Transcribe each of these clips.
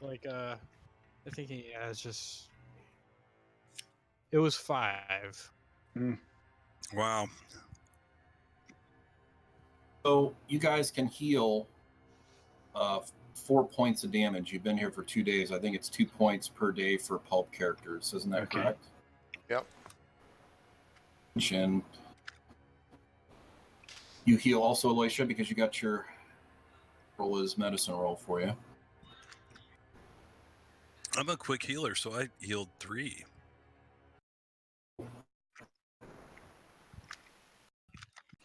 Like, I think it's just. It was 5. Wow. So you guys can heal 4 points of damage. You've been here for 2 days. I think it's 2 points per day for Pulp characters. Isn't that correct? Yep. And you heal also, Alicia, because you got your roll as medicine roll for you. I'm a quick healer, so I healed 3.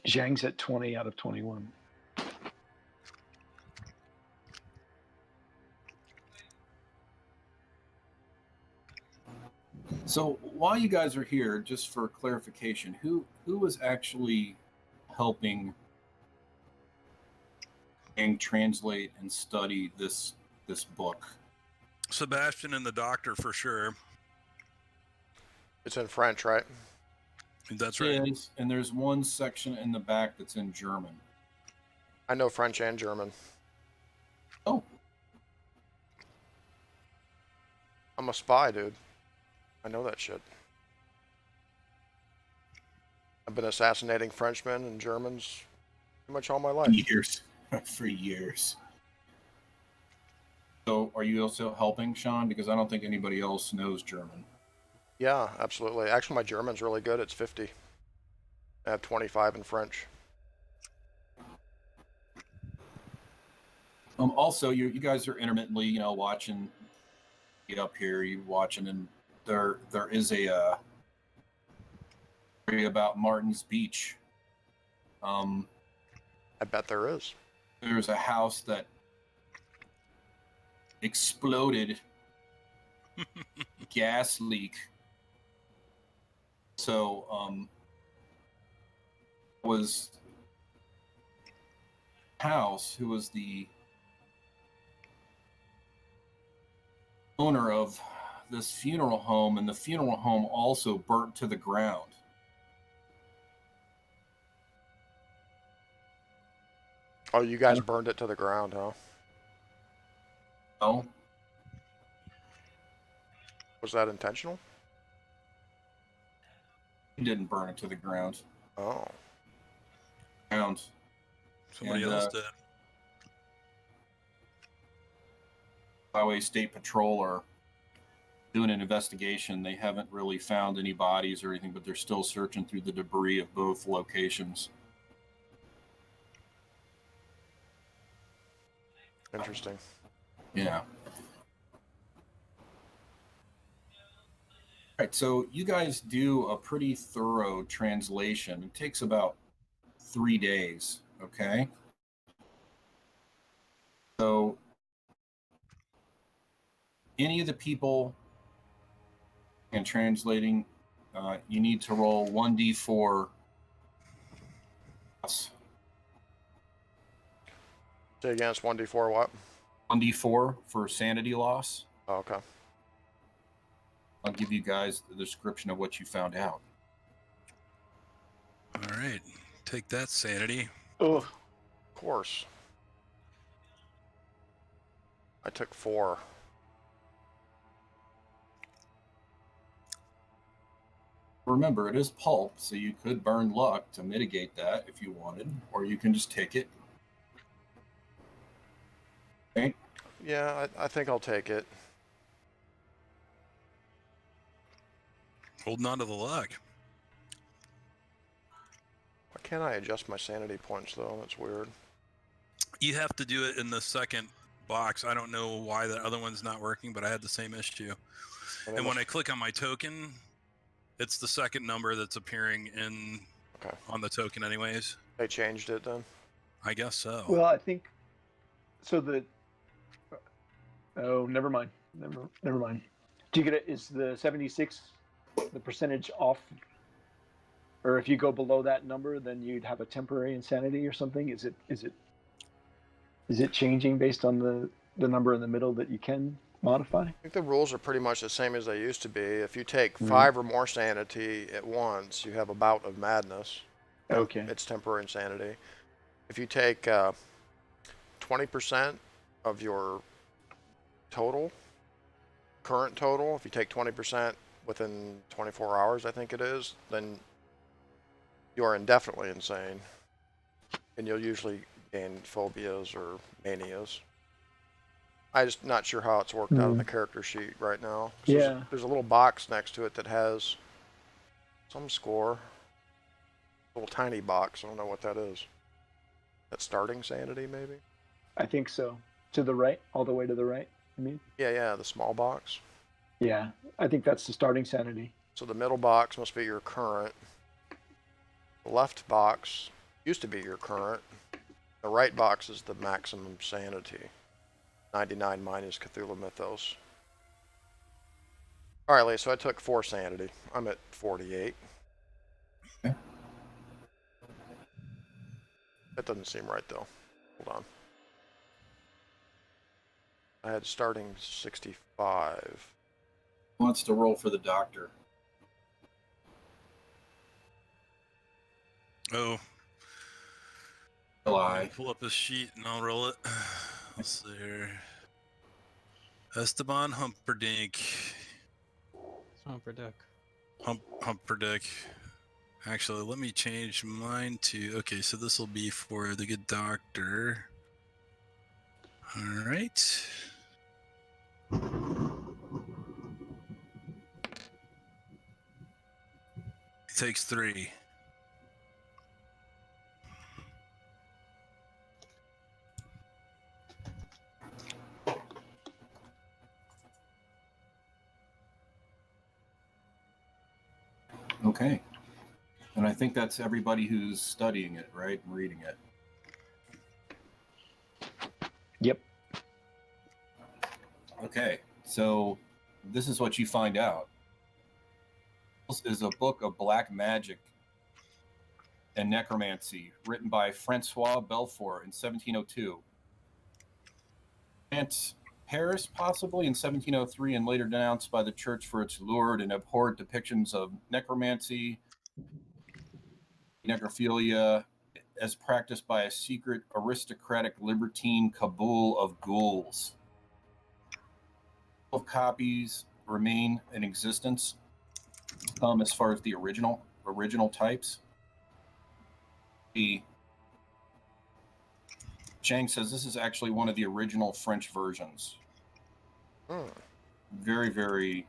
Zhang's at 20 out of 21. So while you guys are here, just for clarification, who was actually helping and translate and study this book? Sebastian and the doctor for sure. It's in French, right? That's right. Yes, and there's one section in the back that's in German. I know French and German. Oh. I'm a spy, dude. I know that shit. I've been assassinating Frenchmen and Germans pretty much all my life. Years. For years. So are you also helping, Sean? Because I don't think anybody else knows German. Yeah, absolutely. Actually, my German's really good. It's 50. I have 25 in French. Also, you guys are intermittently, watching. Get up here, you watching, and there is a story about Martin's Beach. I bet there is. There's a house that exploded, gas leak. So, was house who was the owner of this funeral home, and the funeral home also burnt to the ground. Oh, you guys burned it to the ground, huh? No. Was that intentional? He didn't burn it to the ground. Oh. Ground. Somebody else did. Highway State Patrol are doing an investigation. They haven't really found any bodies or anything, but they're still searching through the debris of both locations. Interesting. Yeah. All right, so you guys do a pretty thorough translation. It takes about 3 days, okay? So any of the people in translating, you need to roll 1d4. Say against 1d4 what? 1d4 for sanity loss. Oh, okay. I'll give you guys the description of what you found out. All right. Take that, sanity. Oh, Of course. I took 4. Remember, it is pulp, so you could burn luck to mitigate that if you wanted, or you can just take it. Okay. Yeah, I think I'll take it. Holding on to the luck. Why can't I adjust my sanity points, though? That's weird. You have to do it in the second box. I don't know why the other one's not working, but I had the same issue. And when I click on my token, it's the second number that's appearing in on the token anyways. They changed it then? I guess so. well, I think so. Oh, never mind. Never mind. Do you get it? Is the 76 the percentage off? Or if you go below that number, then you'd have a temporary insanity or something? Is it changing based on the number in the middle that you can modify? I think the rules are pretty much the same as they used to be. If you take 5 or more sanity at once, you have a bout of madness. Okay. It's temporary insanity. If you take 20% of your total, current total. If you take 20% within 24 hours, I think it is, then you are indefinitely insane. And you'll usually gain phobias or manias. I'm just not sure how it's worked out on the character sheet right now. Yeah. There's a little box next to it that has some score. A little tiny box. I don't know what that is. That starting sanity, maybe? I think so. To the right, all the way to the right, I mean? Yeah, the small box. Yeah, I think that's the starting sanity. So the middle box must be your current. The left box used to be your current. The right box is the maximum sanity. 99 minus Cthulhu Mythos. Alright, Lee, so I took 4 sanity. I'm at 48. Okay. That doesn't seem right, though. Hold on. I had starting 65. Who wants to roll for the doctor? Oh, Will I'll I? pull up a sheet and I'll roll it. Let's see here. Esteban Humperdinck. Humperdinck. Humperdinck. Actually, let me change mine to... Okay, so this will be for the good doctor. All right. He takes 3. Okay. And I think that's everybody who's studying it, right? And reading it. Yep. Okay. So this is what you find out. This is a book of black magic and necromancy written by Francois Belfort in 1702. Paris, possibly in 1703, and later denounced by the church for its lurid and abhorrent depictions of necromancy, necrophilia, as practiced by a secret aristocratic libertine cabal of ghouls. 12 copies remain in existence, as far as the original types. Chang says this is actually one of the original French versions. Very, very...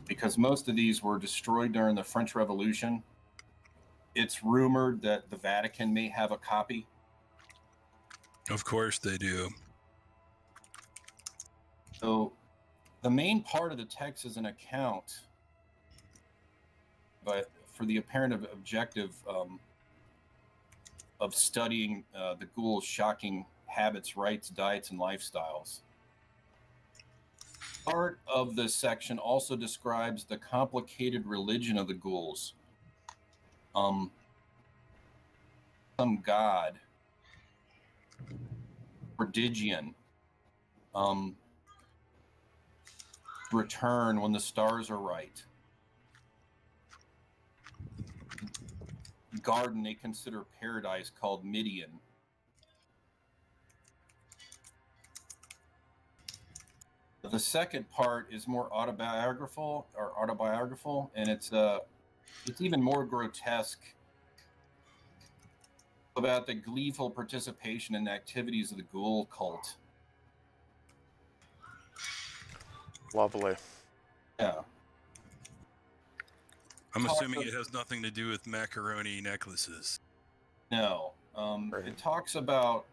because most of these were destroyed during the French Revolution. It's rumored that the Vatican may have a copy. Of course they do. So the main part of the text is an account, but for the apparent objective of studying the ghouls' shocking habits, rites, diets, and lifestyles. Part of this section also describes the complicated religion of the ghouls. Some god, prodigian, return when the stars are right. Garden they consider paradise called Midian. The second part is more autobiographical, and it's even more grotesque about the gleeful participation in the activities of the ghoul cult. Lovely. Yeah. I'm assuming it has nothing to do with macaroni necklaces. No. It talks about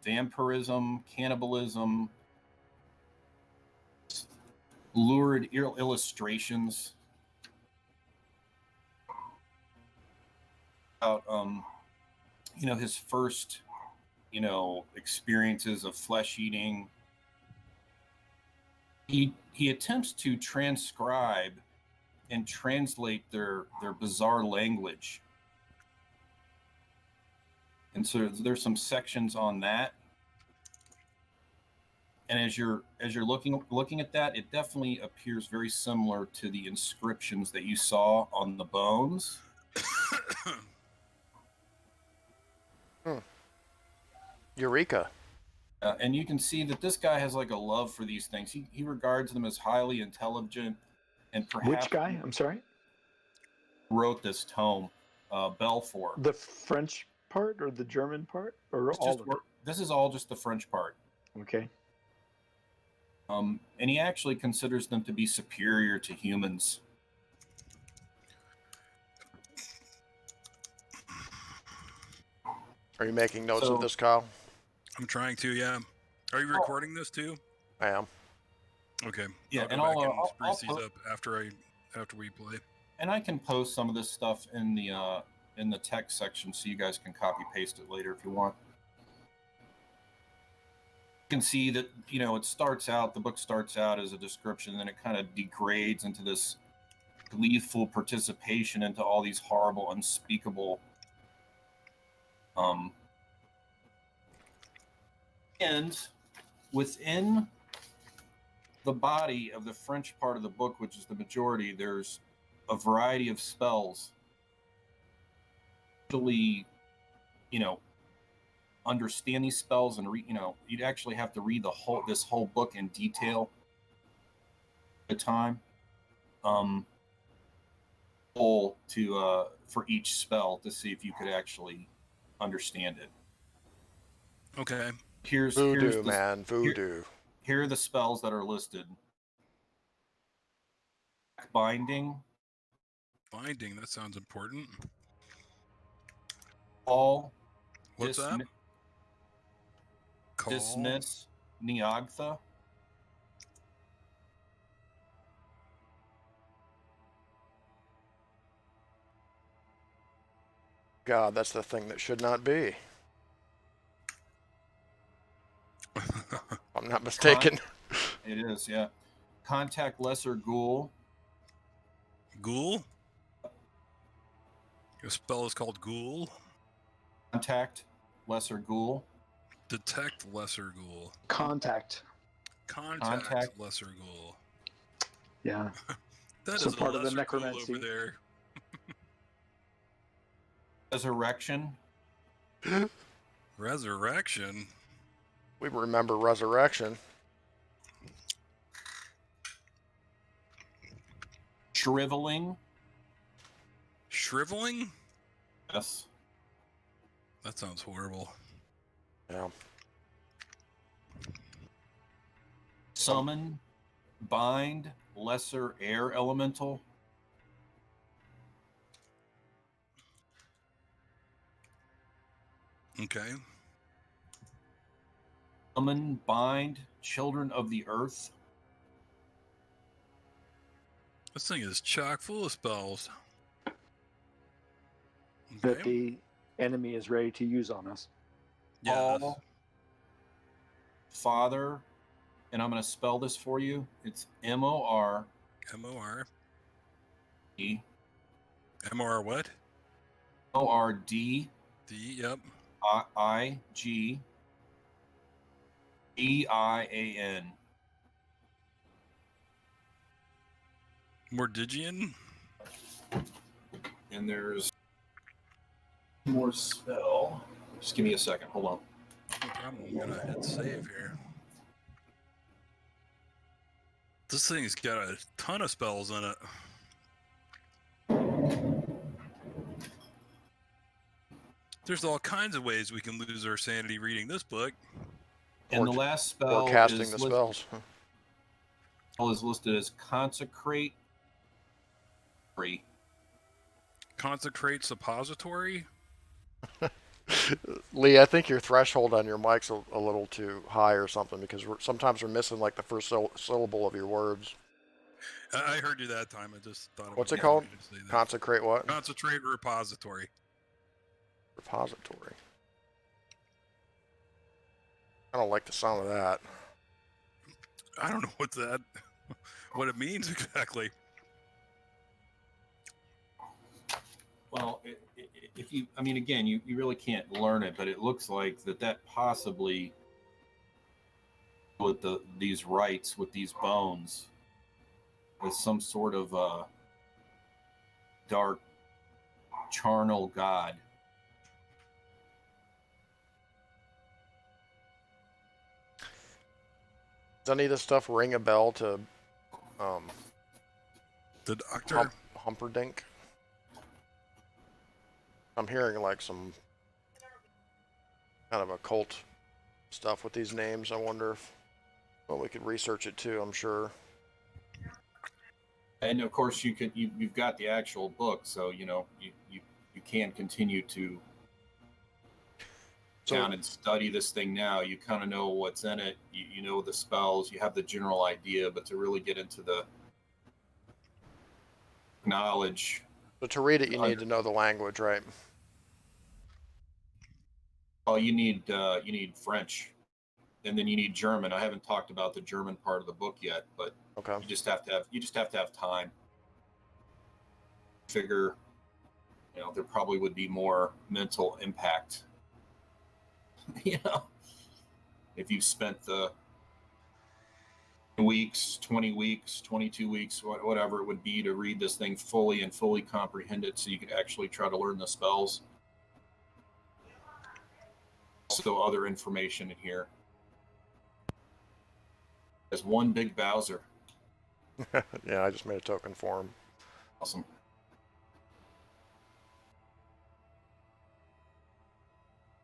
vampirism, cannibalism, lurid illustrations about his first experiences of flesh eating. He attempts to transcribe and translate their bizarre language, and so there's some sections on that. And as you're looking at that, it definitely appears very similar to the inscriptions that you saw on the bones. Eureka. And you can see that this guy has like a love for these things. He regards them as highly intelligent, and perhaps Which guy? I'm sorry. wrote this tome, Belfour. The French part or the German part or all of it? This is all just the French part. Okay. And he actually considers them to be superior to humans. Are you making notes of this, Kyle? I'm trying to, yeah. Are you recording this too? I am. Okay. Yeah, I'll go back and spruce these up after we play. And I can post some of this stuff in the text section so you guys can copy paste it later if you want. You can see that, you know, the book starts out as a description, and then it kind of degrades into this gleeful participation into all these horrible, unspeakable and within the body of the French part of the book, which is the majority, there's a variety of spells. Actually, you know, understand these spells and you'd actually have to read this whole book in detail at a time. For each spell to see if you could actually understand it. Okay. Here's Voodoo, the, man, voodoo. Here are the spells that are listed. Binding. Binding, that sounds important. Call. What's that? Call. Dismiss. Neogtha. God, that's the thing that should not be. I'm not mistaken. It is, yeah. Contact lesser ghoul. Ghoul? Your spell is called ghoul? Contact lesser ghoul. Detect lesser ghoul. Contact Lesser ghoul. Yeah. That So is part a of the lesser ghoul necromancy. over there. Resurrection. Resurrection? We remember resurrection. Shriveling. Shriveling? Yes. That sounds horrible. Yeah. Summon. Bind. Lesser air elemental. Okay. Summon. Bind. Children of the earth. This thing is chock full of spells. That the enemy is ready to use on us. Yes. All. Father. And I'm going to spell this for you. It's M-O-R. M-O-R. E. M-O-R what? O-R-D. D, yep. I-G. E-I-A-N. Mordigian? And there's more spell. Just give me a second. Hold on. No problem. I'm gonna hit save here. This thing's got a ton of spells in it. There's all kinds of ways we can lose our sanity reading this book. And the last spell or casting the spells. Is listed as consecrate. Consecrate suppository? Lee, I think your threshold on your mic's a little too high or something, because sometimes we're missing like the first syllable of your words. I heard you that time. I just thought. What's it called? Consecrate what? Concentrate repository. Repository. I don't like the sound of that. I don't know what it means exactly. Well, if you, I mean, again, you really can't learn it, but it looks like that possibly with these rites, with these bones, with some sort of dark charnel god. Does any of this stuff ring a bell to The doctor. Humperdinck? I'm hearing like some kind of occult stuff with these names. I wonder if we could research it too. I'm sure. And of course, you've got the actual book, so you can continue to down and study this thing now. You kind of know what's in it. You know the spells. You have the general idea, but to really get into the knowledge. So to read it, you need to know the language, right? Oh, you need French, and then you need German. I haven't talked about the German part of the book yet, but okay. you just have to have time. Figure, there probably would be more mental impact. If you spent the weeks, 20 weeks, 22 weeks, whatever it would be to read this thing fully and fully comprehend it so you could actually try to learn the spells. Also, other information in here. There's one big Bowser. Yeah, I just made a token for him. Awesome.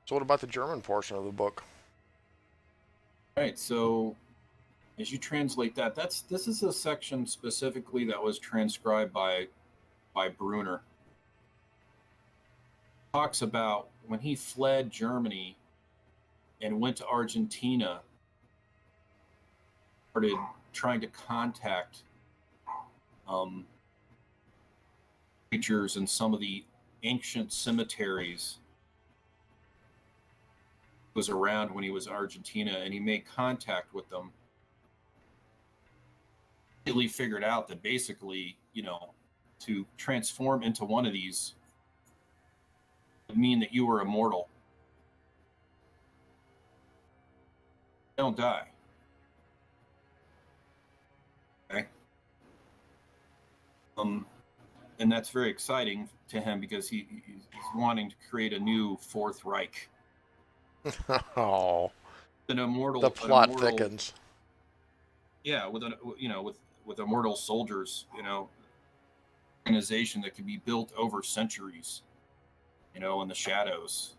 So what about the German portion of the book? All right, so as you translate that, this is a section specifically that was transcribed by Brunner. Talks about when he fled Germany and went to Argentina, started trying to contact creatures in some of the ancient cemeteries. He was around when he was in Argentina, and he made contact with them. Really figured out that basically, to transform into one of these would mean that you were immortal. You don't die. Okay. And that's very exciting to him because he's wanting to create a new Fourth Reich. Oh, An immortal. The plot thickens. Yeah, with immortal soldiers, organization that can be built over centuries, in the shadows.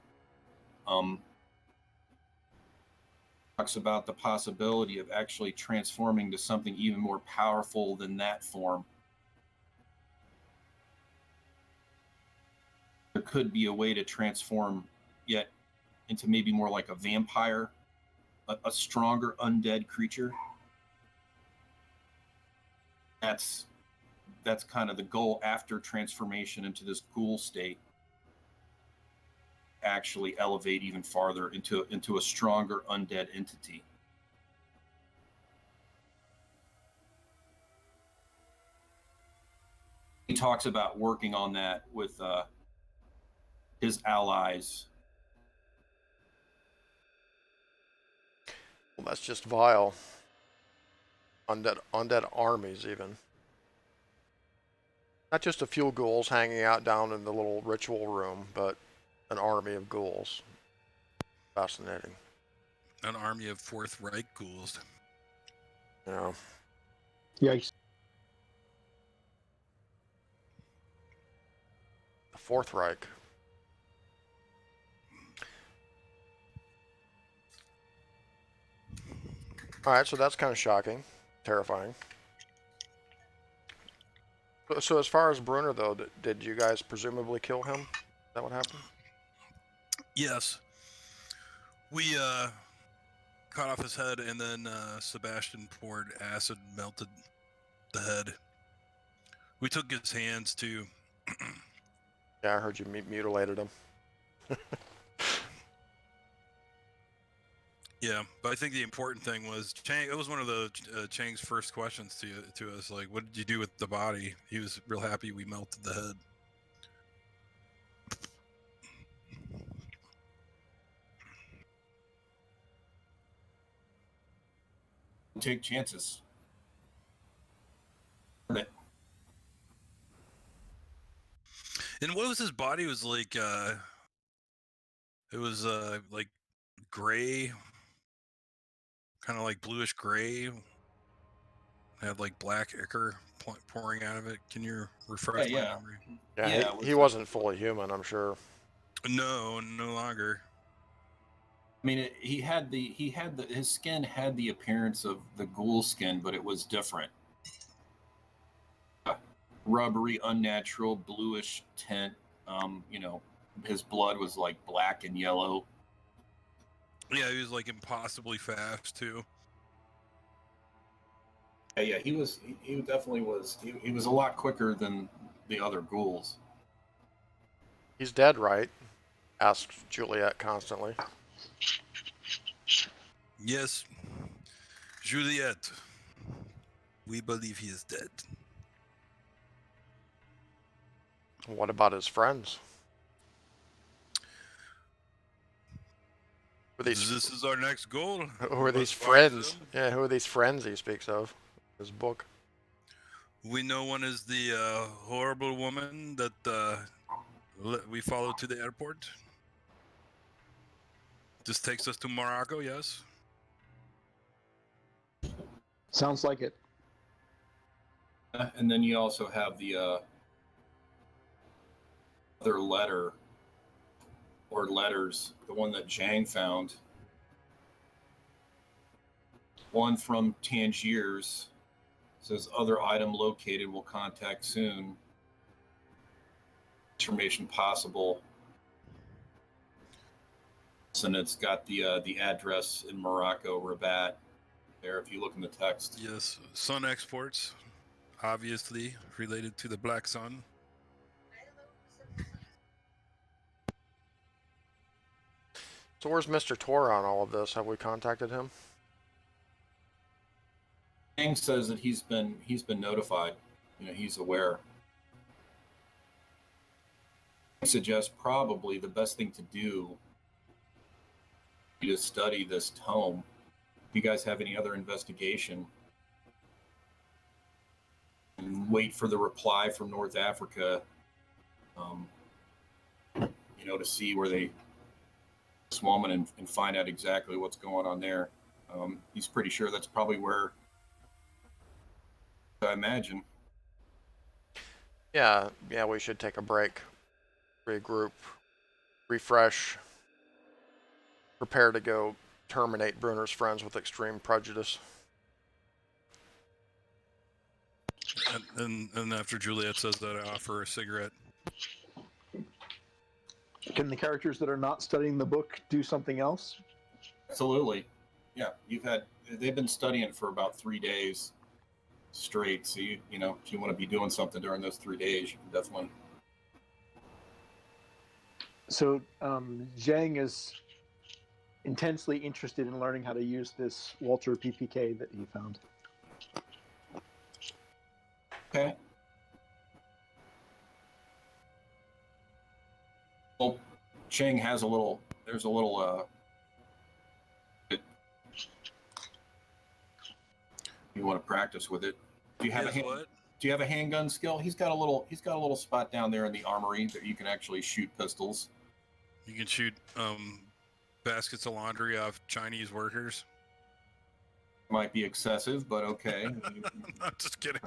Talks about the possibility of actually transforming to something even more powerful than that form. There could be a way to transform yet into maybe more like a vampire, a stronger undead creature. That's kind of the goal after transformation into this ghoul state. Actually elevate even farther into a stronger undead entity. He talks about working on that with his allies. Well, that's just vile. Undead armies, even. Not just a few ghouls hanging out down in the little ritual room, but an army of ghouls. Fascinating. An army of Fourth Reich ghouls. Yeah. Yikes. The Fourth Reich. Alright, so that's kind of shocking. Terrifying. So as far as Brunner, though, did you guys presumably kill him? Is that what happened? Yes. We cut off his head, and then Sebastian poured acid, melted the head. We took his hands, too. Yeah, I heard you mutilated him. Yeah, but I think the important thing was Chang. It was one of the Chang's first questions to us, like, "What did you do with the body?" He was real happy we melted the head. Take chances. And what was his body? It was like it was like gray, kind of like bluish gray. Had like black ichor pouring out of it. Can you refresh my memory? Yeah, Yeah, he wasn't fully human, I'm sure. No, no longer. I mean, his skin had the appearance of the ghoul skin, but it was different. Rubbery, unnatural, bluish tint. His blood was like black and yellow. Yeah, he was like impossibly fast too. Yeah, he definitely was. He was a lot quicker than the other ghouls. He's dead, right? Asks Juliet constantly. Yes, Juliet. We believe he is dead. What about his friends? This is our next goal. Who are these friends? Yeah, who are these friends he speaks of in his book? We know one is the horrible woman that we followed to the airport. This takes us to Morocco, yes? Sounds like it. And then you also have the other letter or letters, the one that Chang found. One from Tangiers says other item located, will contact soon. Information possible. And it's got the address in Morocco, Rabat. There, if you look in the text. Yes, sun exports, obviously related to the Black Sun. So where's Mr. Tor on all of this? Have we contacted him? Chang says that he's been notified. He's aware. I suggest probably the best thing to do is study this tome. If you guys have any other investigation, and wait for the reply from North Africa, to see where they this woman and find out exactly what's going on there. He's pretty sure that's probably where, I imagine. Yeah, we should take a break, regroup, refresh, prepare to go terminate Bruner's friends with extreme prejudice. And after Juliet says that, I offer a cigarette. Can the characters that are not studying the book do something else? Absolutely. Yeah, they've been studying it for about 3 days straight. So if you want to be doing something during those 3 days, you can definitely. So Zhang is intensely interested in learning how to use this Walter PPK that he found. Okay. Well, Chang has there's a little you want to practice with it. Do you have Do you have a handgun skill? He's got a little spot down there in the armory that you can actually shoot pistols. You can shoot baskets of laundry off Chinese workers. Might be excessive, but okay. I'm just kidding.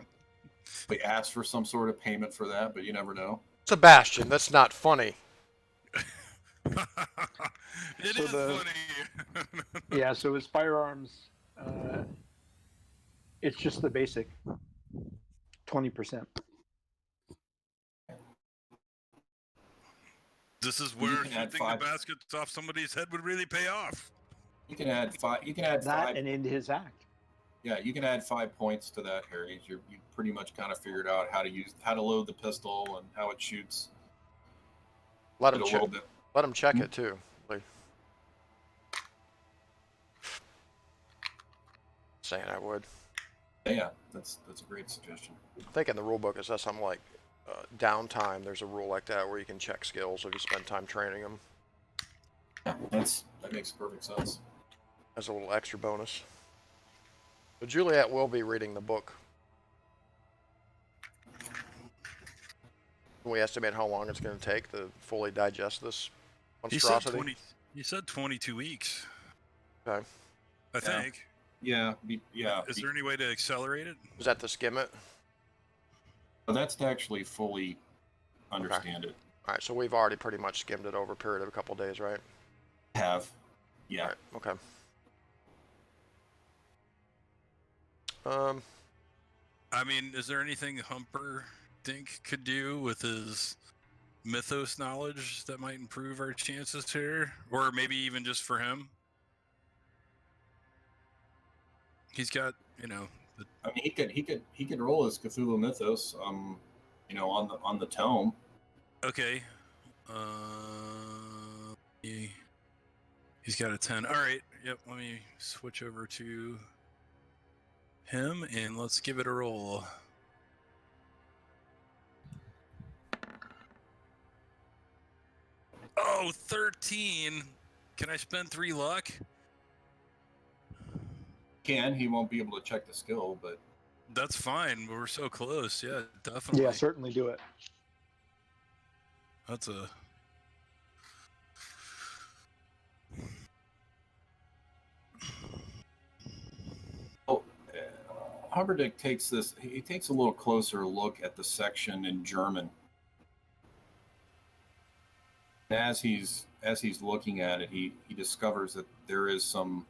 We ask for some sort of payment for that, but you never know. Sebastian, that's not funny. It is funny. Yeah, so his firearms, it's just the basic 20%. This is where shooting the baskets off somebody's head would really pay off. You can add 5. You can add that 5 and into his act. Yeah, you can add 5 points to that, Harry. You pretty much kind of figured out how to load the pistol and how it shoots. Let him check. Let him check it too. Saying I would. Yeah, that's a great suggestion. I think in the rule book it says something like downtime. There's a rule like that where you can check skills if you spend time training them. Yeah, that makes perfect sense. As a little extra bonus. But Juliet will be reading the book. Can we estimate how long it's going to take to fully digest this monstrosity? He said 22 weeks. Okay. I think. Yeah, yeah. Is there any way to accelerate it? Is that to skim it? But that's to actually fully understand it. All right, so we've already pretty much skimmed it over a period of a couple days, right? Have, yeah. All right, okay. I mean, is there anything Humperdinck could do with his mythos knowledge that might improve our chances here, or maybe even just for him? He's got, you know. I mean, he could roll his Cthulhu Mythos, you know, on the tome. Okay. He's got a 10. All right. Yep. Let me switch over to him and let's give it a roll. Oh, 13. Can I spend 3 luck? He won't be able to check the skill, but That's fine. We're so close. Yeah, definitely. Yeah, certainly do it. That's a... Humperdinck takes this. He takes a little closer look at the section in German. And as he's looking at it, he discovers that there is some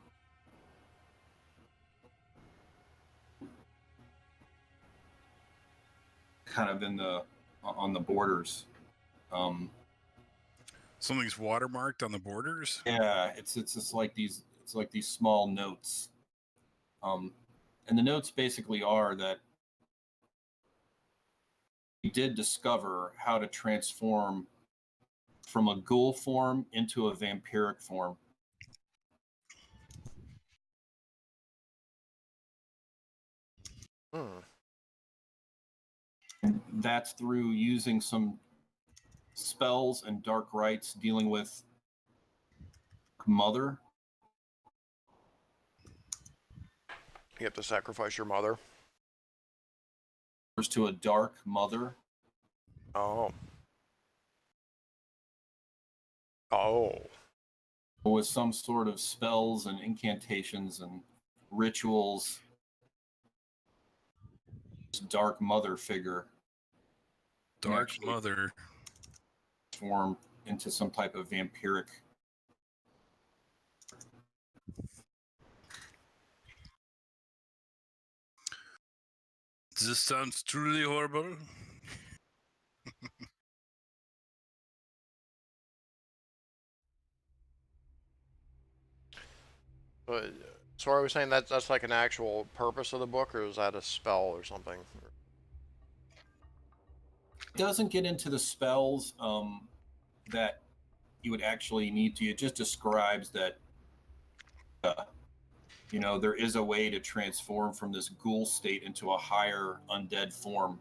kind of on the borders. Something's watermarked on the borders. Yeah, it's just like these. It's like these small notes. And the notes basically are that he did discover how to transform from a ghoul form into a vampiric form. And that's through using some spells and dark rites dealing with mother. You have to sacrifice your mother. To a dark mother. Oh. Oh. With some sort of spells and incantations and rituals. This dark mother figure. Dark mother. Form into some type of vampiric. This sounds truly horrible. So are we saying that's like an actual purpose of the book, or is that a spell or something? It doesn't get into the spells that you would actually need to. It just describes that, you know, there is a way to transform from this ghoul state into a higher undead form.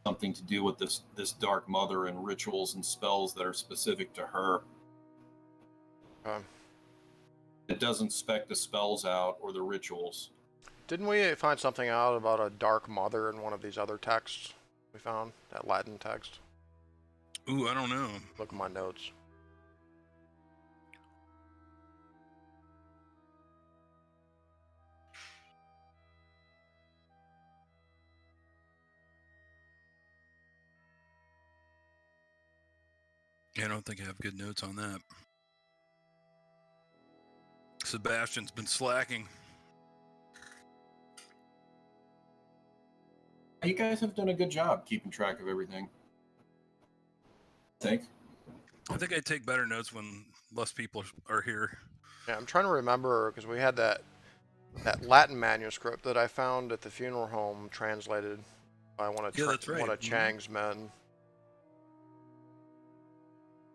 Something to do with this dark mother and rituals and spells that are specific to her. It doesn't spec the spells out or the rituals. Didn't we find something out about a dark mother in one of these other texts we found? That Latin text? Ooh, I don't know. Look at my notes. Yeah, I don't think I have good notes on that. Sebastian's been slacking. You guys have done a good job keeping track of everything. I think I take better notes when less people are here. Yeah, I'm trying to remember, because we had that Latin manuscript that I found at the funeral home translated by one of Chang's men.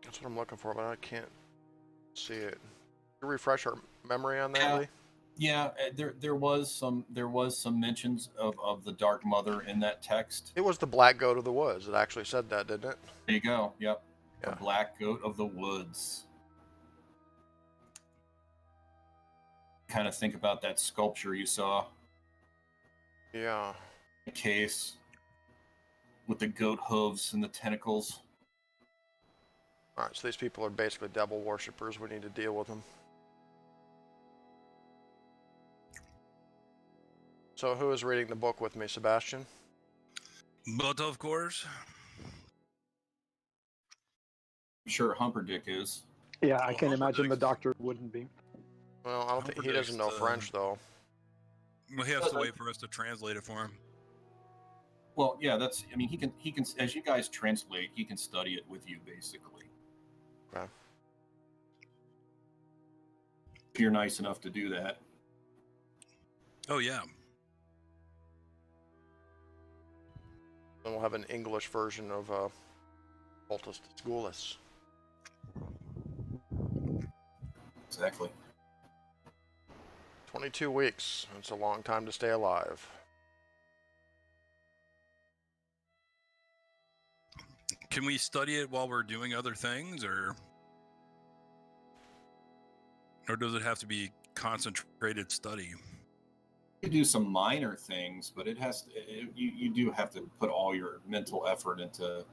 That's what I'm looking for, but I can't see it. Can you refresh our memory on that, Lee? Yeah, there was some mentions of the Dark Mother in that text. It was the Black Goat of the Woods. It actually said that, didn't it? There you go. Yep. Yeah. The Black Goat of the Woods. Kind of think about that sculpture you saw. Yeah. The case with the goat hooves and the tentacles. All right, so these people are basically devil worshippers. We need to deal with them. So who is reading the book with me, Sebastian? But of course, I'm sure Humperdick is. Yeah, I Well, can imagine the Humperdinck's- doctor wouldn't be. Well, I don't think he doesn't know Humperdinck's, French though. well, he has to wait for us to translate it for him. Well, yeah, that's. I mean, he can. As you guys translate, he can study it with you, basically. Okay. If you're nice enough to do that. Oh yeah. Then we'll have an English version of Voltus Schoolis. Exactly. 22 weeks. It's a long time to stay alive. Can we study it while we're doing other things, or does it have to be concentrated study? You do some minor things, but it has to, you do have to put all your mental effort into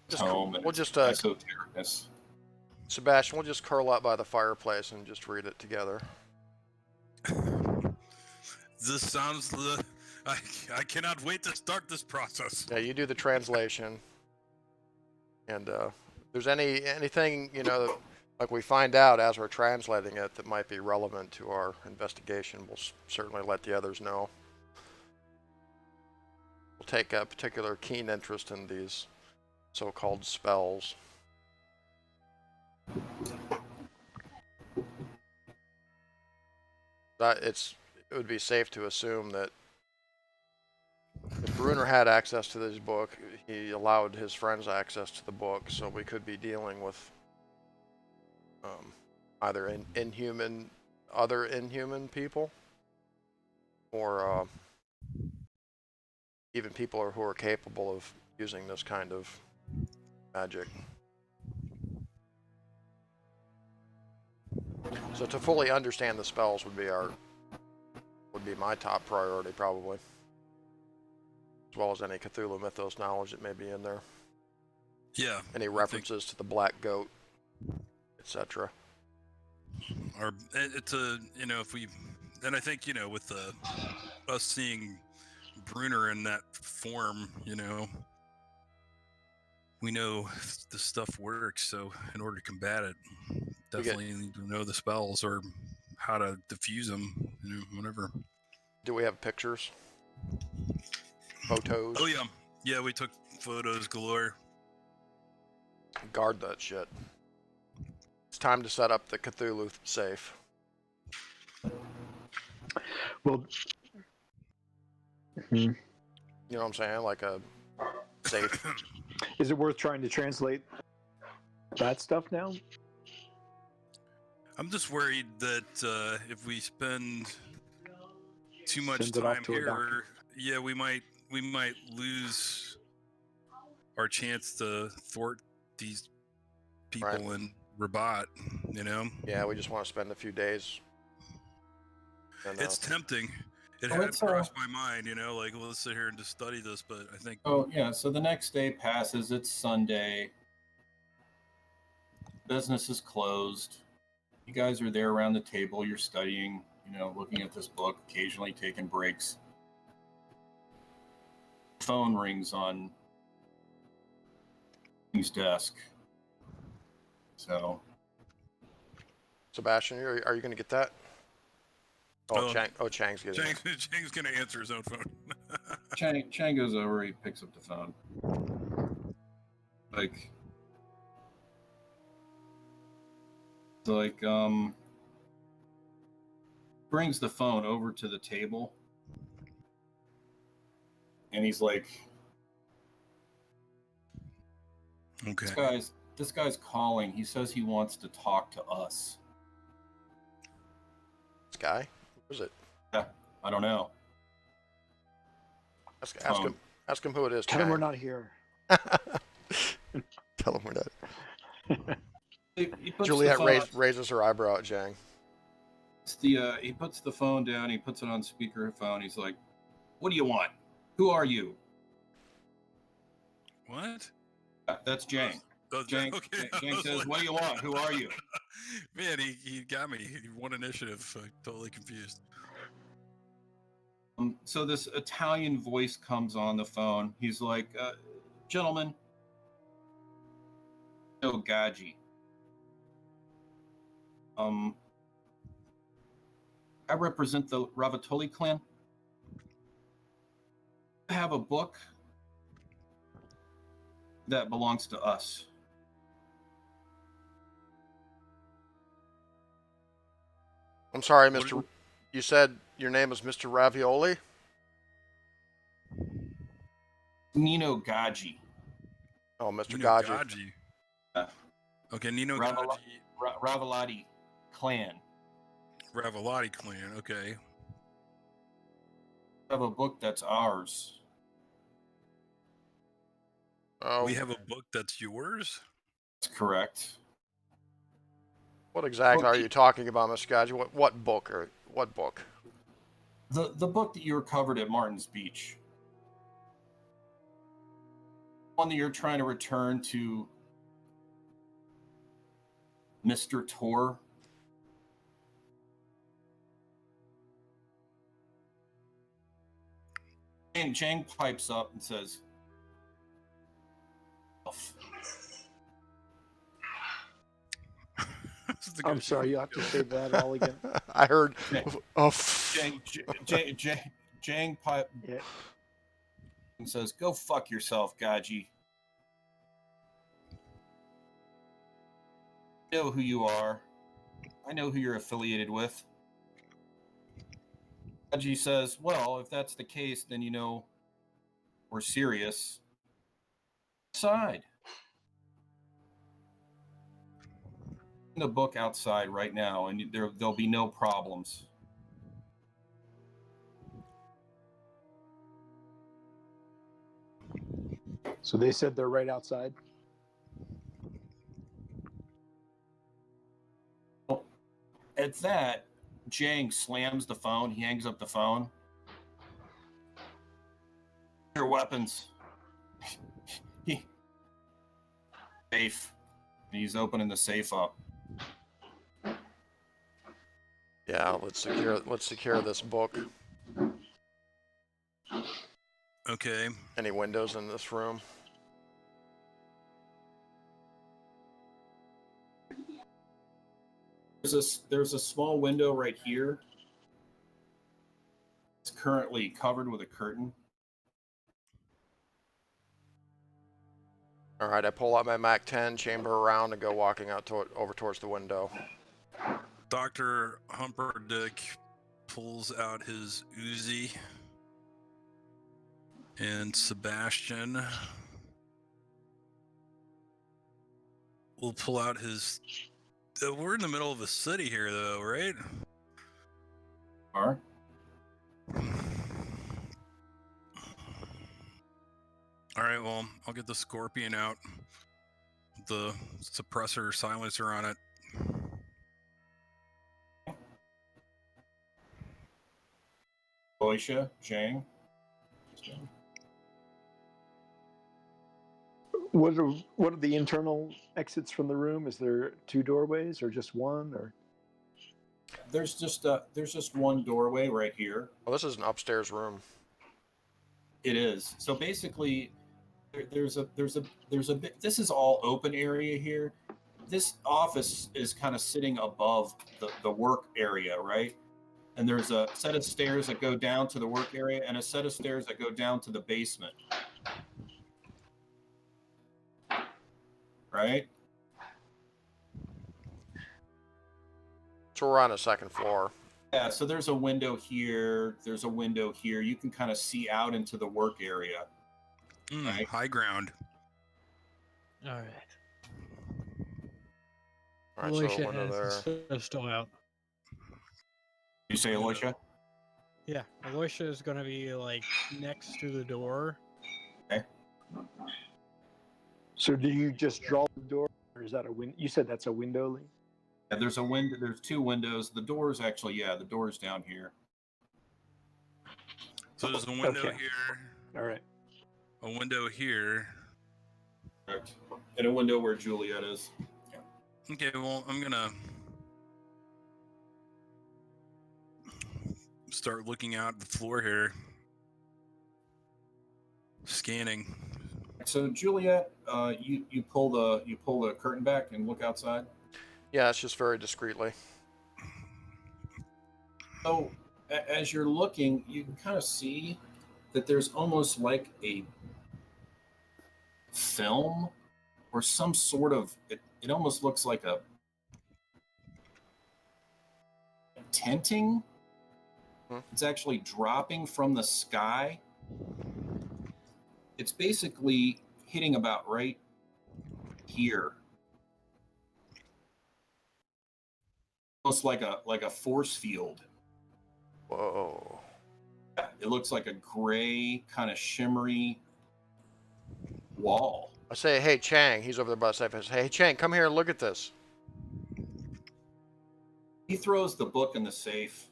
tome and we'll just esotericness. Sebastian, we'll just curl up by the fireplace and just read it together. This sounds I cannot wait to start this process. Yeah, you do the translation, and if there's anything like we find out as we're translating it that might be relevant to our investigation, we'll certainly let the others know. We'll take a particular keen interest in these so-called spells. It would be safe to assume that if Bruner had access to this book, he allowed his friends access to the book, so we could be dealing with either other inhuman people, or even people who are capable of using this kind of magic. So to fully understand the spells would be my top priority, probably, as well as any Cthulhu mythos knowledge that may be in there. Yeah. Any references to the black goat, etc. Or it's if we, and I think with us seeing Bruner in that form, we know the stuff works. So in order to combat it, definitely need to know the spells or how to diffuse them, whatever. Do we have pictures? Photos? Oh yeah. Yeah, we took photos galore. Guard that shit. It's time to set up the Cthulhu safe. Well, You know what I'm saying? Like a safe. is it worth trying to translate that stuff now? I'm just worried that if we spend too much Send it off time to a doctor. here, yeah, we might lose our chance to thwart these people Right. in Rabat. Yeah, we just want to spend a few days. And, It's tempting. It Oh, had it's, crossed my mind, like, well, let's sit here and just study this, but I think Oh yeah, so the next day passes. It's Sunday. Business is closed. You guys are there around the table. You're studying. Looking at this book. Occasionally taking breaks. Phone rings on his desk. So Sebastian, are you going to get that? Oh. Chang's getting it. Chang's gonna answer his own phone. Chang goes over. He picks up the phone. Brings the phone over to the table, and he's like, Okay. This guy's calling. He says he wants to talk to us. This guy? Who is it? Yeah, I don't know. Ask him who it is. Tell him Chang. we're not here. Tell him we're not. He puts Juliet the phone raises her eyebrow at Chang. he puts the phone down. He puts it on speakerphone. He's like, "What do you want? Who are you?" What? That's Jang. Oh, Jang, okay. Jang says, "What do you want? Who are you?" Man, he got me. He won initiative. Totally confused. So this Italian voice comes on the phone. He's like, gentlemen, no Gaji. I represent the Ravatoli clan. I have a book that belongs to us. I'm sorry, Mr. You said your name is Mr. Ravioli? Nino Gaji. Oh, Mr. Nino Gaji. Gaji. Uh, Okay, Nino Ravala- Gaji. Ravalati clan. Ravalati clan. Okay. I have a book that's ours. Oh, We have a book that's yours? That's correct. what exactly Oh, are you talking about, Mr. Gaji? What book or what book? The book that you recovered at Martin's Beach. One that you're trying to return to Mr. Tor. And Chang pipes up and says, I'm sorry, you have to say that all again. I heard. Oh, Jang pipe Yeah. and says, "Go fuck yourself, Gaji. I know who you are. I know who you're affiliated with." Gaji says, "Well, if that's the case, then you know we're serious. Side. The book outside right now, and there'll be no problems." So they said they're right outside. At that, Jang slams the phone. He hangs up the phone. Your weapons. Safe. And he's opening the safe up. yeah. Let's secure this book. Okay. Any windows in this room? There's a small window right here. It's currently covered with a curtain. All right. I pull out my MAC-10, chamber around, and go walking out over towards the window. Dr. Humperdick pulls out his Uzi. And Sebastian will pull out his... we're in the middle of a city here, though, right? Are? All right, well, I'll get the Scorpion out. The suppressor silencer on it. Boisha, Jang. What are the internal exits from the room? Is there two doorways or just one? Or There's just one doorway right here. Oh, this is an upstairs room. It is. So basically, there's a bit. This is all open area here. This office is kind of sitting above the work area, right? And there's a set of stairs that go down to the work area and a set of stairs that go down to the basement. Right? So we're on the second floor. Yeah, so there's a window here. There's a window here. You can kind of see out into the work area. Right? High ground. All right. All right, so Alicia window has there. his pistol out. You say, Alicia? Yeah, Alicia is gonna be like next to the door. Okay. so do you just draw the door, or is that a window? You said that's a window, Lee? Yeah, there's a window. There's two windows. The door's actually, the door's down here. So there's a window Okay. here, All right. a window here. Correct. And a window where Juliet is. Okay, well, I'm gonna start looking out at the floor here, scanning. So Juliet, you pull the curtain back and look outside. Yeah, it's just very discreetly. So as you're looking, you can kind of see that there's almost like a film or some sort of it almost looks like a tenting. It's actually dropping from the sky. It's basically hitting about right here. Almost like a force field. Whoa. It looks like a gray, kind of shimmery wall. I say, hey, Chang. He's over there by the safe. I say, hey, Chang, come here and look at this. He throws the book in the safe,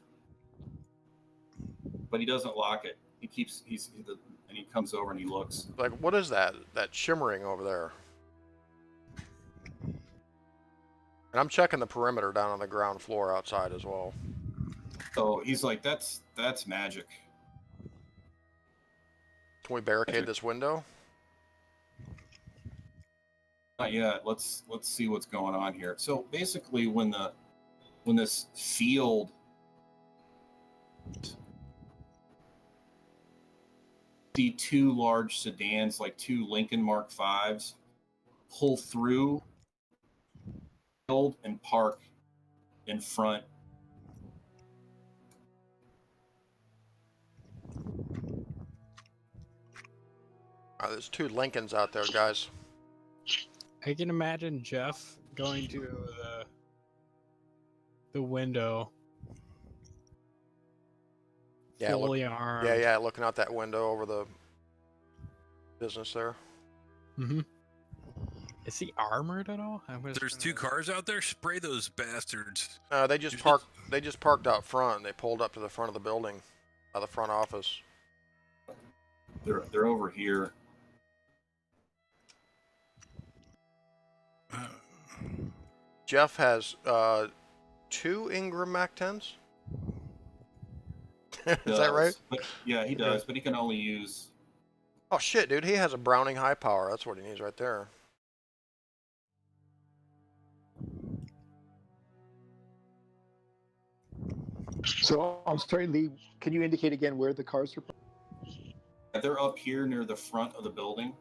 but he doesn't lock it. And he comes over and he looks. Like, what is that? That shimmering over there. And I'm checking the perimeter down on the ground floor outside as well. So he's like, that's magic. Can we barricade this window? Not yet. Let's see what's going on here. So basically, when this field see two large sedans, like two Lincoln Mark V's, pull through and park in front. There's two Lincolns out there, guys. I can imagine Jeff going to the window. Yeah, fully armed. yeah, looking out that window over the business there. Mm-hmm. Is he armored at all? There's two cars out there. Spray those bastards. They just parked. They just parked out front. They pulled up to the front of the building, by the front office. They're over here. Jeff has 2 Ingram Mac-10s. Is that right? But, yeah, he does, but he can only use... Oh, shit, dude. He has a Browning high power. That's what he needs right there. So I'm sorry, Lee. Can you indicate again where the cars are? They're up here near the front of the building.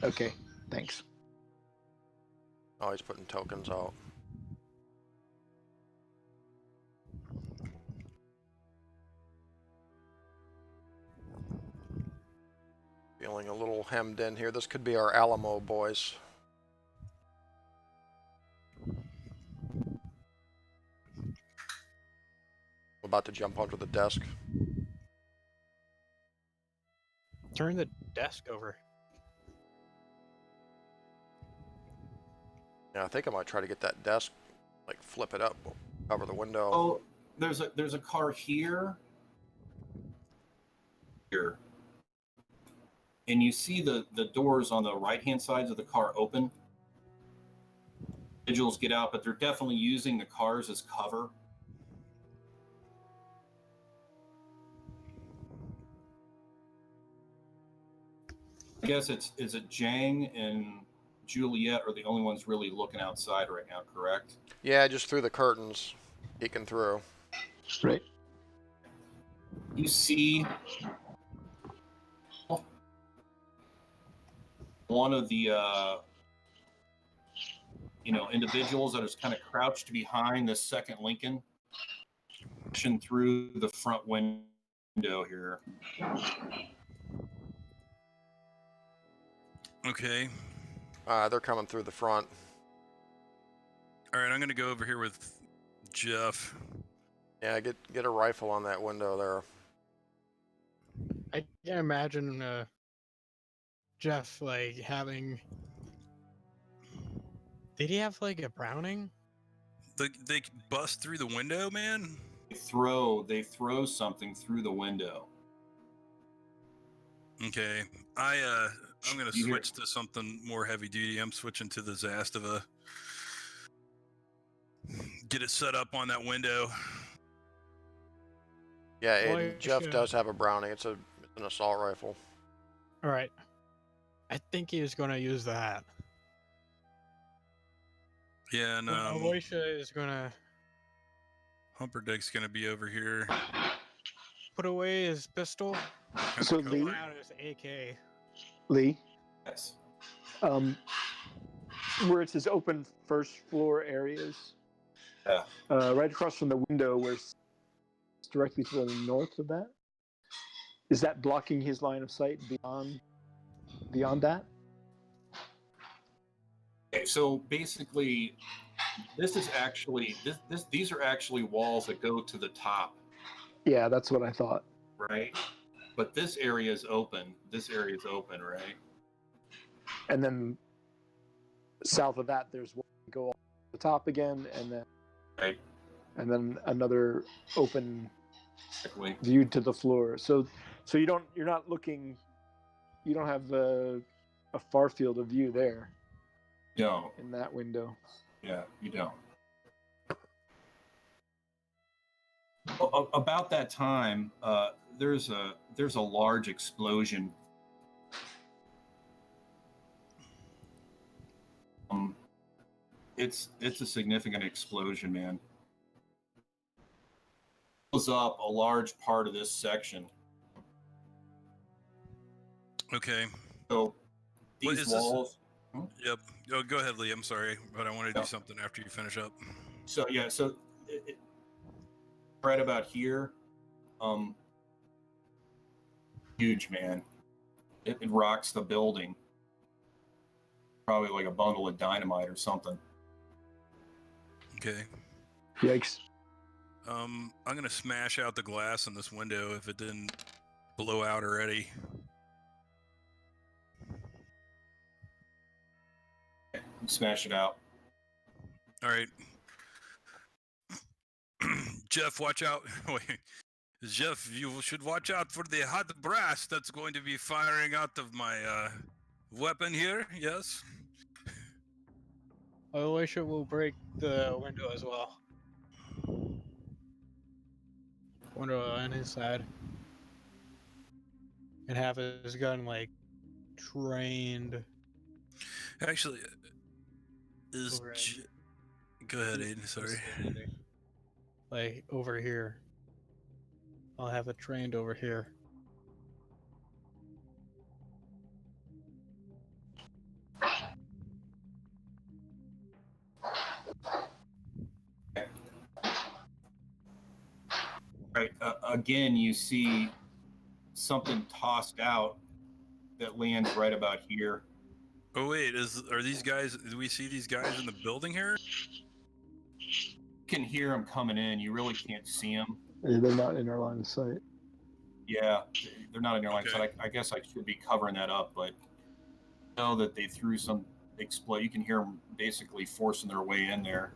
Okay, thanks. Oh, he's putting tokens out. Feeling a little hemmed in here. This could be our Alamo boys. About to jump onto the desk. Turn the desk over. Yeah, I think I might try to get that desk, like flip it up, cover the window. Oh, there's a car here. Here. And you see the doors on the right-hand sides of the car open. Individuals get out, but they're definitely using the cars as cover. I guess it's Chang and Juliet are the only ones really looking outside right now, correct? Yeah, just through the curtains, peeking through. Right. You see one of the individuals that is kind of crouched behind the second Lincoln, pushing through the front window here. Okay. They're coming through the front. All right, I'm gonna go over here with Jeff. Yeah, get a rifle on that window there. I can imagine Jeff like having. Did he have like a Browning? They bust through the window, man. They throw something through the window. Okay, I'm gonna switch to something more heavy duty. I'm switching to the Zastava. Get it set up on that window. Yeah, Well, and Jeff does have a Browning. It's an assault rifle. All right. I think he's gonna use that. Yeah, and Alicia is gonna Humperdinck's gonna be over here. put away his pistol, Kind So of Lee- out his AK. Lee, Yes. where it says open first floor areas, Yeah. right across from the window, where it's directly to the north of that, is that blocking his line of sight beyond that? Okay, so basically, this is actually these are actually walls that go to the top, Yeah, that's what I thought. right? But this area is open. This area is open, right? And then south of that, there's one to go off the top again, Right. and then another open Exactly. view to the floor. So you're not looking, you don't have a far field of view there No. in that window. Yeah, you don't. About that time, there's a large explosion. It's a significant explosion, man. Blows up a large part of this section. Okay. So What these is this? walls. Yep. Oh, go ahead, Lee. I'm sorry, but I want to No. do something after you finish up. So yeah, so right about here, huge, man. It rocks the building. Probably like a bundle of dynamite or something. Okay. Yikes. I'm gonna smash out the glass in this window if it didn't blow out already. Smash it out. All right. Jeff, watch out. Wait. Jeff, you should watch out for the hot brass that's going to be firing out of my weapon here. Yes. Alicia will break the window as well. Window on his side. And have his gun like trained. Actually, is over go ahead, Aiden. Sorry. Like over here. I'll have it trained over here. Right. Again, you see something tossed out that lands right about here. Oh wait, are these guys? Do we see these guys in the building here? You can hear them coming in. You really can't see them. Yeah, they're not in our line of sight. Yeah, they're not in your line. Okay. So I guess I should be covering that up, but I know that they threw some explode. You can hear them basically forcing their way in there.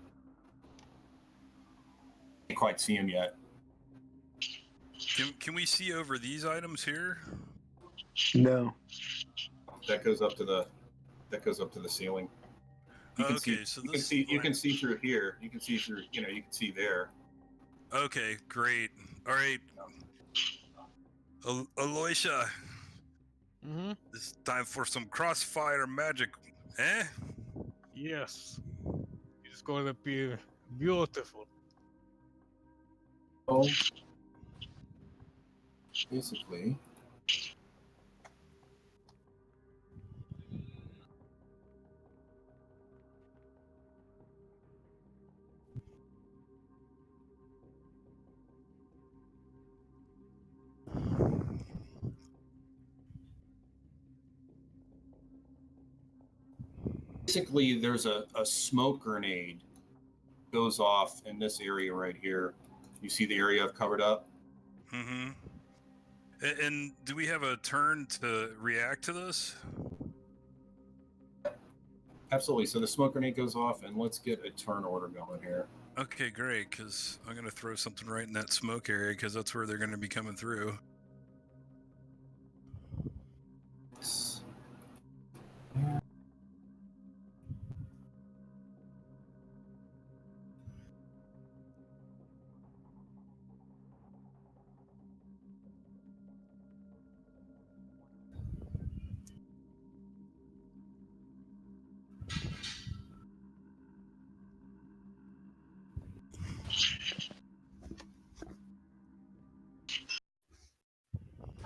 Can't quite see them yet. Can we see over these items here? No. That goes up to the ceiling. You can Okay, see, so you this can see through here. You can see through. You can see there. Okay, great. All right, Aloysia, Mm-hmm. it's time for some crossfire magic, eh? Yes. It's going to be beautiful. Oh, basically. Basically, there's a smoke grenade goes off in this area right here. You see the area I've covered up? Mm-hmm. And do we have a turn to react to this? Absolutely. So the smoke grenade goes off, and let's get a turn order going here. Okay, great, because I'm going to throw something right in that smoke area, because that's where they're going to be coming through.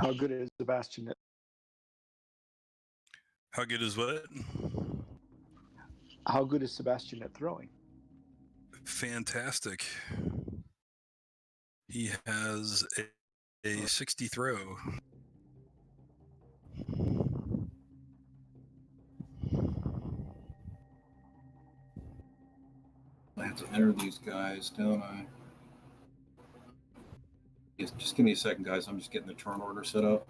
How good is Sebastian at How good is what? How good is Sebastian at throwing? Fantastic. He has a 60 throw. I have to enter these guys, don't I? Yes, just give me a second, guys. I'm just getting the turn order set up.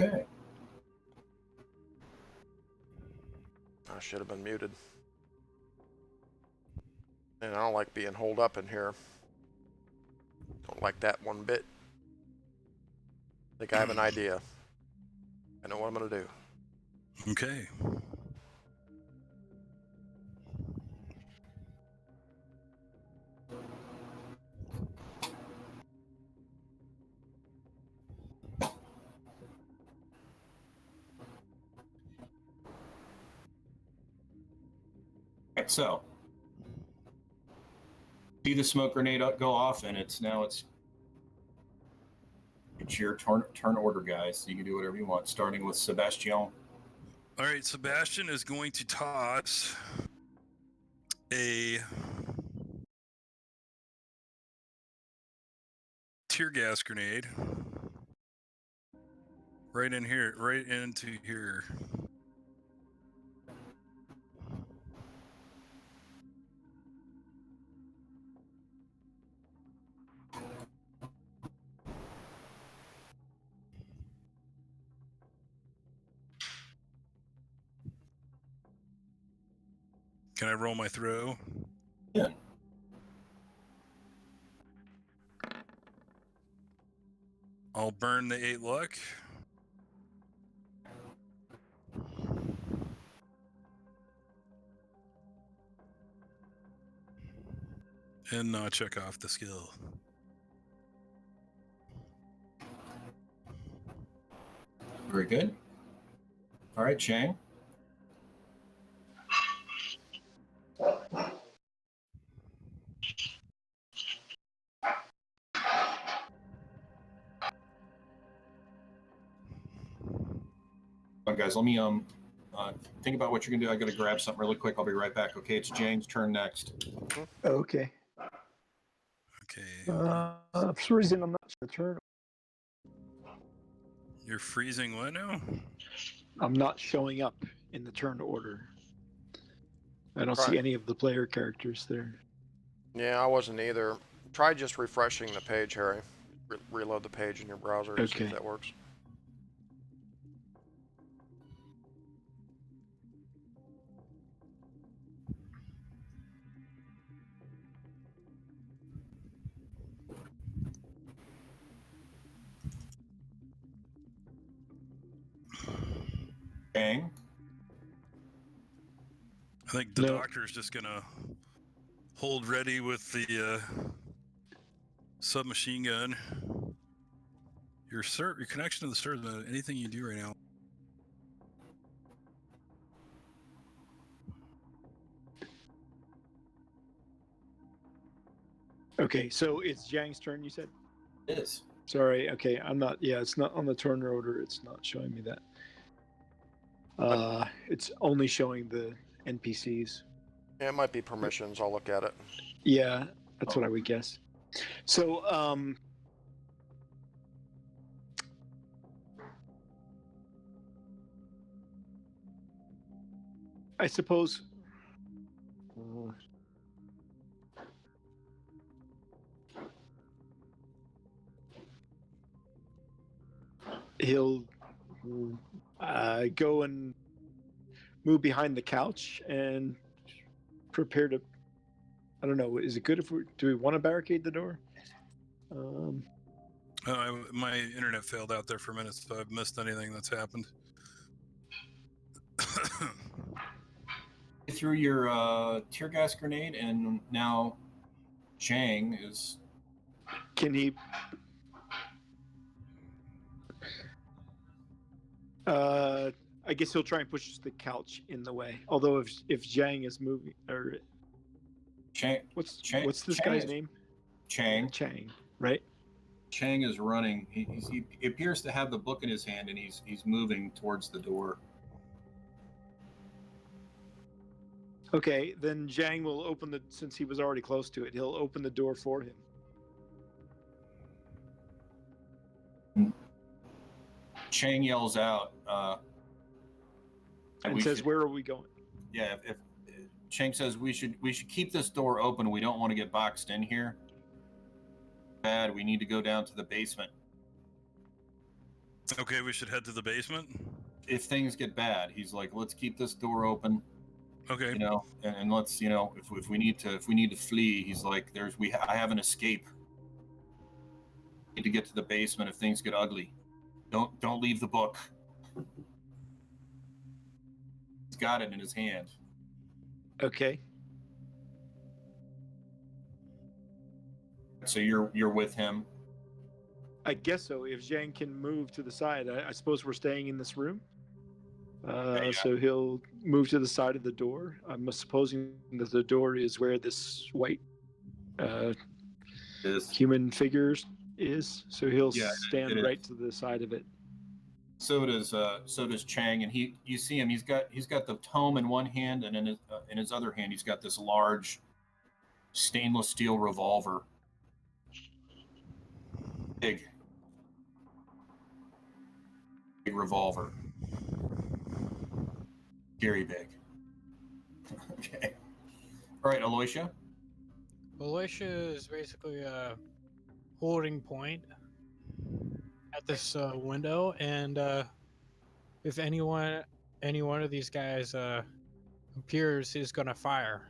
Okay. I should have been muted. And I don't like being holed up in here. Don't like that one bit. I think I have an idea. I know what I'm gonna do. Okay. Right, so see the smoke grenade go off, and it's your turn order, guys. So you can do whatever you want, starting with Sebastian. All right, Sebastian is going to toss a tear gas grenade right in here, right into here. Can I roll my throw? Yeah. I'll burn the 8 luck. And not check off the skill. Very good. All right, Chang. Guys, let me think about what you're gonna do. I gotta grab something really quick. I'll be right back. Okay, it's Chang's turn next. Okay. Okay. For some reason, I'm not sure the turn. You're freezing what now? I'm not showing up in the turn order. I don't Right. see any of the player characters there. Yeah, I wasn't either. Try just refreshing the page, Harry. Reload the page in your browser and see if Okay. that works. Chang. I think the No. doctor's just gonna hold ready with the submachine gun. Your connection to the server, anything you do right now. Okay, so it's Jiang's turn, you said? It is. Sorry, okay, I'm not, yeah, it's not on the turn order, it's not showing me that. It's only showing the NPCs. Yeah, it might be permissions. I'll look at it. Yeah, that's what I would guess. So, I suppose he'll go and move behind the couch and prepare to. I don't know. Is it good if do we want to barricade the door? My internet failed out there for a minute, so I've missed anything that's happened. You threw your tear gas grenade, and now Chang is. Can he? I guess he'll try and push the couch in the way. Although if Zhang is moving, or Chang. what's Chang, this Chang guy's is, name? Chang. Chang, right? Chang is running. He appears to have the book in his hand, and he's moving towards the door. Okay, then Zhang will open since he was already close to it. He'll open the door for him. Chang yells out And says, "Where are we going?" Yeah, if Chang says we should keep this door open. We don't want to get boxed in here. Bad. We need to go down to the basement. Okay, we should head to the basement. If things get bad, he's like, let's keep this door open. Okay. You know, and let's, you know, if we need to flee, he's like, I have an escape. Need to get to the basement if things get ugly. Don't leave the book. He's got it in his hand. Okay. So you're with him. I guess so. If Zhang can move to the side, I suppose we're staying in this room. Yeah. So he'll move to the side of the door. I'm supposing that the door is where this white human figure is. So he'll stand right to the side of it. So does Chang, and you see him. He's got the tome in one hand, and in his other hand, he's got this large stainless steel revolver. Big revolver. Scary big. Okay. All right, Aloysia. Aloysia is basically a holding point at this window, and if any one of these guys appears, he's gonna fire.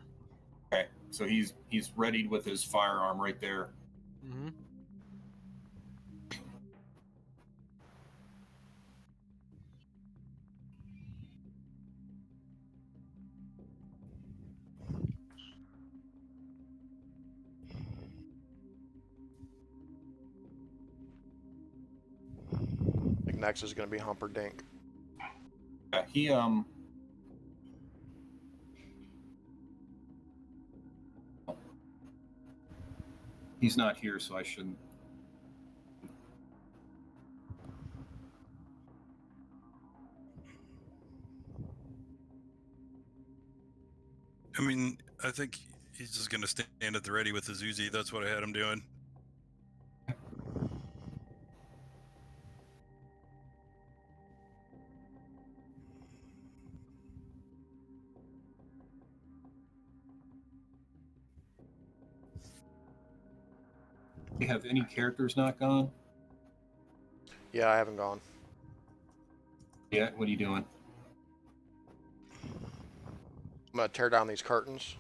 Okay, so he's readied with his firearm right there. Mm-hmm. I think next is going to be Humperdinck. Yeah, he's not here, so I shouldn't. I mean, I think he's just going to stand at the ready with his Uzi. That's what I had him doing. Do you have any characters not gone? Yeah, I haven't gone. Yeah, what are you doing? I'm going to tear down these curtains.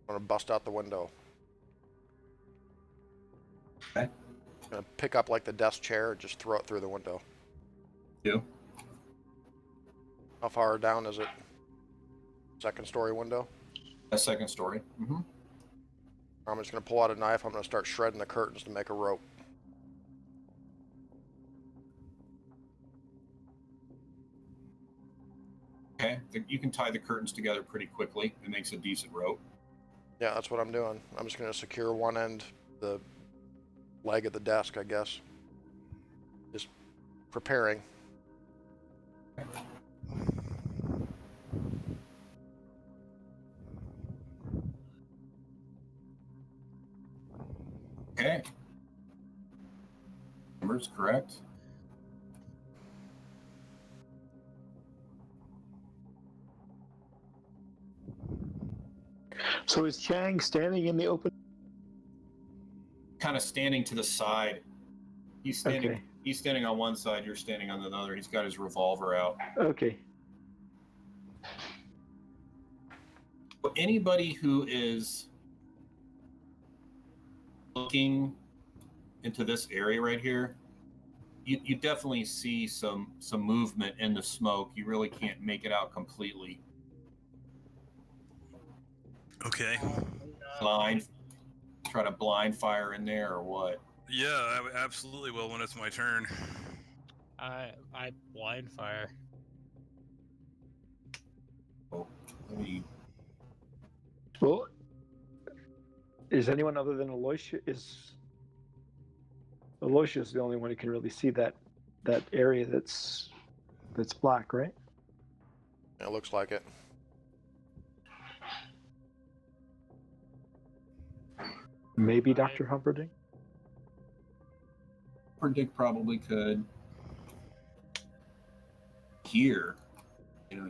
I'm going to bust out the window. Okay. I'm going to pick up like the desk chair and just throw it through the window. You? How far down is it? Second story window? A second story. Mm-hmm. I'm just going to pull out a knife. I'm going to start shredding the curtains to make a rope. Okay, you can tie the curtains together pretty quickly. It makes a decent rope. Yeah, that's what I'm doing. I'm just going to secure one end, the leg of the desk, I guess. Just preparing. Okay. Numbers correct. So is Chang standing in the open? Kind of standing to the side. He's standing. Okay. He's standing on one side. You're standing on the other. He's got his revolver out. Okay. Anybody who is looking into this area right here, you definitely see some movement in the smoke. You really can't make it out completely. Okay. Try to blind fire in there or what? Yeah, I absolutely will when it's my turn. I blind fire. Oh, let me... Well, is anyone other than Aloysia? Aloysia is the only one who can really see that area that's black, right? It looks like it. Maybe Dr. Humperdinck? Humperdinck probably could. Here,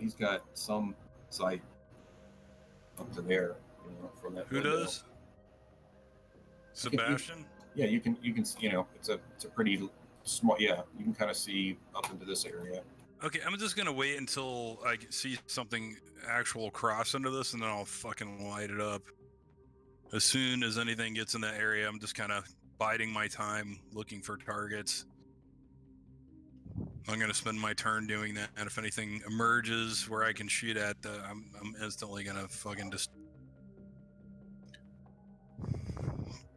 he's got some sight up to there, from that Who window. does? Sebastian? Yeah, you can, it's a pretty small, yeah, you can kind of see up into this area. Okay, I'm just gonna wait until I see something actual cross into this, and then I'll fucking light it up. As soon as anything gets in that area, I'm just kind of biding my time, looking for targets. I'm gonna spend my turn doing that, and if anything emerges where I can shoot at, I'm instantly gonna fucking just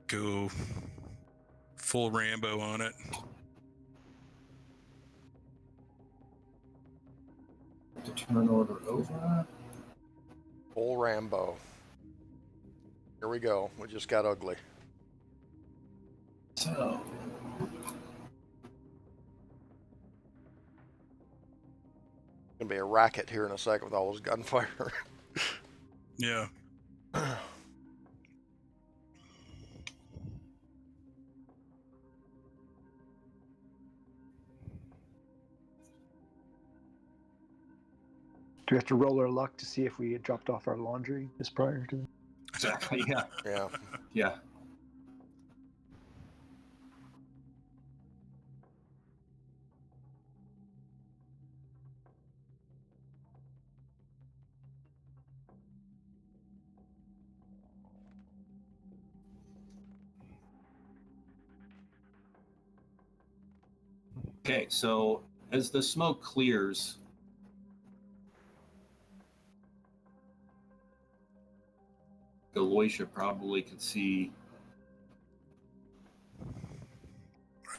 go full Rambo on it. To turn order over. Full Rambo. Here we go. We just got ugly. So, Gonna be a racket here in a second with all this gunfire. Yeah. Do we have to roll our luck to see if we had dropped off our laundry just prior to? exactly, yeah. Yeah. Yeah. Okay, so as the smoke clears, Aloysia probably could see.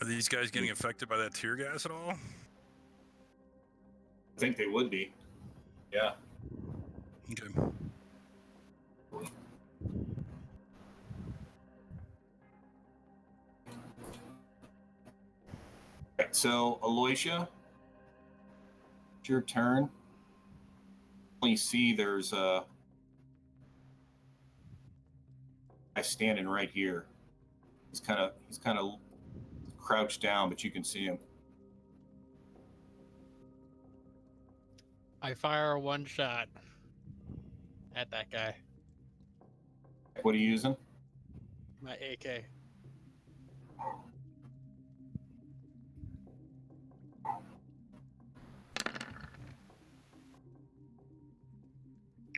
Are these guys getting affected by that tear gas at all? I think they would be. Yeah. Okay. Right, so Aloysia, it's your turn. You see there's a guy standing right here. He's kind of crouched down, but you can see him. I fire one shot at that guy. What are you using? My AK.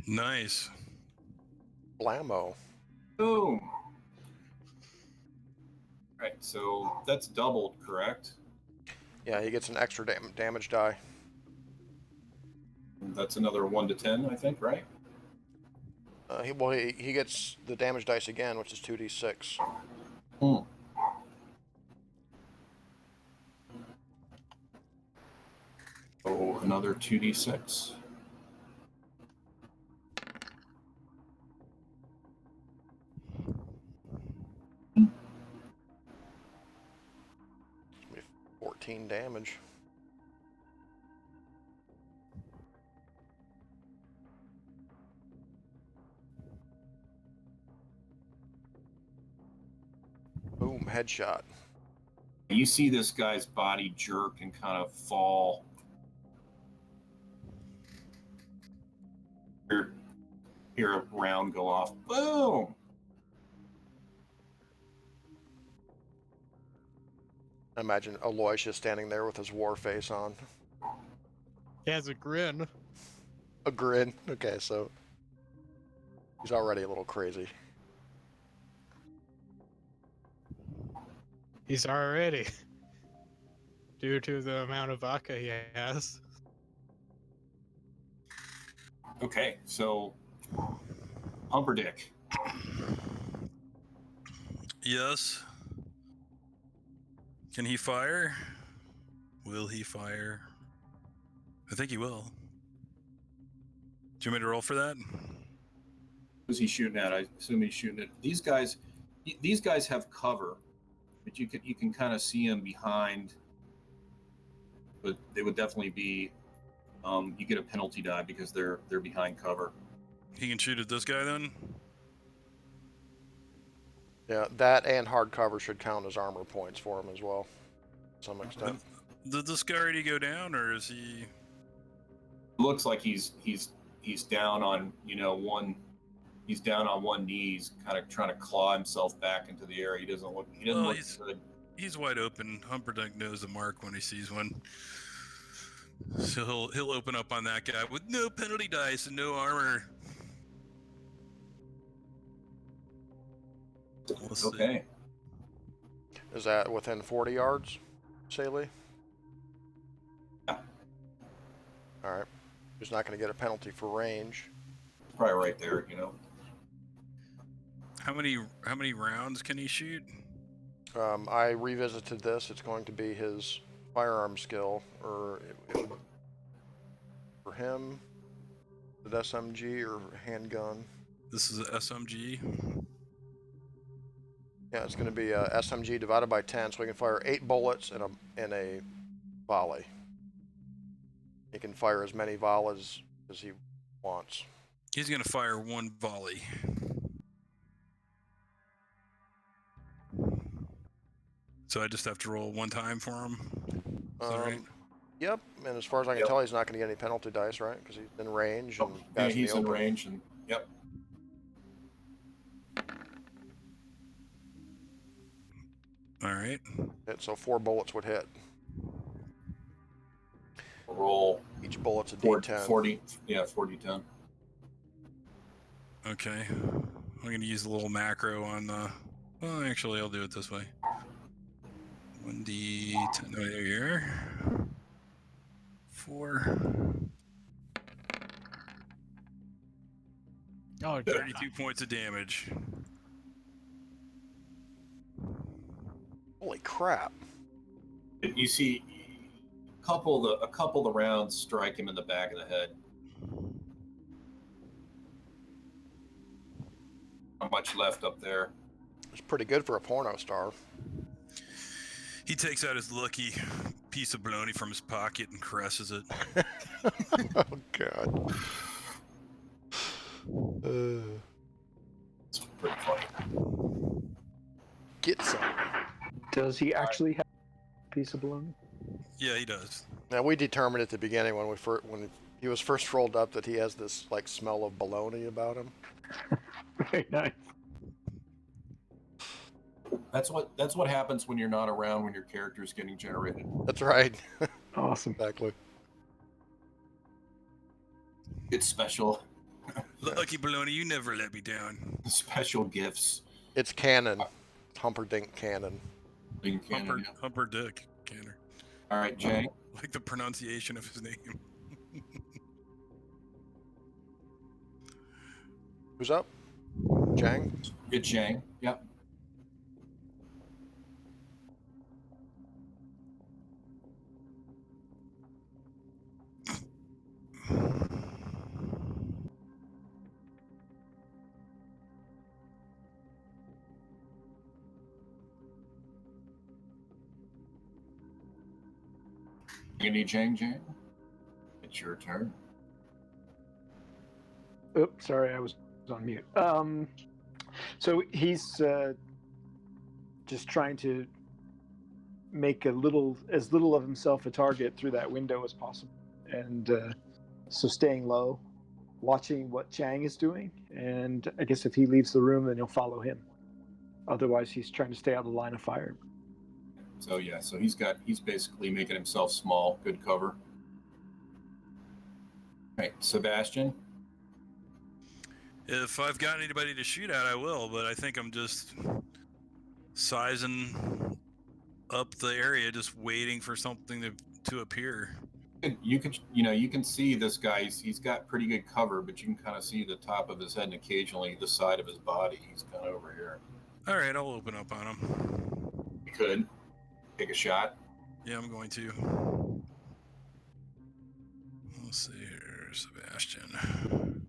Nice. Blammo. Boom. Right, so that's doubled, correct? Yeah, he gets an extra damage die. That's another 1 to 10, I think, right? He gets the damage dice again, which is 2d6. Hmm. Oh, another 2d6. It's gonna be 14 damage. Boom, headshot. You see this guy's body jerk and kind of fall. Hear a round go off. Boom! I imagine Aloysia standing there with his war face on. He has a grin. A grin. Okay, so He's already a little crazy. He's already. Due to the amount of vodka he has. Okay, so Humperdick. Yes. Can he fire? Will he fire? I think he will. Do you want me to roll for that? Who's he shooting at? I assume he's shooting at these guys. These guys have cover, but you can kind of see them behind. But they would definitely be. You get a penalty die because they're behind cover. He can shoot at this guy then? Yeah, that and hard cover should count as armor points for him as well, to some extent. Did this guy already go down, or is he? It looks like he's down on one. He's down on one knee. He's kind of trying to claw himself back into the air. He doesn't look good. He's wide open. Humperdinck knows the mark when he sees one. So he'll open up on that guy with no penalty dice and no armor. Okay. Is that within 40 yards, Saley? Yeah. All right. He's not going to get a penalty for range. Probably right there, How many rounds can he shoot? I revisited this. It's going to be his firearm skill, or for him, the SMG or handgun. This is an SMG. Yeah, it's going to be a SMG divided by 10, so he can fire 8 bullets in a volley. He can fire as many volleys as he wants. He's going to fire one volley. So I just have to roll one time for him? Is that right? Yep, and as far as I can tell, he's not going to get any penalty dice, right? Because he's in range. And yeah, he's in range, and yep. All right. So 4 bullets would hit. Roll. Each bullet's a 40, D10. 40, yeah, 40-10. Okay. I'm going to use a little macro on the... Well, actually, I'll do it this way. 1D10 right here. 4. Oh, 32 points of damage. Holy crap. You see a couple of the rounds strike him in the back of the head. Not much left up there. It's pretty good for a porno star. He takes out his lucky piece of bologna from his pocket and caresses it. Oh, God. It's pretty funny. Get some. Does he actually have a piece of bologna? Yeah, he does. Now, we determined at the beginning when when he was first rolled up that he has this like smell of bologna about him. Very nice. That's what happens when you're not around when your character's getting generated. That's right. Awesome. Exactly. It's special. Lucky bologna, you never let me down. Special gifts. It's canon. Humperdinck canon. Humperdick Canner. All right, Jay. Like the pronunciation of his name. Who's up? Chang? Good Chang. Yep. You need Chang? It's your turn. Oops, sorry, I was on mute. So he's just trying to make as little of himself a target through that window as possible, and so staying low, watching what Chang is doing, and I guess if he leaves the room, then he'll follow him. Otherwise, he's trying to stay out of the line of fire. So yeah, he's basically making himself small, good cover. All right, Sebastian. If I've got anybody to shoot at, I will, but I think I'm just sizing up the area, just waiting for something to appear. You can see this guy. He's got pretty good cover, but you can kind of see the top of his head and occasionally the side of his body. He's kind of over here. All right, I'll open up on him. You could take a shot. Yeah, I'm going to. Let's see here, Sebastian.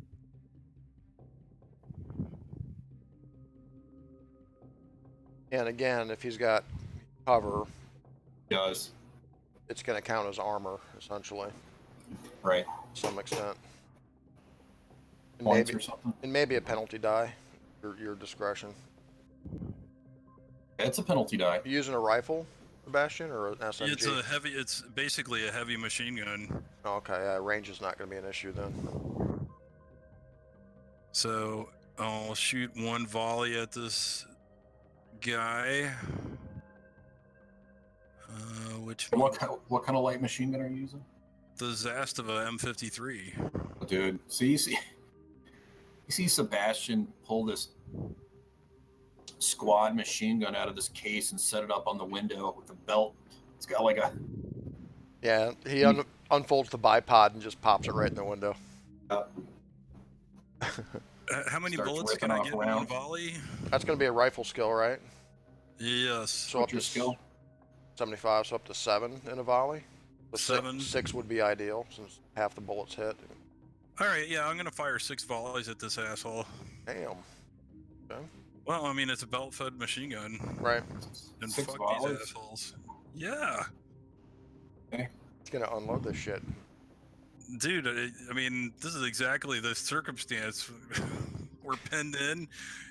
And again, if he's got cover, He does. it's going to count as armor, essentially, Right. to some extent. And Points maybe, or something. and maybe a penalty die, your discretion. It's a penalty die. You using a rifle, Sebastian, or an SMG? It's basically a heavy machine gun. Okay, range is not going to be an issue then. So I'll shoot one volley at this guy. What kind of light machine gun are you using? The Zastava M53. Dude, so you see Sebastian pull this squad machine gun out of this case and set it up on the window with a belt. It's got like a... Yeah, he unfolds the bipod and just pops it right in the window. How many Starts bullets ripping can I off get in one rounds. volley? That's going to be a rifle skill, right? Yes. So What's up your to skill? 75, so up to 7 in a volley. So 7. Six would be ideal, since half the bullets hit. All right, yeah, I'm gonna fire 6 volleys at this asshole. Damn. Okay. Well, I mean, it's a belt-fed machine gun. Right. And 6 fuck volleys? these assholes. Yeah. It's going to unload this shit. Dude, I mean, this is exactly the circumstance. We're pinned in.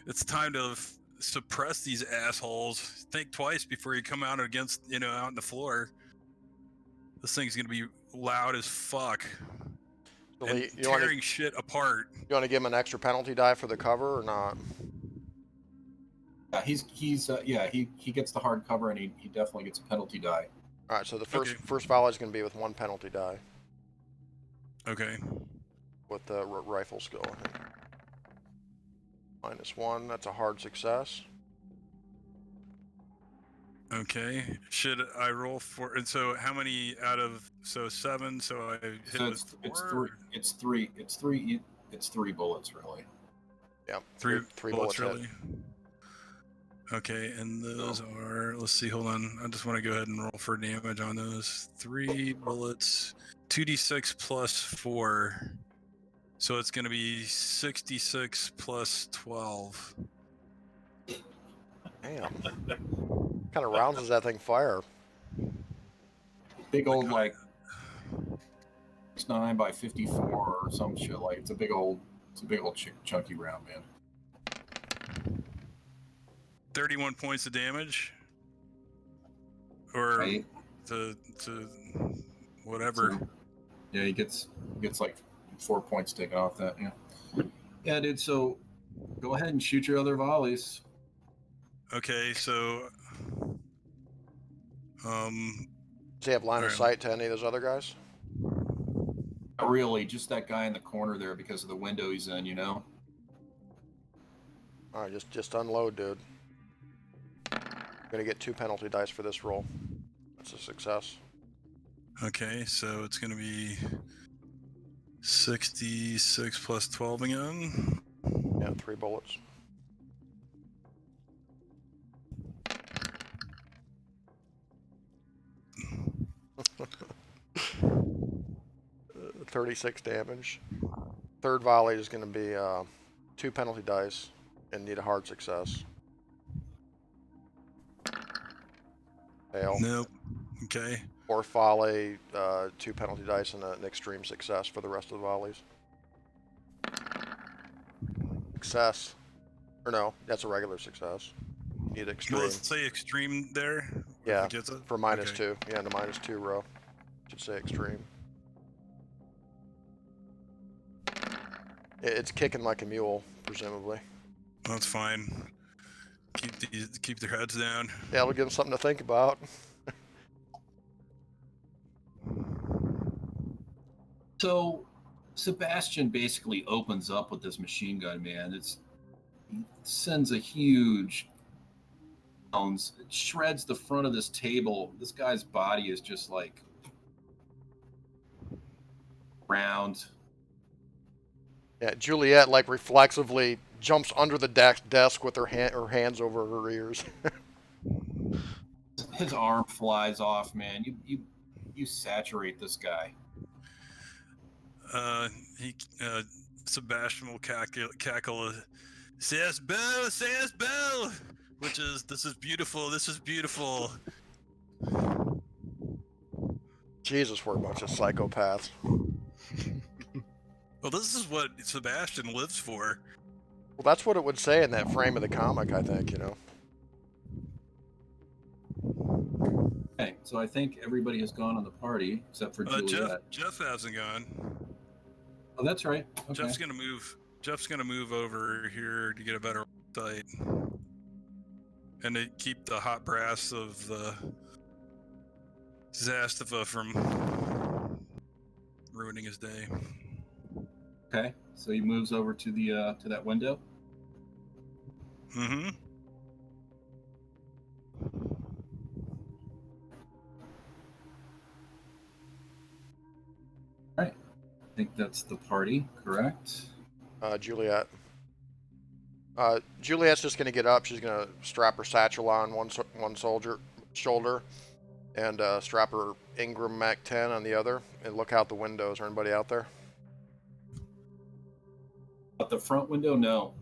It's time to suppress these assholes. Think twice before you come out against, out on the floor. This thing's gonna be loud as fuck. So And you want tearing shit apart. to give him an extra penalty die for the cover or not? Yeah, he gets the hard cover and he definitely gets a penalty die. All right, so the first Okay. first volley is going to be with 1 penalty die Okay. with the rifle skill. -1, that's a hard success. Okay. Should I roll for? And so, how many out of 7? So I hit So with it's 4? It's three bullets really. Yeah, Three bullets hit. really. Okay, and those are. Let's see. Hold on. I just want to go ahead and roll for damage on those 3 bullets. 2d6 plus 4. So it's going to be 66 plus 12. Damn. What kind of rounds does that thing fire? Big old like 9 by 54 or some shit. Like it's a big old chunky round, man. 31 points of damage, or Right. to whatever. So, yeah, he gets like 4 points taken off that. Yeah, dude. So go ahead and shoot your other volleys. Okay, so Does he have line of Alright. sight to any of those other guys? Not really, just that guy in the corner there because of the window he's in. All right, just unload, dude. You're gonna get 2 penalty dice for this roll. That's a success. okay, so it's gonna be 66 plus 12 again. Yeah, 3 bullets. Uh, 36 damage. Third volley is going to be 2 penalty dice and need a hard success. Fail. Nope. Okay. Fourth volley, 2 penalty dice and an extreme success for the rest of the volleys. Success. Or no, that's a regular success. You need extreme. Let's say extreme there. Yeah, Gets it? for -2. Okay. Yeah, in the -2 row. Should say extreme. It's kicking like a mule, presumably. That's fine. Keep their heads down. Yeah, it'll give them something to think about. So Sebastian basically opens up with this machine gun, man. He sends a huge it shreds the front of this table. This guy's body is just like round. Yeah, Juliet like reflexively jumps under the desk with her hands over her ears. His arm flies off, man. You saturate this guy. He Sebastian will cackle. Says Bell, which is this is beautiful. This is beautiful. Jesus, we're a bunch of psychopaths. Well, this is what Sebastian lives for. Well, that's what it would say in that frame of the comic, I think, you know. Okay, so I think everybody has gone on the party except for Juliet. Jeff hasn't gone. Oh, that's right. Okay. Jeff's gonna move over here to get a better sight, and to keep the hot brass of the Zastava from ruining his day. Okay, so he moves over to the to that window. Mm-hmm. All right, I think that's the party, correct? Juliet. Juliet's just gonna get up. She's gonna strap her satchel on one shoulder, and strap her Ingram Mac 10 on the other, and look out the window. Is there anybody out there? At the front window, no.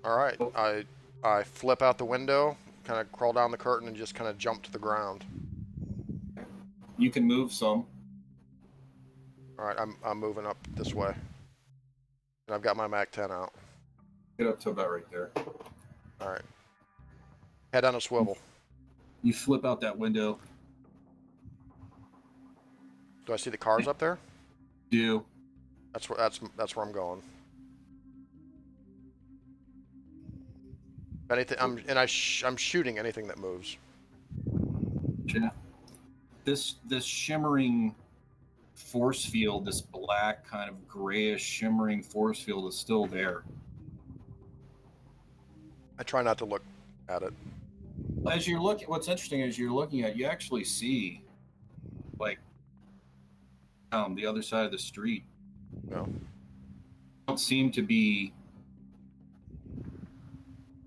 All right. I flip out the window, kind of crawl down the curtain, and just kind of jump to the ground. You can move some. All right. I'm moving up this way, and I've got my Mac 10 out. Get up to about right there. All right. Head on a swivel. You flip out that window. Do I see the cars up there? Do. That's where I'm going. Anything, I'm shooting anything that moves. Yeah. This shimmering force field, this black kind of grayish shimmering force field is still there. I try not to look at it. As you're looking, what's interesting is you're looking at, you actually see, like, the other side of the street. No. Don't seem to be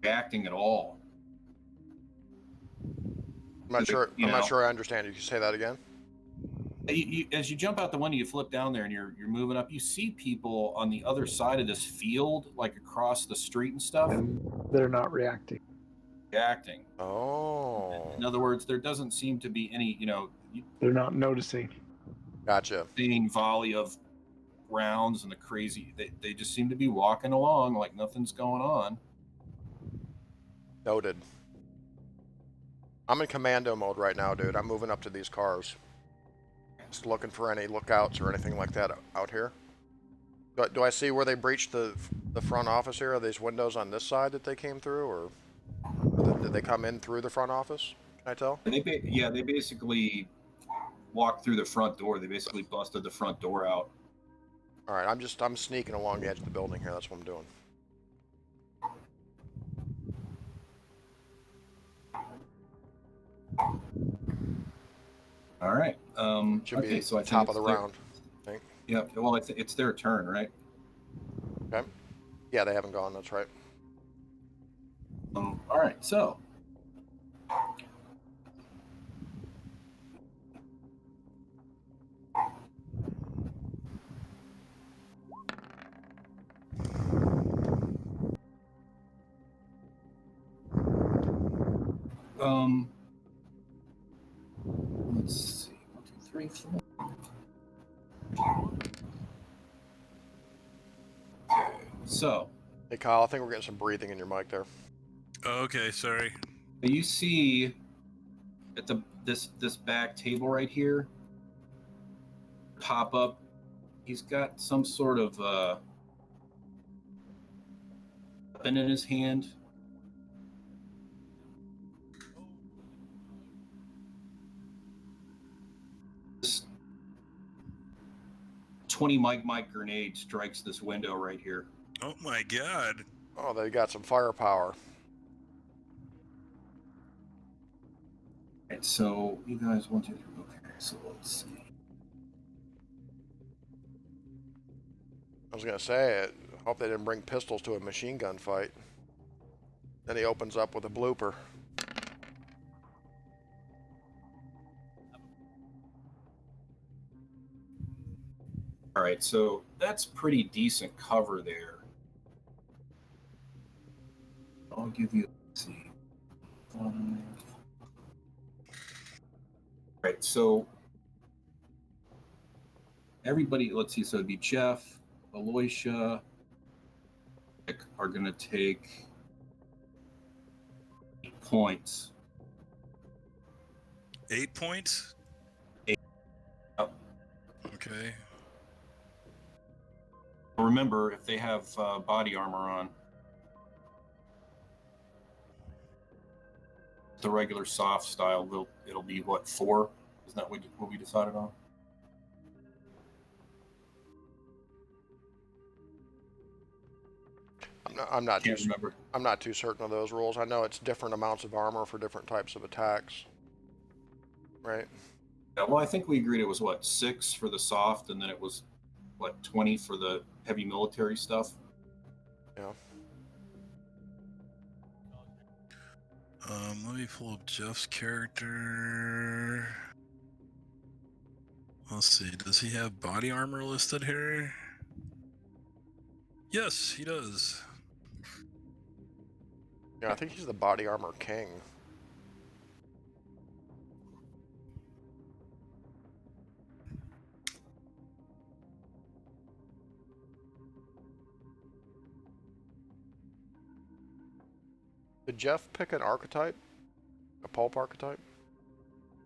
reacting at all. I'm not sure. I'm not sure I understand. You can say that again. As you jump out the window, you flip down there, and you're moving up. You see people on the other side of this field, like across the street and stuff. And they're not reacting. Reacting. Oh. In other words, there doesn't seem to be any, They're not noticing. Gotcha. seeing volley of rounds and the crazy. They just seem to be walking along like nothing's going on. Noted. I'm in commando mode right now, dude. I'm moving up to these cars. Just looking for any lookouts or anything like that out here. Do I see where they breached the front office here? Are these windows on this side that they came through, or did they come in through the front office? Can I tell? They basically walked through the front door. They basically busted the front door out. All right, I'm sneaking along the edge of the building here. That's what I'm doing. All right. Should okay, be so I think top of it's the round. I think. Yeah. Well, it's their turn, right? Okay. Yeah, they haven't gone. That's right. All right. So. Let's see. 1, 2, 3, 4. Okay. So. Hey, Kyle, I think we're getting some breathing in your mic there. Oh, okay, sorry. You see at this back table right here pop up. He's got some sort of weapon in his hand. 20 Mike grenade strikes this window right here. Oh my god. Oh, they got some firepower. Right, so you guys want to... Okay, so let's see. I was gonna say, I hope they didn't bring pistols to a machine gun fight. Then he opens up with a blooper. All right, so that's pretty decent cover there. I'll give you, let's see. All right, so everybody, let's see, so it'd be Jeff, Aloysia, are going to take 8 points. 8 points? 8. Oh. Okay. Remember, if they have body armor on, the regular soft style, it'll be what, 4? Isn't that what we decided on? I'm not Can't remember. I'm not too certain of those rules. I know it's different amounts of armor for different types of attacks. Right? Yeah, well, I think we agreed it was what, 6 for the soft, and then it was what, 20 for the heavy military stuff. Yeah. Let me pull up Jeff's character. Let's see. Does he have body armor listed here? Yes, he does. Yeah, I think he's the body armor king. Did Jeff pick an archetype? A pulp archetype?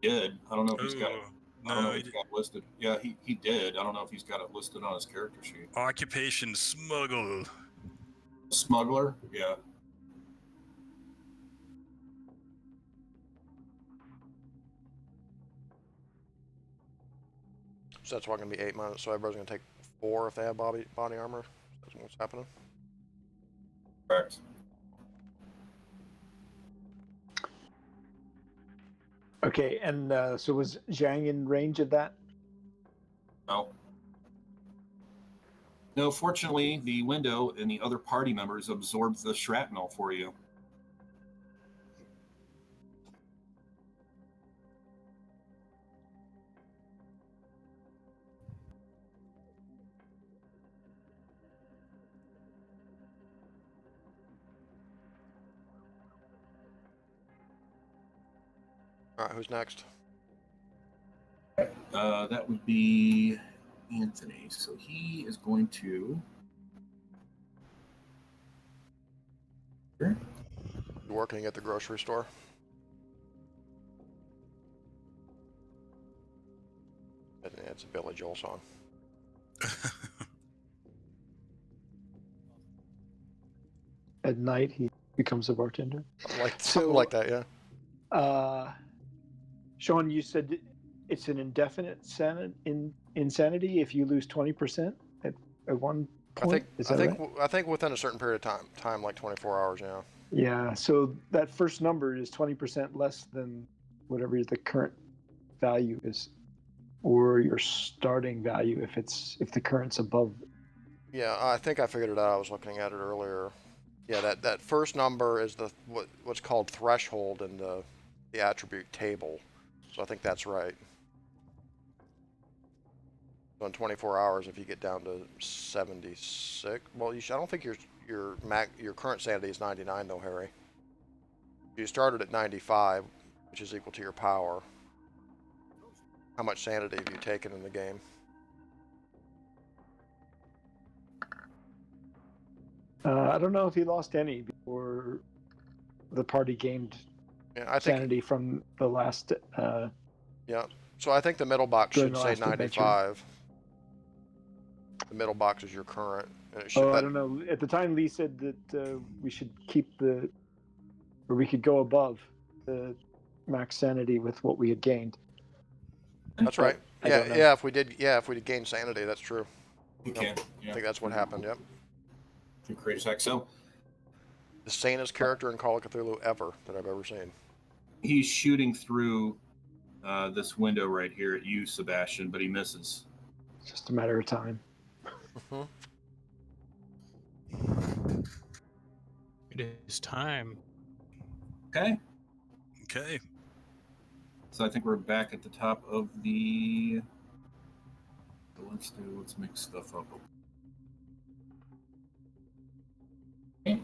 Did. I don't know if he's got it. I don't know No, if he's got it listed. Yeah, he did. I don't know if he's got it listed on his character sheet. occupation smuggle. Smuggler? Yeah. So that's why it's going to be 8 months. So everybody's going to take 4 if they have body armor. That's what's happening. Correct. Okay, and so was Zhang in range of that? No. No, fortunately, the window and the other party members absorbed the shrapnel for you. All right, who's next? That would be Anthony. So he is going to... You working at the grocery store? It's a Billy Joel song. At night, he becomes a bartender. Something like that, yeah. Sean, you said it's an indefinite insanity if you lose 20% at one point. I think within a certain period of time, like 24 hours, yeah. Yeah. So that first number is 20% less than whatever the current value is, or your starting value if the current's above. Yeah, I think I figured it out. I was looking at it earlier. Yeah, that first number is what's called threshold in the attribute table. So I think that's right. So in 24 hours, if you get down to 76, well, I don't think your current sanity is 99 though, Harry. You started at 95, which is equal to your power. How much sanity have you taken in the game? I don't know if he lost any before the party gained sanity from the last. Yeah. So I think the middle box should say 95. Adventure. The middle box is your current. And I don't know. At the time, Lee said that we should keep or we could go above the max sanity with what we had gained. That's right. Yeah. If we did gain sanity, that's true. You can. I Yeah. think that's what happened. Yep. Through create attack. So The sanest character in Call of Cthulhu ever that I've ever seen. he's shooting through this window right here at you, Sebastian, but he misses. It's just a matter of time. Mhm. It is time. Okay. Okay. So I think we're back at the top of the. Let's make stuff up. Okay.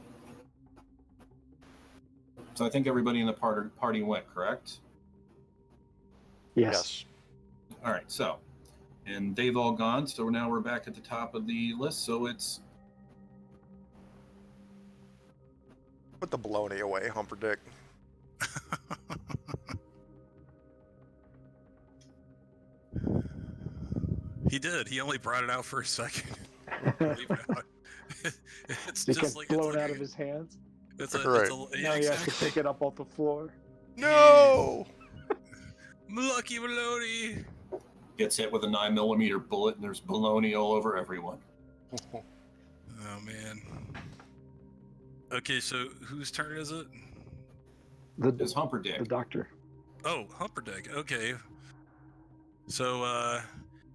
So I think everybody in the party went, correct? Yes. All right. So, and they've all gone. So now we're back at the top of the list. So it's Put the baloney away, Humperdick. He did. He only brought it out for a second. Leave it out. It's It just gets like blown out of his hands. It's Right. yeah, Now he has to exactly. pick it up off the floor. No! Lucky Melody. gets hit with a 9mm bullet, and there's baloney all over everyone. Oh man. Okay, so whose turn is it? It's The Humperdick. doctor. Oh, Humperdick. Okay. So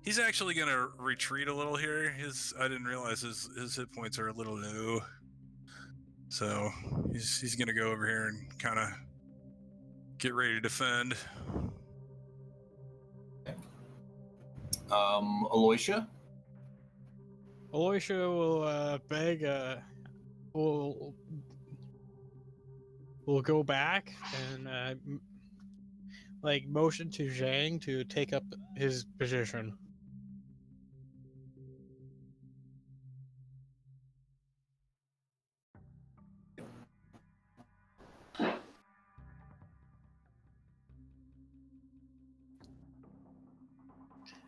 he's actually gonna retreat a little here. I didn't realize his hit points are a little low. So he's gonna go over here and kind of get ready to defend. Aloysia? Aloysia will beg. Will go back and like motion to Chang to take up his position.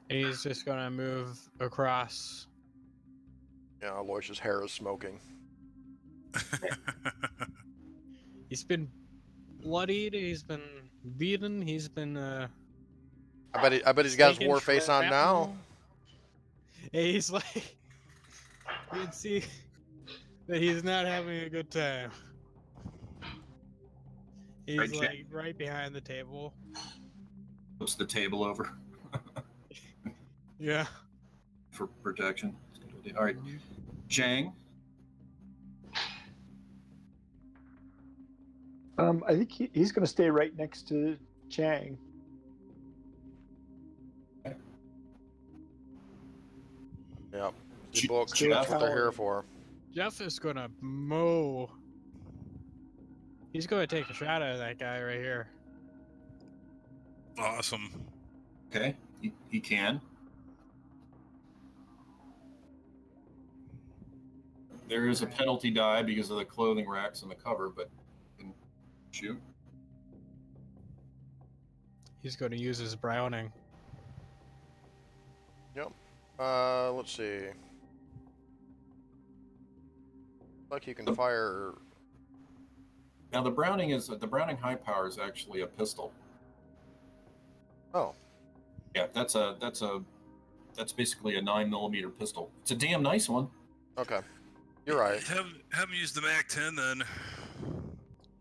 And he's just gonna move across. Yeah, Aloysius' hair is smoking. He's been bloodied. He's been beaten. He's been. I bet he's got his taken war face on now. shrapnel. And he's like, you can see that he's not having a good time. He's Right, like right behind the table. Flips the table over Yeah. for protection. All right. Chang? I think he's going to stay right next to Chang. Yep. The Ch- books, Still that's what they're here cowering. for. Jeff is gonna mow. He's gonna take a shot at that guy right here. Awesome. Okay. He can. There is a penalty die because of the clothing racks on the cover, but he can shoot. He's gonna use his Browning. Yep. Let's see. Like you can fire. Now the Browning high power is actually a pistol. Oh. Yeah, that's basically a 9mm pistol. It's a damn nice one. Okay. You're right. Have him use the Mac 10 then.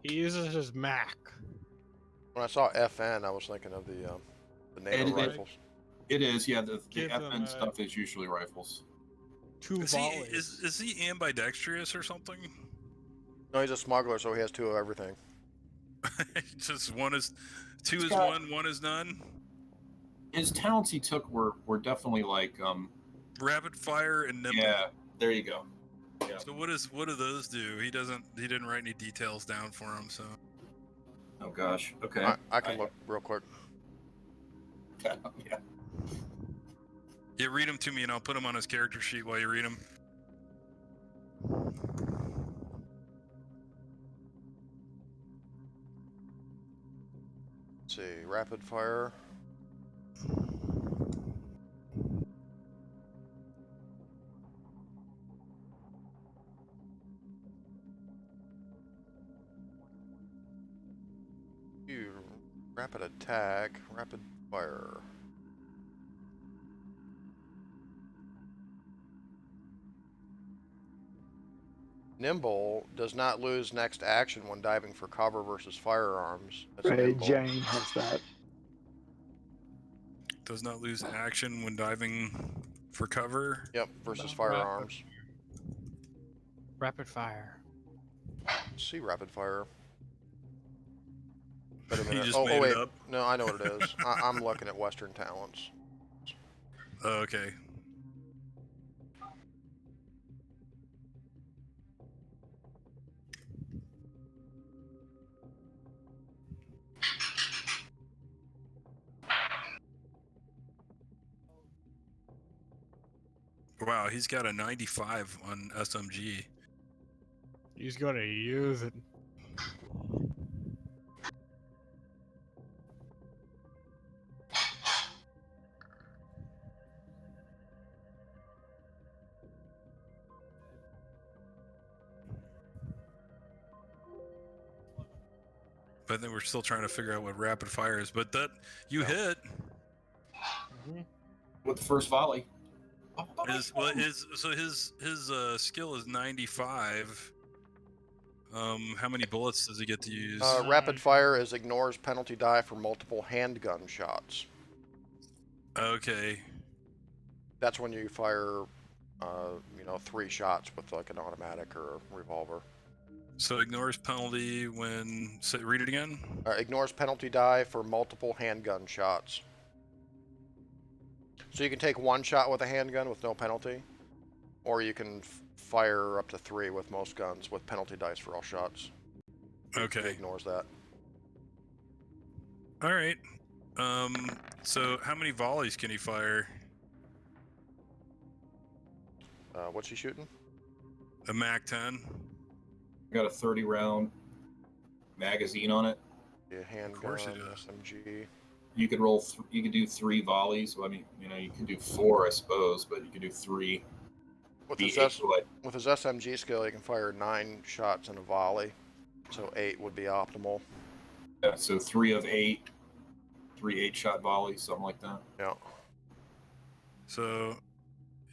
He uses his Mac. When I saw FN, I was thinking of the NATO rifles. It is, yeah. The Give them FN a- stuff is usually rifles. 2 Is he, volleys. is he ambidextrous or something? No, he's a smuggler, so he has 2 of everything. Just two is got- one is none. His talents he took were definitely like Rapid fire and nimble. yeah. There you go. Yeah. So what do those do? He didn't write any details down for him, so Oh gosh. Okay. I can look real quick. Yeah. yeah, read them to me and I'll put them on his character sheet while you read them. Let's see, rapid fire. Rapid attack, rapid fire. Nimble does not lose next action when diving for cover versus firearms. That's Right, nimble. Chang has that. Does not lose action when diving for cover. Yep, versus firearms. Rapid fire. See rapid fire. Wait a You minute. just Oh, made it wait. up? No, I know what it is. I'm looking at Western talents. Oh, okay. Wow, he's got a 95 on SMG. He's gonna use it. But then we're still trying to figure out what rapid fire is. But that you hit With the first volley. so his skill is 95. How many bullets does he get to use? Rapid fire is ignores penalty die for multiple handgun shots. Okay. That's when you fire, 3 shots with like an automatic or a revolver. So ignores penalty when. Read it again. Ignores penalty die for multiple handgun shots. So you can take 1 shot with a handgun with no penalty, or you can fire up to 3 with most guns with penalty dice for all shots. It Okay. ignores that. All right. So how many volleys can he fire? What's he shooting? A Mac 10. Got a 30-round magazine on it. Yeah, handgun, course he does. SMG. You could roll. You could do 3 volleys. Well, I mean, you could do 4, I suppose, but you could do 3. With his, with his SMG skill, he can fire 9 shots in a volley, so 8 would be optimal. Yeah, so 3 of 8, 3 8-shot volleys, something like that. Yeah. So,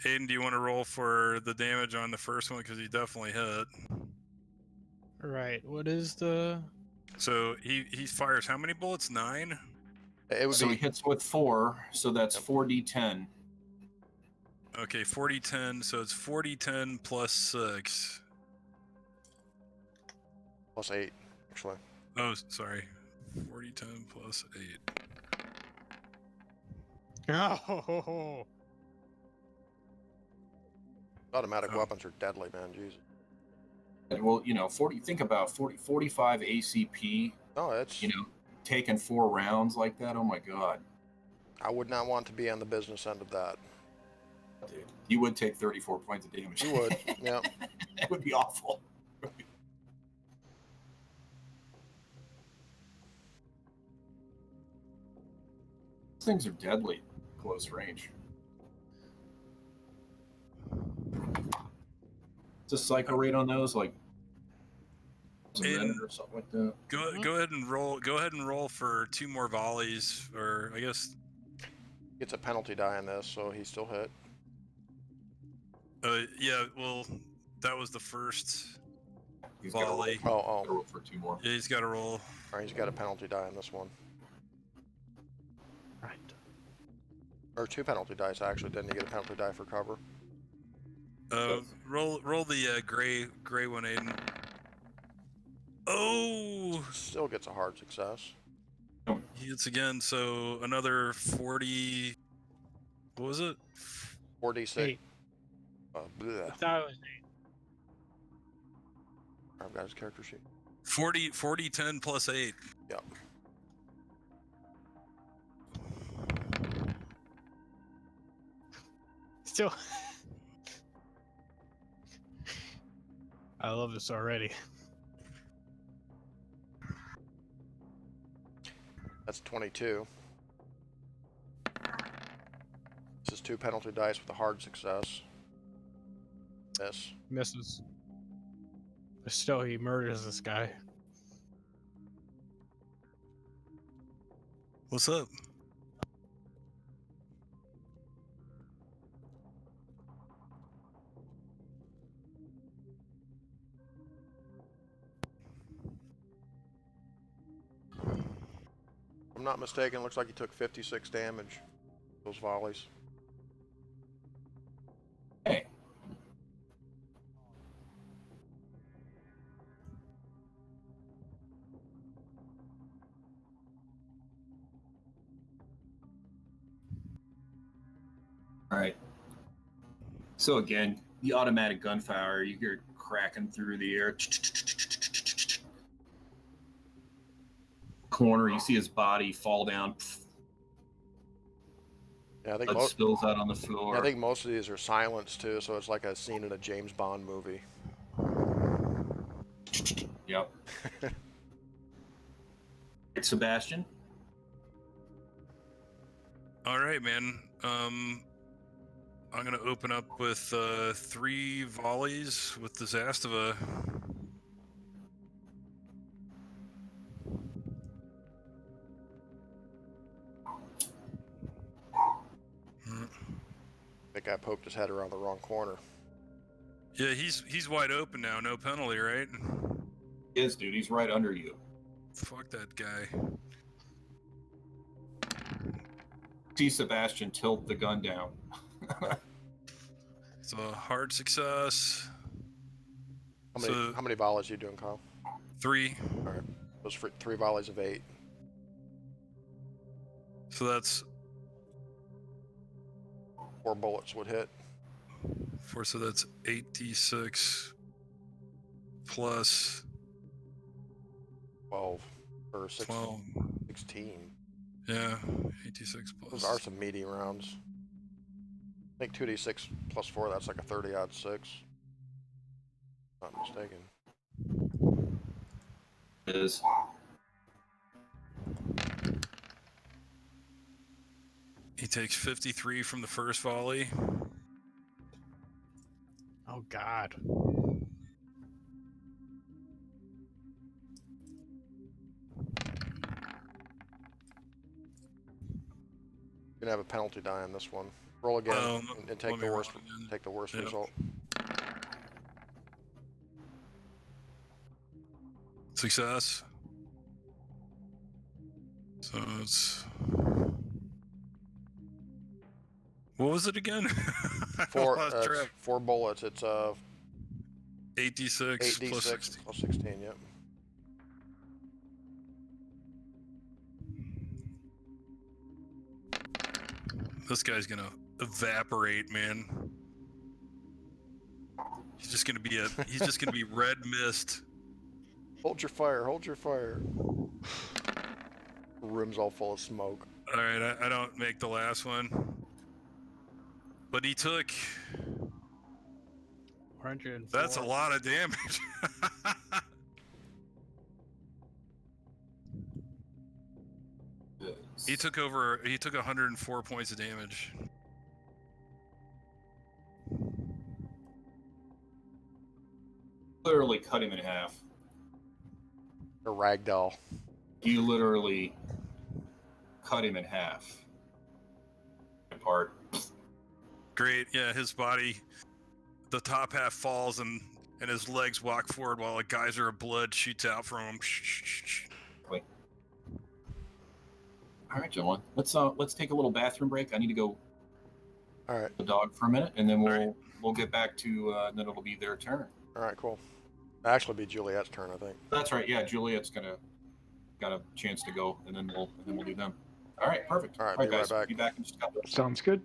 Aiden, do you want to roll for the damage on the first one because he definitely hit? Right. What is the? So he fires how many bullets? 9. It would So be he hits with 4, so that's Yep. 4d10. Okay, 40-10. So it's 40-10 plus 6. plus 8, actually. Oh, sorry. 40-10 plus 8. Oh. Automatic Oh. weapons are deadly, man. Jesus. Well, think about 45 ACP, No, it's. taking 4 rounds like that. Oh my God. I would not want to be on the business end of that. Dude, you would take 34 points of damage. You would, yeah. That would be awful. These things are deadly close range. Is the cycle rate on those like a minute or something like that? Go ahead and roll. Go ahead and roll for 2 more volleys, or I guess. Gets a penalty die on this, so he still hit. Yeah. Well, that was the first He's got to roll. volley. Oh. Roll for 2 more. Yeah, he's got to roll. Alright, he's got a penalty die on this one. Right. Or 2 penalty dice, actually. Didn't he get a penalty die for cover? Roll the gray one, Aiden. Oh, Still gets a hard success. he hits again. So another 40. What was it? 4d6. 8. Bleh. I thought it was 8. I've got his character sheet. 40, 10 plus 8. Yep. Still. I love this already. That's 22. This is 2 penalty dice with a hard success. Miss. Misses. But still, he murders this guy. What's up? I'm not mistaken, looks like he took 56 damage. Those volleys. Hey. All right. So again, the automatic gunfire, you hear it cracking through the air. Corner, you see his body fall down. Yeah, I think Blood spills out on the floor. yeah, I think most of these are silenced too, so it's like a scene in a James Bond movie. Yep. Sebastian? All right, man. I'm gonna open up with 3 volleys with the Zastava. That guy poked his head around the wrong corner. Yeah, he's wide open now. No penalty, right? Is, dude. He's right under you. Fuck that guy. See Sebastian tilt the gun down. It's a hard success. How many volleys are you doing, Kyle? 3. All right, those 3 volleys of 8. So that's 4 bullets would hit. 4. So that's 8d6 plus 12 or 16. 12. 16. Yeah, 8d6 plus. Those are some meaty rounds. I think 2d6 plus 4, that's like a 30-odd 6. Not mistaken. It is. He takes 53 from the first volley. Oh God. You're gonna have a penalty die on this one. Roll again and take the worst. Take the worst result. Success. So it's. What was it again? It's 4 bullets. It's 8d6 8d6 plus 16. plus 16. Yep. This guy's gonna evaporate, man. He's just gonna be red mist. Hold your fire. Hold your fire. Room's all full of smoke. All right, I don't make the last one, but he took. 104. That's a lot of damage. He took 104 points of damage. Literally cut him in half. A ragdoll. You literally cut him in half. Apart. Great, yeah. His body, the top half falls, and his legs walk forward while a geyser of blood shoots out from him. Wait. All right, gentlemen. Let's take a little bathroom break. I need to go. All right. The dog for a minute, and then we'll get back to. Then it'll be their turn. All right. Cool. Actually, be Juliet's turn, I think. That's right. Yeah, Juliet's got a chance to go, and then we'll do them. All right. Perfect. All right. All Be guys. right back. Be back in just a couple. Sounds good.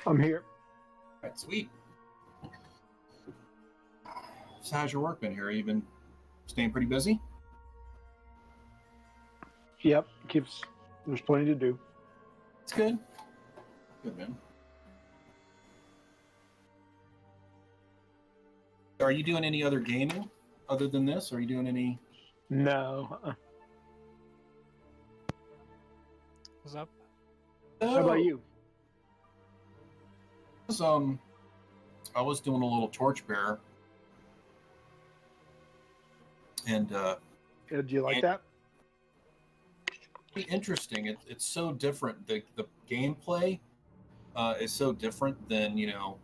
I'm here. All right, sweet. So how's your work been here? You been staying pretty busy? Yep, there's plenty to do. It's good. Good, man. Are you doing any other gaming other than this? Are you doing any? No. What's up? How about you? I was doing a little torchbearer, and Do you like that? pretty interesting. It's so different. The gameplay is so different than your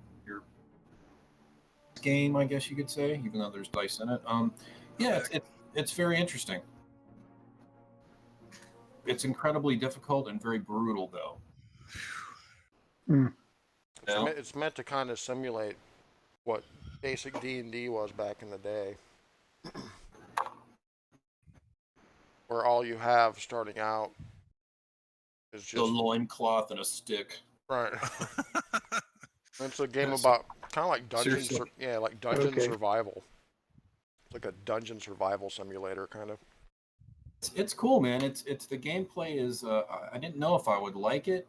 game, I guess you could say, even though there's dice in it. Yeah, it's very interesting. It's incredibly difficult and very brutal, though. Mm. It's meant to kind of simulate what basic D&D was back in the day, where all you have starting out is The just loincloth and a stick. right. It's a game Yes. about kind of like dungeon, Seriously. like dungeon Okay. survival. It's like a dungeon survival simulator, kind of. It's cool, man. It's the gameplay is. I didn't know if I would like it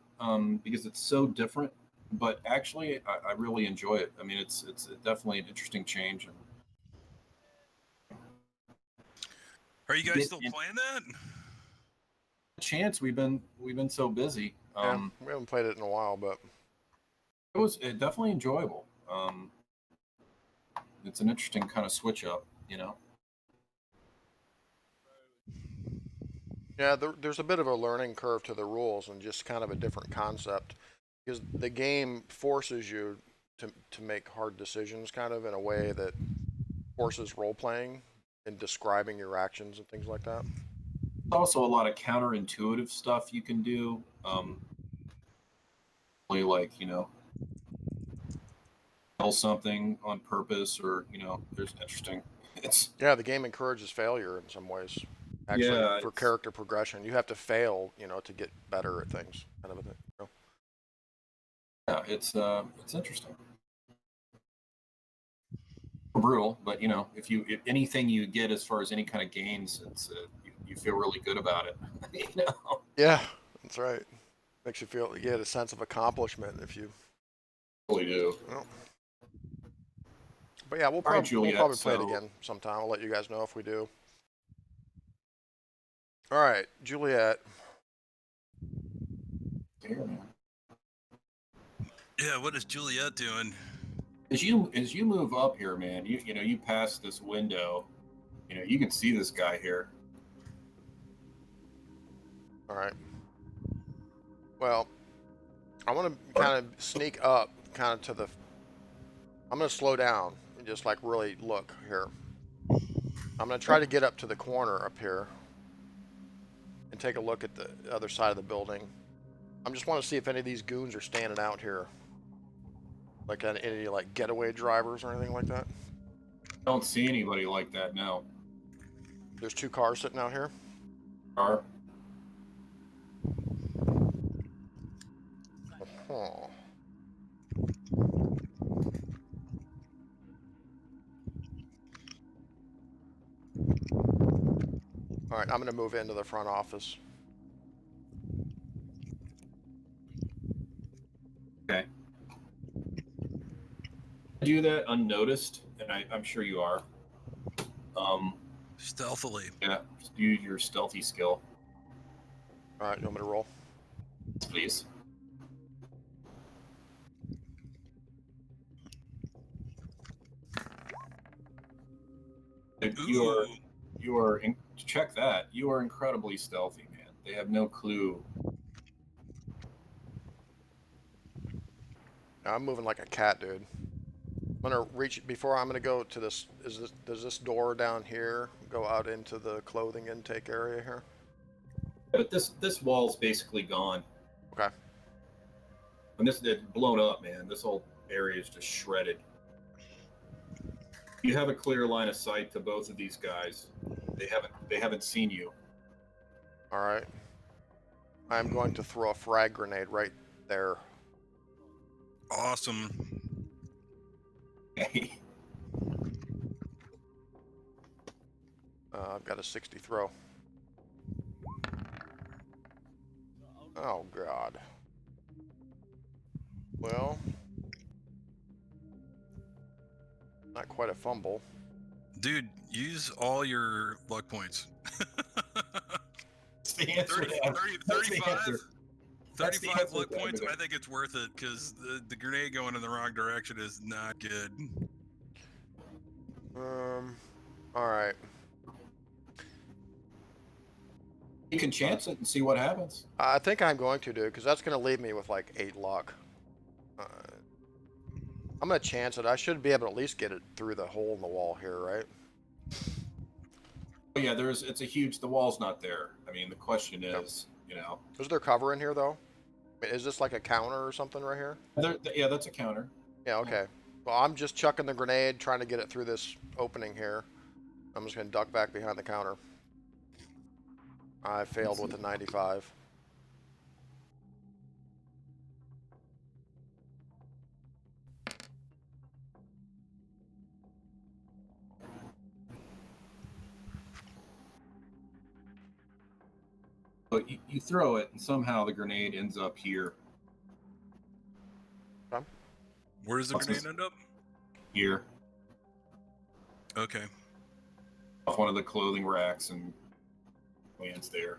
because it's so different, but actually, I really enjoy it. I mean, it's definitely an interesting change. And Are you guys Get still in- playing that? chance we've been so busy. Yeah, we haven't played it in a while, but It was definitely enjoyable. It's an interesting kind of switch up, yeah, there's a bit of a learning curve to the rules and just kind of a different concept, because the game forces you to make hard decisions, kind of in a way that forces role playing and describing your actions and things like that. Also a lot of counterintuitive stuff you can do. Really like tell something on purpose, or there's interesting. It's Yeah, the game encourages failure in some ways. Actually, Yeah, for it's- character progression, you have to fail, to get better at things, kind of a thing. yeah, it's interesting. Brutal, but if anything you get as far as any kind of gains, it's you feel really good about it. Yeah, that's right. Makes you feel you get a sense of accomplishment if you. Really do. Well, but yeah, we'll All right, probably Juliet, play it so- again sometime. I'll let you guys know if we do. All right, Juliet. Here, man. Yeah, what is Juliet doing? As you move up here, man, you pass this window, you can see this guy here. All right. Well, I want to kind of sneak up, kind of to the. I'm going to slow down and just like really look here. I'm going to try to get up to the corner up here and take a look at the other side of the building. I just want to see if any of these goons are standing out here, like any like getaway drivers or anything like that. I don't see anybody like that now. There's 2 cars sitting out here. Car. Oh. All right, I'm going to move into the front office. Okay. Do that unnoticed, and I'm sure you are. Stealthily. Yeah, just use your stealthy skill, All right, you want me to roll? please. Ooh. You are check that. You are incredibly stealthy, man. They have no clue. I'm moving like a cat, dude. I'm gonna reach before I'm gonna go to this. Does this door down here go out into the clothing intake area here? But this wall's basically gone. Okay. And this it's blown up, man. This whole area is just shredded. You have a clear line of sight to both of these guys. They haven't seen you. All right. I'm going to throw a frag grenade right there. Awesome. Okay. I've got a 60 throw. Oh, God. Well, not quite a fumble. Dude, use all your luck points. That's the answer. 30, to that. 30, That's the 35, answer. That's the 35 answer luck to points, everything. I think it's worth it because the grenade going in the wrong direction is not good. All right. You can chance it and see what happens. I think I'm going to do, because that's going to leave me with like 8 luck. I'm going to chance it. I should be able to at least get it through the hole in the wall here, right? But yeah, it's a huge. The wall's not there. I mean, the question is, you know, Is there cover in here, though? I mean, is this like a counter or something right here? yeah, that's a counter. Yeah, okay. Well, I'm just chucking the grenade, trying to get it through this opening here. I'm just going to duck back behind the counter. I failed with a 95. But you throw it, and somehow the grenade ends up here. Where does the What's grenade this? end up? Here, Okay. off one of the clothing racks, and lands there.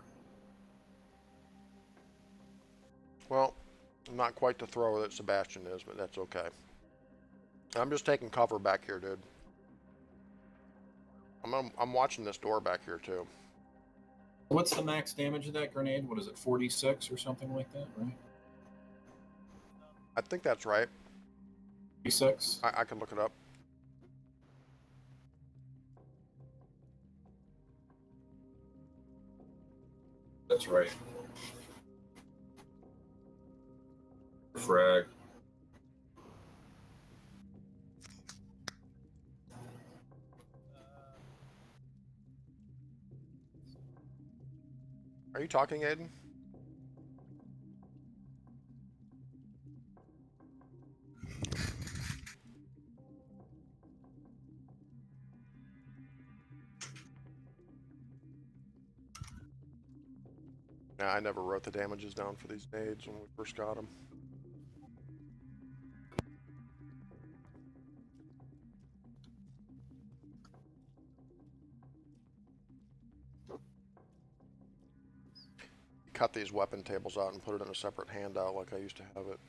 Well, not quite the throw that Sebastian is, but that's okay. I'm just taking cover back here, dude. I'm watching this door back here, too. What's the max damage of that grenade? What is it, 46 or something like that, right? I think that's right. 46? I can look it up. That's right. Frag. Are you talking, Aiden? Yeah, I never wrote the damages down for these nades when we first got them. Cut these weapon tables out and put it in a separate handout like I used to have it.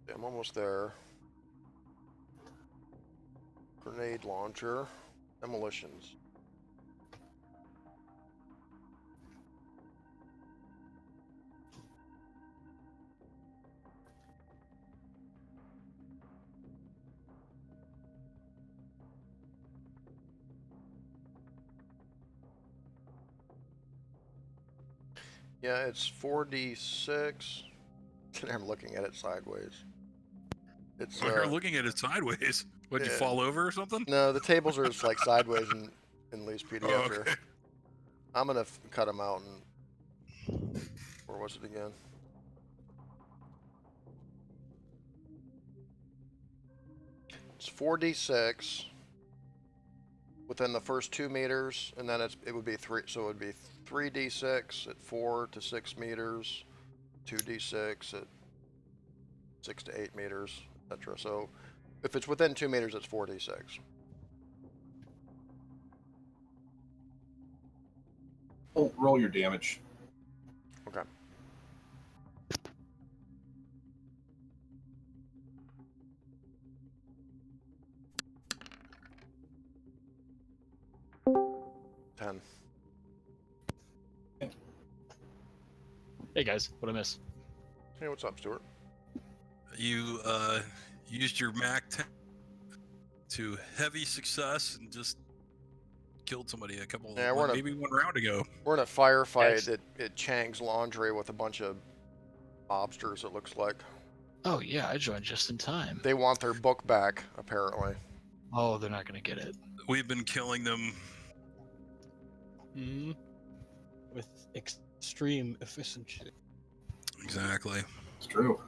Yeah, I'm almost there. Grenade launcher. Demolitions. Yeah, it's 4d6. I'm looking at it sideways. It's You're looking at it sideways. Would you yeah. fall over or something? No, the tables are just like sideways in Lee's PDF Oh, here. okay. I'm gonna cut them out and where was it again? It's 4d6 within the first 2 meters, and then it would be 3. So it would be 3d6 at 4 to 6 meters, 2d6 at 6 to 8 meters, etc. So if it's within 2 meters, it's 4d6. Roll your damage. Okay. Ten. Hey guys, what I miss? Hey, what's up, Stuart? You used your Mac 10 to heavy success and just killed somebody a couple, Yeah, maybe 1 round ago. We're in a firefight Yes. at Chang's Laundry with a bunch of mobsters, it looks like. Oh yeah, I joined just in time. They want their book back, apparently. Oh, they're not gonna get it. We've been killing them. With extreme efficiency. Exactly. It's true.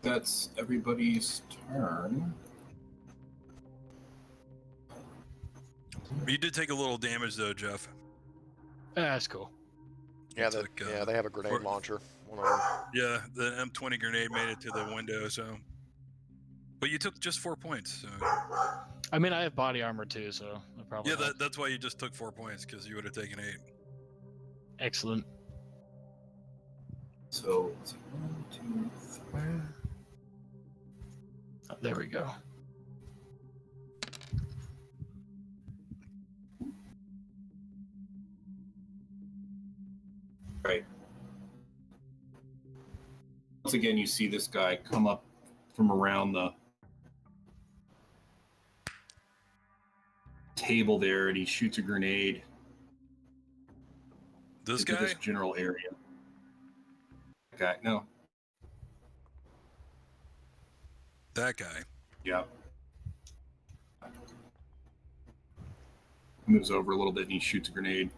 That's everybody's turn. You did take a little damage though, Jeff. That's cool. Yeah, It's like, they have a grenade for- launcher. One of them. Yeah, the M20 grenade made it to the window, so. But you took just 4 points. So. I mean, I have body armor too, so I probably. Yeah, that's why you just took 4 points, because you would have taken 8. Excellent. So, let's see, 1, 2, 3. Oh, there we go. Right. Once again, you see this guy come up from around the table there, and he shoots a grenade This into guy? this general area. Okay, no. That guy. Yeah. Moves over a little bit and he shoots a grenade.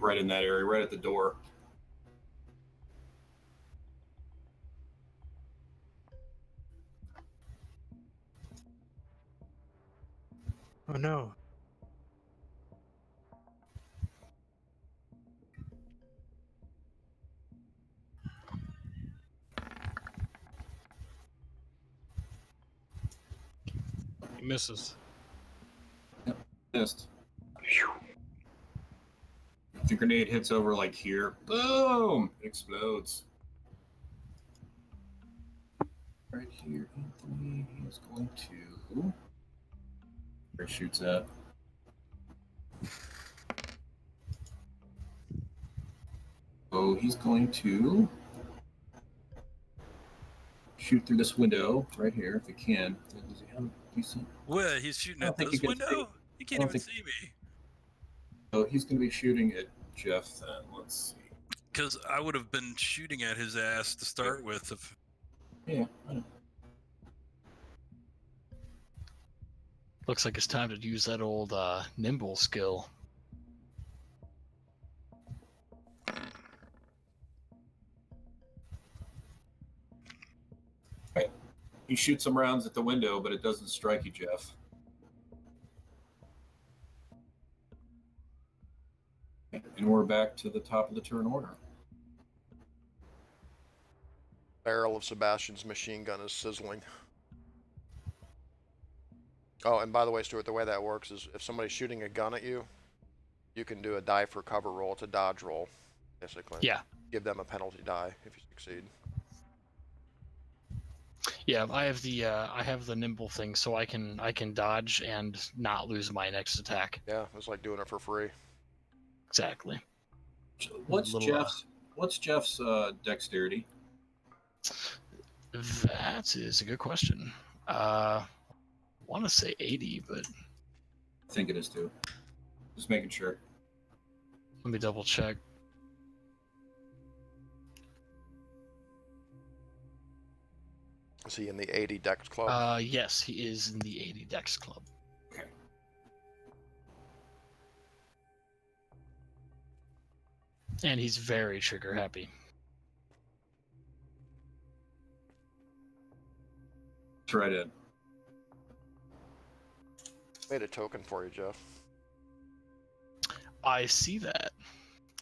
Right in that area, right at the door. Oh no. He misses. Missed. The grenade hits over like here. Boom! It explodes. Right here, Anthony is going to. Where he shoots at. So he's going to shoot through this window right here if he can. Does he have a decent? What? He's shooting I don't at think this you can window? see. He can't I even don't see me. So he's going to be shooting at Jeff then. Let's see. Because I would have been shooting at his ass to start with. If Yeah, I know. Looks like it's time to use that old nimble skill. He shoots some rounds at the window, but it doesn't strike you, Jeff. And we're back to the top of the turn order. Barrel of Sebastian's machine gun is sizzling. Oh, and by the way, Stuart, the way that works is if somebody's shooting a gun at you, you can do a die for cover roll. It's a dodge roll, basically. Yeah. Give them a penalty die if you succeed. Yeah, I have the nimble thing, so I can dodge and not lose my next attack. Yeah, it's like doing it for free. Exactly. What's Little, Jeff's dexterity? That is a good question. I want to say 80, but I think it is too. Just making sure. let me double check. Is he in the 80 Dex Club? Yes, he is in the 80 Dex Club. Okay. And he's very trigger happy. That's right in. Made a token for you, Jeff. I see that.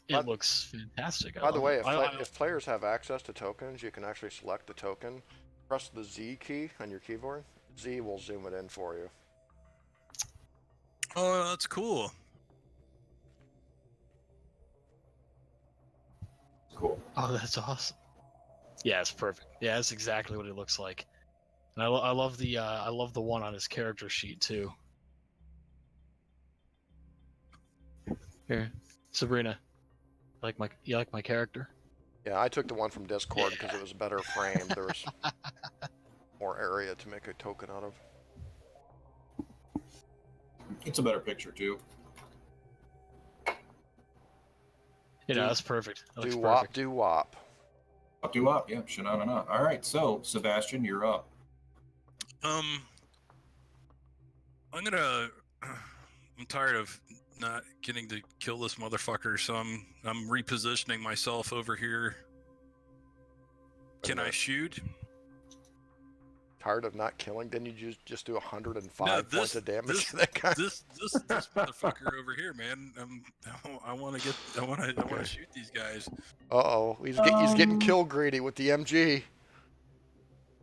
It By- looks fantastic. By the way, I if players have access to tokens, you can actually select the token, press the Z key on your keyboard. Z will zoom it in for you. oh, that's cool. Cool. Oh, that's awesome. Yeah, it's perfect. Yeah, that's exactly what it looks like. And I love the one on his character sheet too. Here, Sabrina, you like my character? Yeah, I took the one from Discord because it was better framed. There was more area to make a token out of. It's a better picture too. You know, that's perfect. That looks Do wop, perfect. do wop. Up to up, yeah. Shanana. All right, so Sebastian, you're up. I'm tired of not getting to kill this motherfucker, so I'm repositioning myself over here. Can I shoot? Tired of not killing? Then you just do 105 No, points of damage this, to that guy. this motherfucker over here, man. I want to shoot these guys. Uh-oh, he's getting kill greedy with the MG.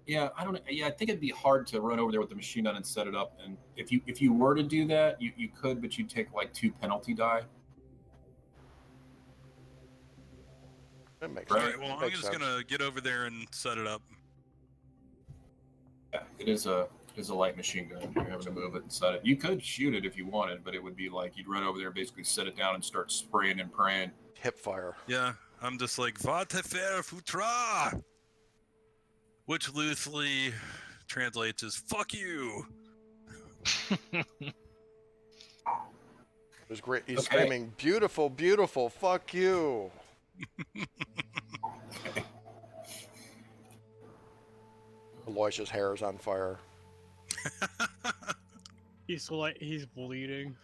Yeah, I don't. Yeah, I think it'd be hard to run over there with the machine gun and set it up. And if you were to do that, you could, but you'd take like 2 penalty die. That makes All sense. right, well, I'm just gonna get over there and set it up. Yeah, it is a light machine gun. You're having to move it and set it. You could shoot it if you wanted, but it would be like you'd run over there, basically set it down, and start spraying and praying. Hip fire. Yeah, I'm just like va te faire foutra, which loosely translates as "fuck you." It was great. He's Okay. screaming, "Beautiful, beautiful, fuck you!" Aloysius' hair is on fire. He's bleeding.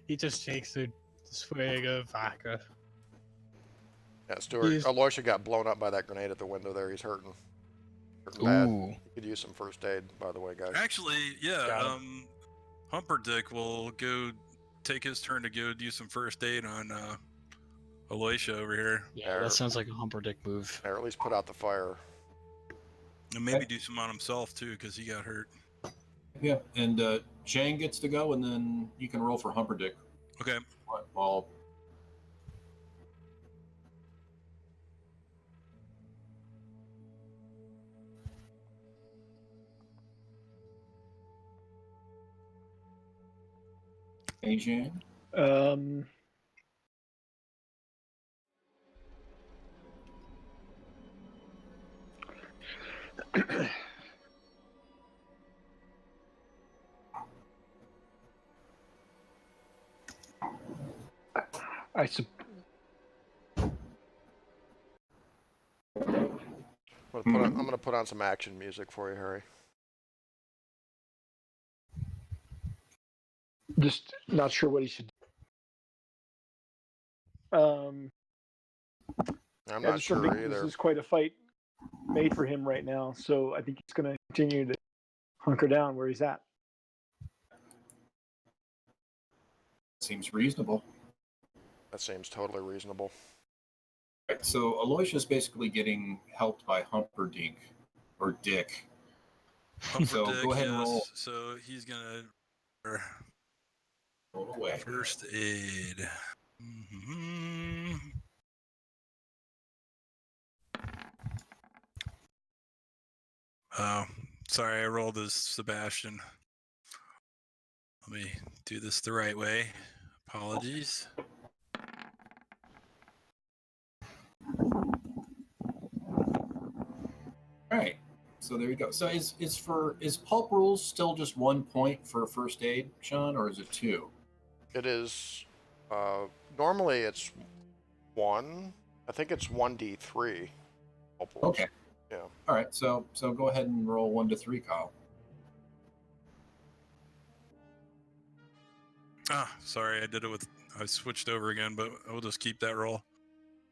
He just takes a swig of vodka. Yeah, Stuart. He's- Aloysius got blown up by that grenade at the window there. He's hurting. Hurting bad. Ooh. You could use some first aid, by the way, guys. Actually, yeah, Got Humperdick will go take his turn to go do some first aid on Aloysia over here, Yeah, that sounds like a Humperdick move. Or at least put out the fire. and maybe do some on himself too, because he got hurt. Yeah, and Chang gets to go, and then you can roll for Humperdick. Okay. Well, hey, Chang. I'm gonna put on some action music for you, Harry. Just not sure what he should do. I'm I not just don't sure think either. this is quite a fight made for him right now, so I think he's going to continue to hunker down where he's at. Seems reasonable. That seems totally reasonable. Right, so Aloysius is basically getting helped by Humperdinck, or Dick. So Humperdick, go ahead and yes, roll. so he's gonna Roll away. first aid. Mhm. Oh, sorry, I rolled as Sebastian. Let me do this the right way. Apologies. All right. So there you go. So is Pulp rules still just 1 point for first aid, Sean, or is it 2? It is. Normally it's 1. I think it's 1d3. Okay. Yeah. All right. So go ahead and roll 1 to 3, Kyle. Ah, sorry, I switched over again, but we'll just keep that roll.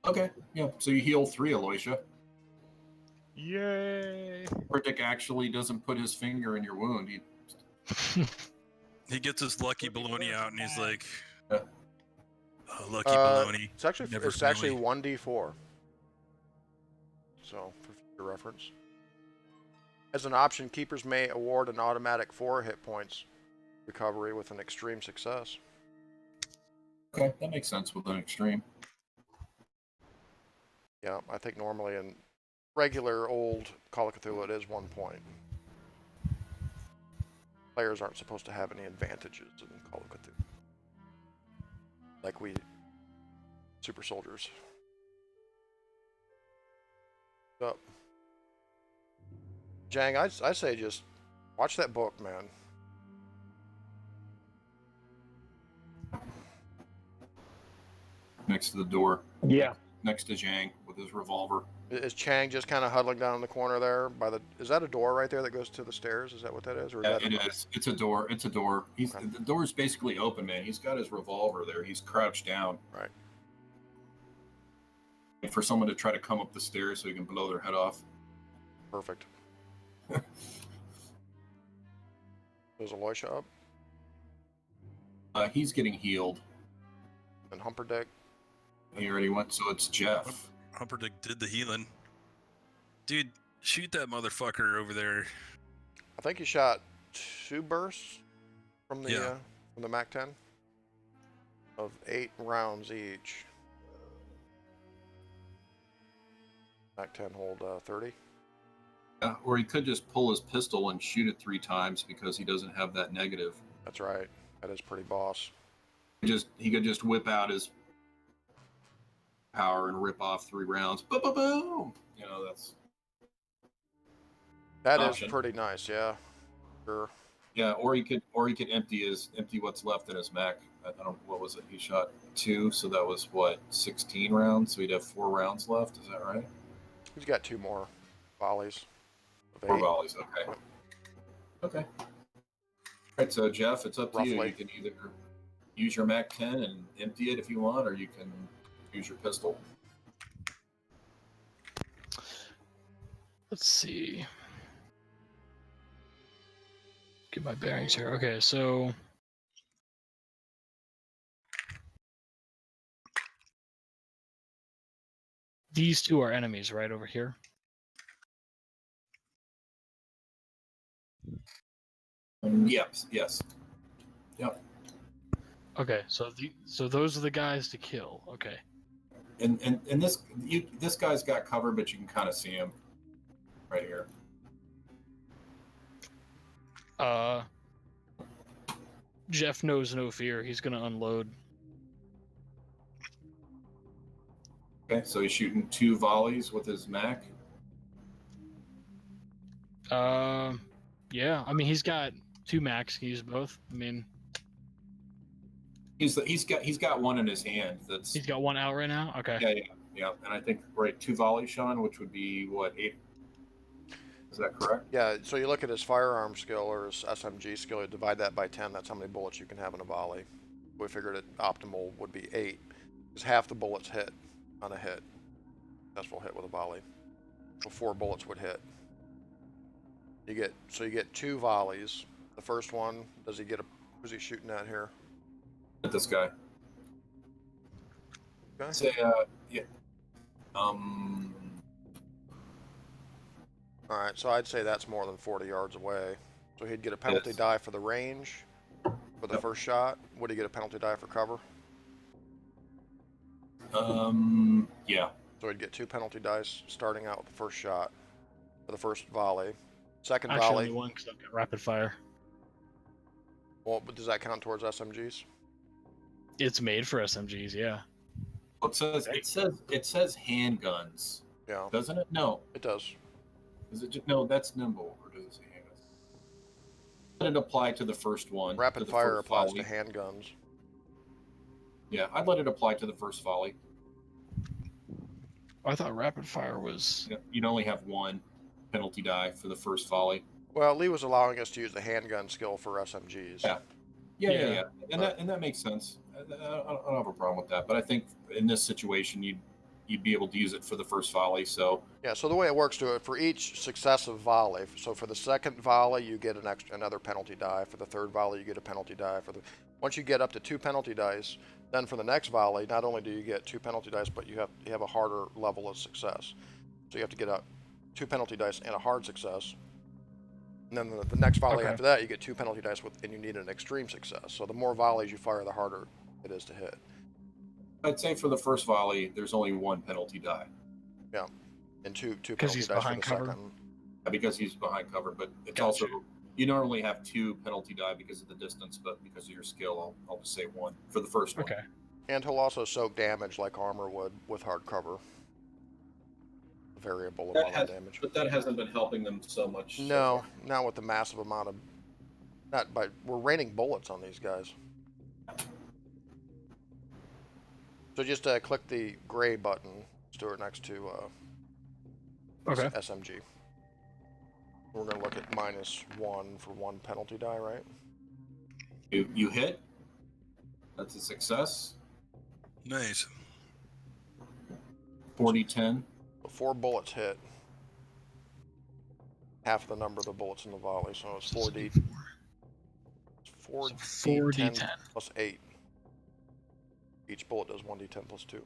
Okay. Yeah. So you heal 3, Aloysia. Yay! Humperdinck actually doesn't put his finger in your wound. He gets his lucky baloney out, and he's like, Yeah. oh, "Lucky baloney." It's actually Never it's actually really. 1d4. So for future reference. As an option, keepers may award an automatic 4 hit points recovery with an extreme success. Okay, that makes sense with an extreme. Yeah, I think normally in regular old Call of Cthulhu it is 1 point. Players aren't supposed to have any advantages in Call of Cthulhu. Like we super soldiers. So, Chang, I say just watch that book, man. Next to the door. Yeah. Next to Zhang with his revolver. Is Chang just kind of huddling down in the corner there by the? Is that a door right there that goes to the stairs? Is that what that is? Or is Yeah, that it is. It's a door. It's a door. Okay. The door's basically open, man. He's got his revolver there. He's crouched down. Right. for someone to try to come up the stairs so he can blow their head off. Perfect. There's Aloysia up. He's getting healed. And Humperdick. He already went, so it's Jeff. Humperdick did the healing. Dude, shoot that motherfucker over there. I think he shot 2 bursts from the Yeah. MAC-10 of 8 rounds each. MAC-10 hold 30. Or he could just pull his pistol and shoot it 3 times because he doesn't have that negative. That's right. That is pretty boss. He could just whip out his power and rip off 3 rounds. Boom, boom, boom. You know, That option. is pretty nice, yeah. Sure. Yeah, or he could empty what's left in his Mac. I don't, what was it? He shot 2, so that was what, 16 rounds. So he'd have 4 rounds left. Is that right? He's got 2 more volleys. Of 4 8. volleys. Okay. Okay. All right. So Jeff, it's up to you. Roughly. You can either use your Mac 10 and empty it if you want, or you can use your pistol. Let's see. Get my bearings here. Okay, so these 2 are enemies, right over here. Yes. Yes. Yep. Okay, so those are the guys to kill. Okay. And this guy's got cover, but you can kind of see him right here. Jeff knows no fear. He's gonna unload. Okay, so he's shooting 2 volleys with his Mac. Yeah. I mean, he's got 2 max. He can use both. I mean, He's got one in his hand. That's he's got 1 out right now. Okay. yeah. And I think 2 volleys, Sean, which would be what, 8? Is that correct? Yeah, so you look at his firearm skill or his SMG skill, you divide that by 10, that's how many bullets you can have in a volley. We figured it optimal would be 8, because half the bullets hit on a hit. Successful hit with a volley. So 4 bullets would hit. You get 2 volleys. The first one, who's he shooting at here? At this guy. Okay. Say, yeah. Alright, so I'd say that's more than 40 yards away. So he'd get a penalty Yes. die for the range for the first shot. Would he get a penalty die for cover? Yeah. So he'd get 2 penalty dice starting out with the first shot for the first volley. Second Actually, volley. only 1 because I've got rapid fire. Well, but does that count towards SMGs? It's made for SMGs. Yeah. It says handguns, Yeah, doesn't it? No. it does. Is it just, no? That's nimble, or does it say handguns? Let it apply to the first one. Rapid to the fire first applies volley. to handguns. Yeah, I'd let it apply to the first volley. I thought rapid fire was. You'd only have 1 penalty die for the first volley. Well, Lee was allowing us to use the handgun skill for SMGs. Yeah. Yeah. Yeah. And that makes sense. I don't have a problem with that. But I think in this situation, you'd be able to use it for the first volley. So Yeah, so the way it works to it, for each successive volley, so for the second volley, you get another penalty die. For the third volley, you get a penalty die. Once you get up to 2 penalty dice, then for the next volley, not only do you get 2 penalty dice, but you have a harder level of success. So you have to get up 2 penalty dice and a hard success. And then the next volley after that, you get 2 penalty dice and you need an extreme success. So the more volleys you fire, the harder it is to hit. I'd say for the first volley, there's only 1 penalty die. Yeah, and two penalty he's dice for behind the cover? second. Because he's behind cover, but it's Gotcha. also, you normally have 2 penalty die because of the distance, but because of your skill, I'll just say 1 for the first one. Okay. And he'll also soak damage like armor would with hard cover. Variable amount of damage. But that hasn't been helping them so much. No, not with the massive amount of. We're raining bullets on these guys. So just click the gray button, Stuart, next to Okay. SMG. We're gonna look at -1 for 1 penalty die, right? You hit. That's a success. Nice. 40-10. So 4 bullets hit. Half the number of the bullets in the volley, so it's 4d. 4d10 plus 8. Each bullet does 1d10 plus 2.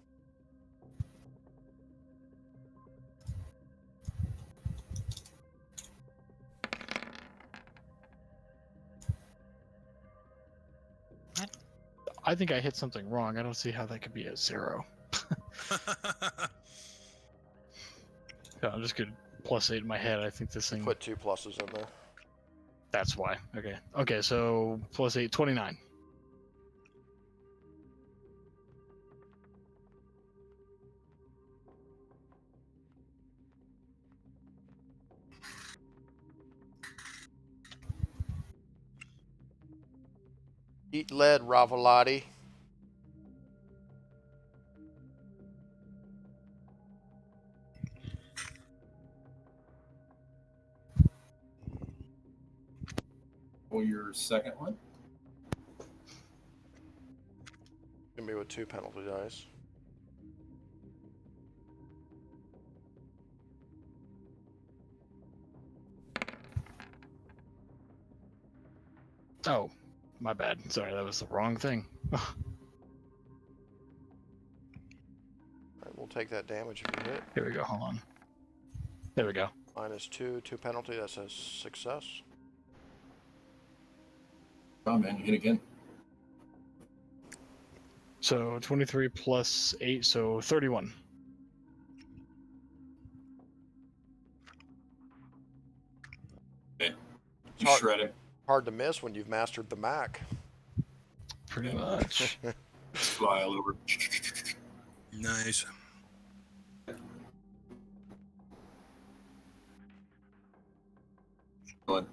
I think I hit something wrong. I don't see how that could be a 0. Yeah, I'm just gonna +8 in my head. I think this thing. Put 2 pluses in there. That's why. Okay. Okay. So +8, 29. Eat lead, Ravolati. For your second one. Gonna be with 2 penalty dice. Oh, my bad. Sorry, that was the wrong thing. Alright, we'll take that damage if you hit. Here we go. Hold on. There we go. -2, 2 penalty. That says success. Oh man, you hit again. So 23 plus 8, so 31. Okay. You Hard- shred it. Hard to miss when you've mastered the Mac. Pretty much. Fly all over. Nice. Good.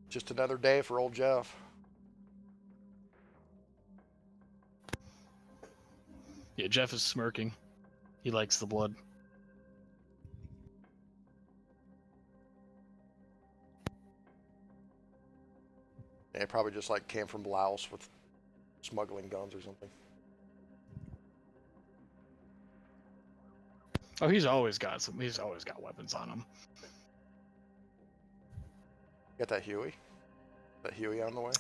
Just another day for old Jeff. Yeah, Jeff is smirking. He likes the blood. They probably just like came from Laos with smuggling guns or something. Oh, he's always got weapons on him. Got that Huey? That Huey on the way?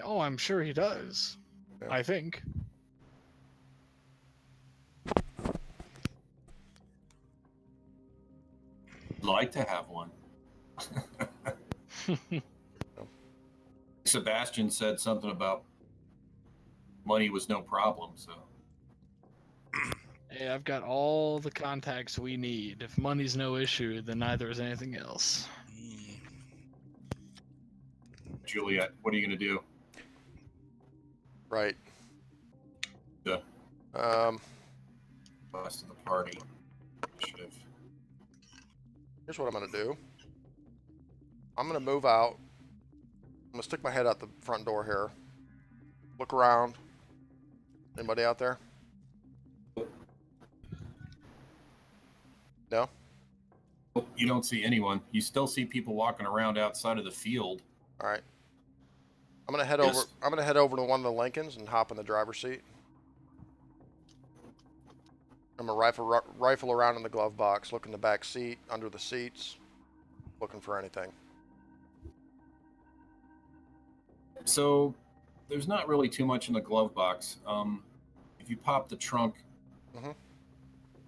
I'm sure he does. Yeah. I think. Like to have one. Sebastian said something about money was no problem, so Hey, I've got all the contacts we need. If money's no issue, then neither is anything else. Juliet, what are you gonna do? Right. The rest of the party. Initiative. Here's what I'm gonna do. I'm gonna move out. I'm gonna stick my head out the front door here. Look around. Anybody out there? No? You don't see anyone. You still see people walking around outside of the field. All right. I'm gonna head Yes. over. I'm gonna head over to one of the Lincolns and hop in the driver's seat. I'm gonna rifle around in the glove box, look in the back seat, under the seats, looking for anything. So there's not really too much in the glove box. If you pop the trunk, Mhm.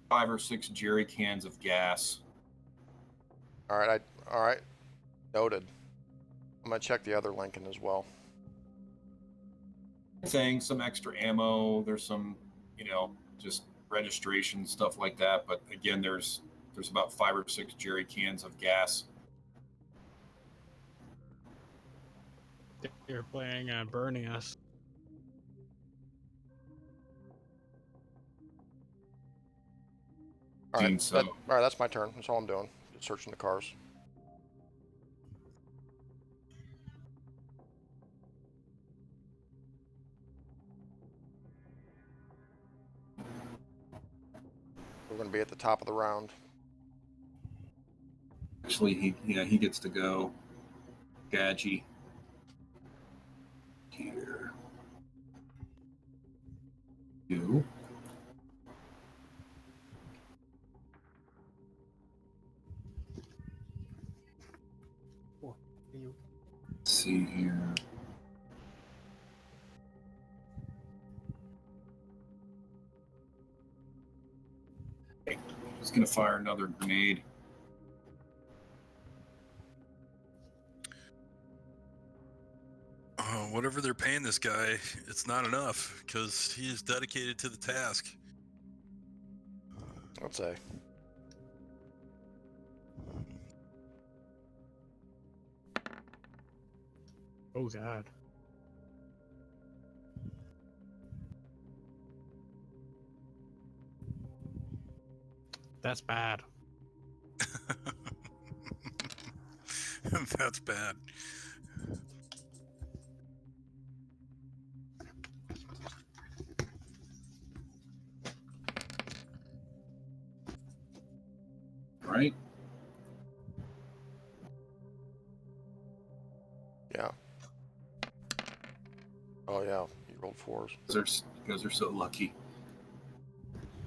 5 or 6 jerry cans of gas. All right. All right. Noted. I'm gonna check the other Lincoln as well. Saying some extra ammo. There's some, just registration stuff like that. But again, there's about 5 or 6 jerry cans of gas. You're planning on burning us. All right. Seems so. All right. That's my turn. That's all I'm doing. Just searching the cars. We're gonna be at the top of the round. Actually, he gets to go. Gadgy. Here. You. Just gonna fire another grenade. Whatever they're paying this guy, it's not enough because he is dedicated to the task. I'd say. Oh God. That's bad. That's bad. Right? Yeah. Oh yeah, you rolled 4s. You guys are so lucky.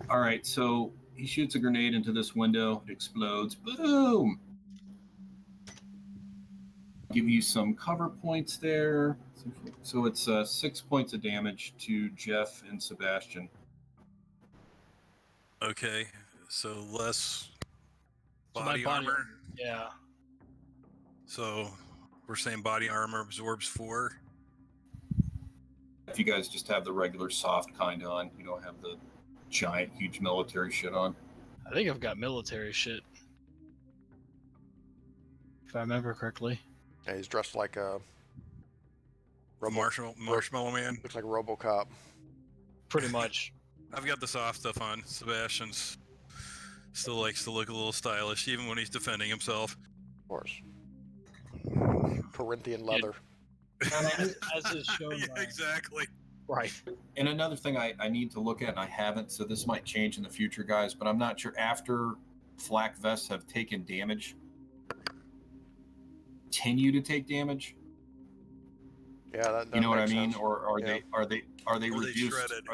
All right, so he shoots a grenade into this window. It explodes. Boom! Give you some cover points there. So it's 6 points of damage to Jeff and Sebastian. Okay, so less So my body body- armor. Yeah. So we're saying body armor absorbs 4. If you guys just have the regular soft kind on, you don't have the giant, huge military shit on. I think I've got military shit. If I remember correctly. Yeah, he's dressed like a Marshmallow Man. looks like a RoboCop. Pretty much. I've got the soft stuff on. Sebastian's still likes to look a little stylish, even when he's defending himself. Of course. Corinthian leather. As is shown Yeah, by... exactly. Right. And another thing I need to look at, and I haven't, so this might change in the future, guys, but I'm not sure after flak vests have taken damage, continue to take damage. Yeah, that You know what I makes mean? sense. Or are Yeah. they Or they reduced? shredded.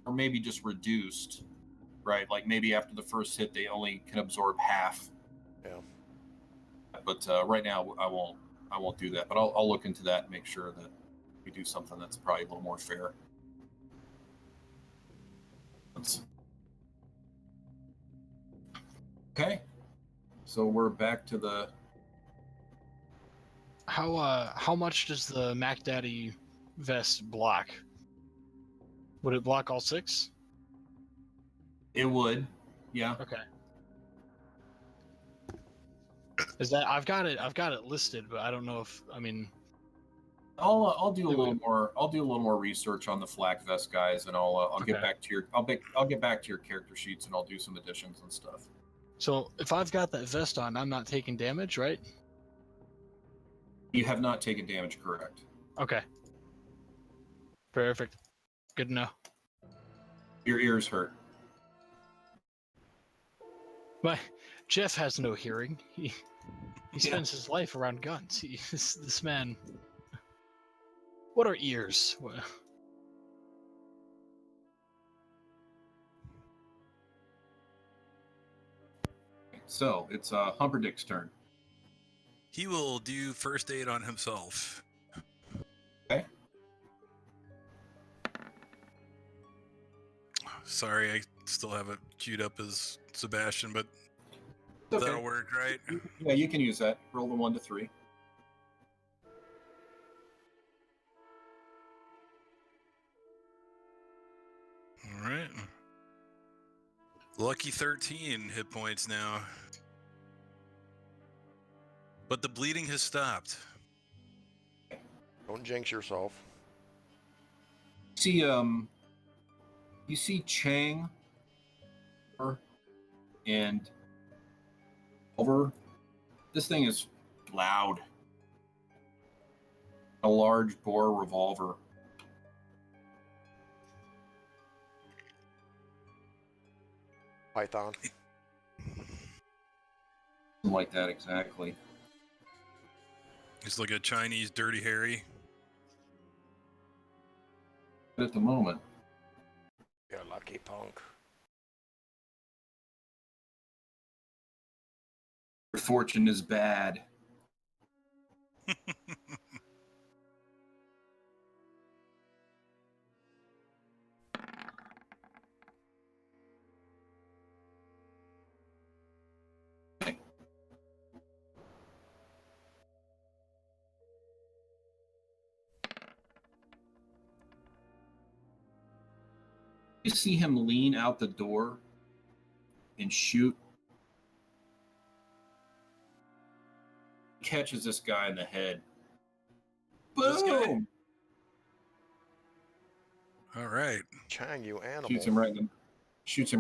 Or maybe just reduced, right? Like maybe after the first hit, they only can absorb half. Yeah. But right now, I won't do that. But I'll look into that and make sure that we do something that's probably a little more fair. Okay. So we're back to the. How much does the Mac Daddy vest block? Would it block all 6? It would, yeah. Okay. Is that I've got it listed, but I don't know if I'll do a little more. I'll do a little more research on the flak vest guys, and I'll get Okay. back to your. I'll get back to your character sheets, and I'll do some additions and stuff. So if I've got that vest on, I'm not taking damage, right? You have not taken damage, correct? Okay. Perfect. Good to know. Your ears hurt. My Jeff has no hearing. He spends his life around guns. This man. What are ears? So it's Humperdick's turn. He will do first aid on himself. Okay. Sorry, I still have it queued up as Sebastian, but Okay. that'll work, right? Yeah, you can use that. Roll the 1 to 3. All right. Lucky 13 hit points now. But the bleeding has stopped. Don't jinx yourself. See, you see Chang and over. This thing is loud. A large bore revolver. Python. Something like that, exactly. He's like a Chinese Dirty Harry. But at the moment, You're lucky, punk. your fortune is bad. You see him lean out the door and shoot. Catches this guy in the head. This guy? Boom! All right. Chang, you animal. Shoots him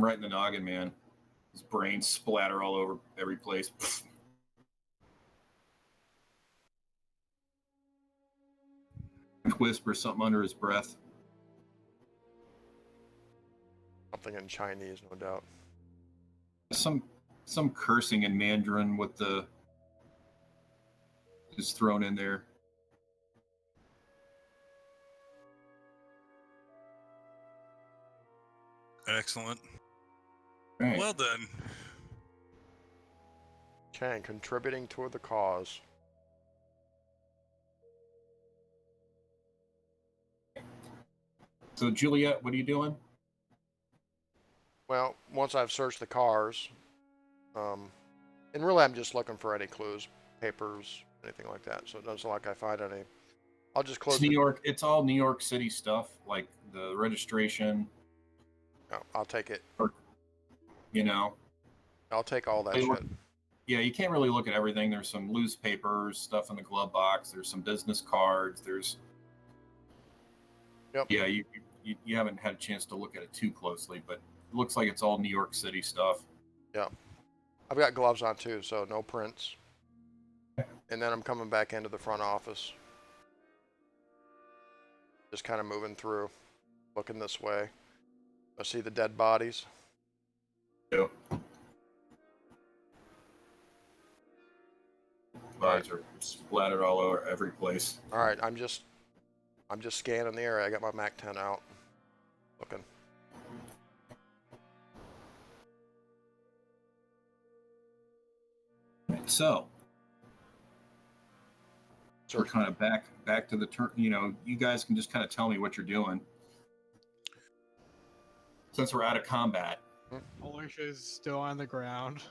right in the noggin, man. His brains splatter all over every place. Whispers something under his breath. Something in Chinese, no doubt. Some cursing in Mandarin with the is thrown in there. Excellent. Right. Well done. Chang, contributing toward the cause. So Juliet, what are you doing? Well, once I've searched the cars, and really I'm just looking for any clues, papers, anything like that. So it doesn't look like I find any. I'll just close It's New York. It's all New York City stuff, like the registration. No, I'll take it. You know. I'll take all that Hey, shit. look, yeah, you can't really look at everything. There's some loose papers, stuff in the glove box. There's some business cards. There's. Yep. Yeah, you haven't had a chance to look at it too closely, but it looks like it's all New York City stuff. Yeah. I've got gloves on too, so no prints. And then I'm coming back into the front office. Just kind of moving through, looking this way. I see the dead bodies. Yeah. Bodies are splattered all over every place. All right, I'm just scanning the area. I got my MAC-10 out, looking. So we're Search. kind of back to the turn. You know, you guys can just kind of tell me what you're doing. Since we're out of combat. Alicia's still on the ground.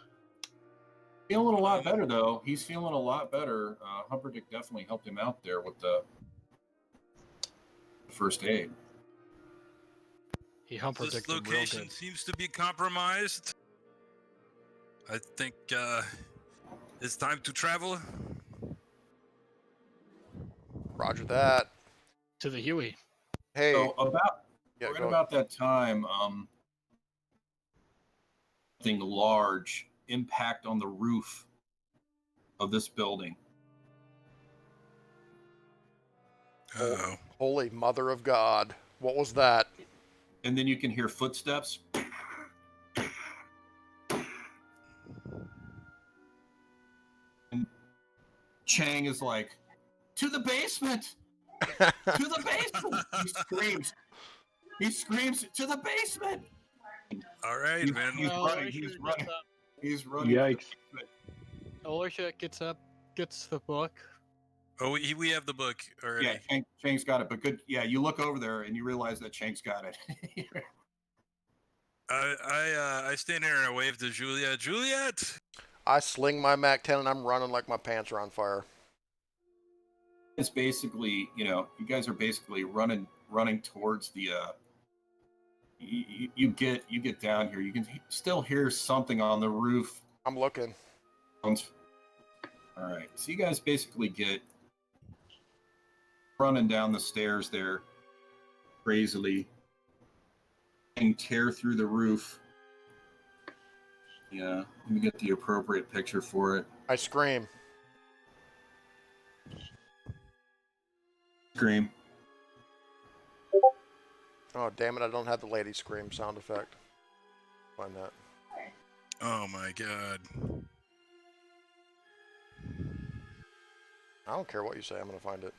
Feeling a lot better, though. He's feeling a lot better. Humperdinck definitely helped him out there with the first aid. He humperdicked This him real location good. seems to be compromised. I think it's time to travel. Roger that. To the Huey. Hey, So yeah, right go about that time, something large impact on the roof of this building. Uh-oh. Holy Mother of God. What was that? And then you can hear footsteps. And Chang is like, to the basement! To the basement! He screams, to the basement! All right, He's man. running. He's running. Yikes. Alicia gets up, gets the book. Oh, we have the book already. Yeah, Chang's got it. But good. Yeah, you look over there and you realize that Chang's got it. I stand here and I wave to Juliet. Juliet! I sling my MAC-10 and I'm running like my pants are on fire. It's basically, you know, you guys are basically running towards the. You get down here. You can still hear something on the roof. I'm looking. All right, so you guys basically get running down the stairs there, crazily, and tear through the roof. Yeah, let me get the appropriate picture for it. I scream. Scream. Oh, damn it, I don't have the lady scream sound effect. Find that. Oh my god. I don't care what you say, I'm gonna find it.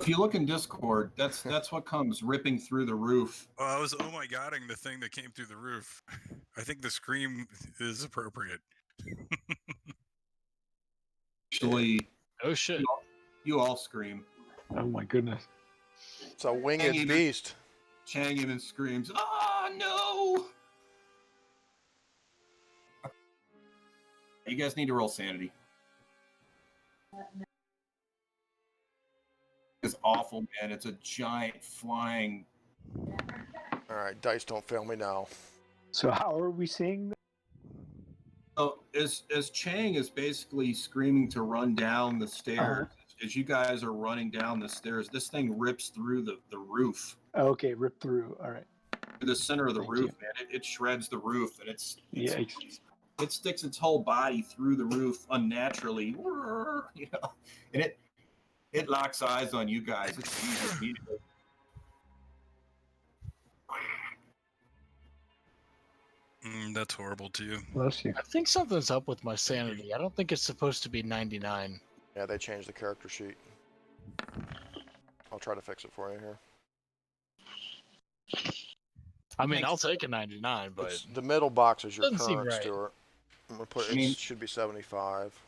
If you look in Discord, that's what comes ripping through the roof. Oh, I was oh my godding the thing that came through the roof. I think the scream is appropriate. Actually, Oh shit. you all scream. Oh my goodness. It's a winged Hang even- beast. Chang even screams, "Ah, no!" You guys need to roll sanity. It's awful, man. It's a giant flying All right, dice don't fail me now. So how are we seeing? Oh, as Chang is basically screaming to run down the stairs, as you guys are running down the stairs, this thing rips through the roof, Okay, rip through. All right. to the center of the Thank roof, you. man. It shreds the roof, and Yikes. it sticks its whole body through the roof unnaturally, you know, and it locks eyes on you guys. It sees it immediately. That's horrible too. Bless you. I think something's up with my sanity. I don't think it's supposed to be 99. Yeah, they changed the character sheet. I'll try to fix it for you here. I mean, I'll take a 99, but It's, the middle box is your Doesn't seem current, right. Stuart. I'm gonna put I mean- it should be 75.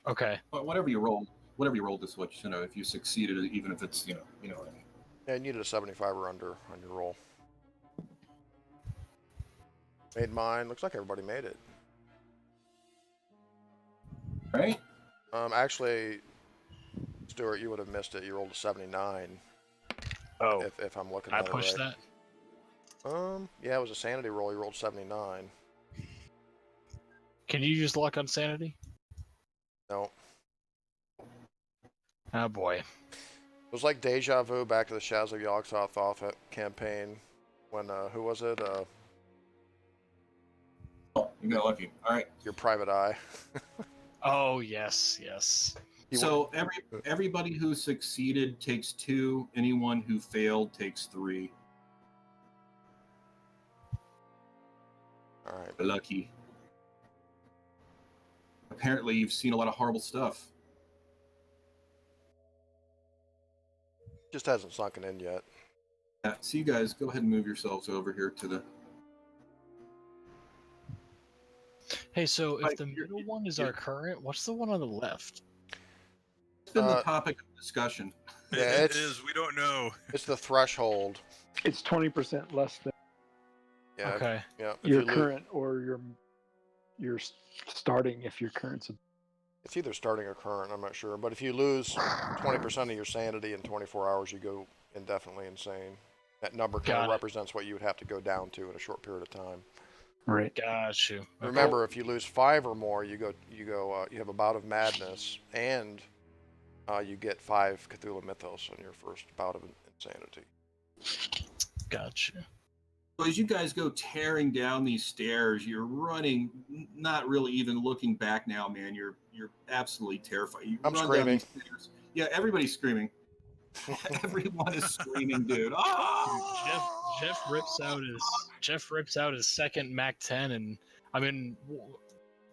okay. But whatever you roll this, what you know, if you succeeded, even if it's you know what I mean. Yeah, you needed a 75 or under on your roll. Made mine. Looks like everybody made it. Right? Actually, Stuart, you would have missed it. You rolled a 79. Oh, If I'm looking I at it pushed right. that. Yeah, it was a sanity roll. You rolled 79. Can you use luck on sanity? No. Oh boy. It was like deja vu back to the Shadows of Yog-Sothoth campaign when, who was it? Oh, you got lucky. All right. Your private eye. Oh yes, yes. So everybody who succeeded takes 2. Anyone who failed takes 3. All right. Lucky. Apparently, you've seen a lot of horrible stuff. Just hasn't sunken in yet. Yeah, so you guys go ahead and move yourselves over here to the. Hey, so if Like, the middle one is our current, what's the one on the left? It's been the topic of discussion. Yeah, it is. We don't know. It's the threshold. It's 20% less than Yeah. Okay. Yeah. If your you lose- current or your starting if your current's. It's either starting or current. I'm not sure. But if you lose 20% of your sanity in 24 hours, you go indefinitely insane. That number kind Got of it. represents what you would have to go down to in a short period of time. Right. Got you. Okay. Remember, if you lose 5 or more, you have a bout of madness, and you get 5 Cthulhu Mythos on your first bout of insanity. Got you. So as you guys go tearing down these stairs, you're running, not really even looking back now, man. You're absolutely terrified. You I'm run down screaming. these stairs. Yeah, everybody's screaming. Everyone is screaming, dude. Oh! Jeff rips out his second Mac 10, and I mean,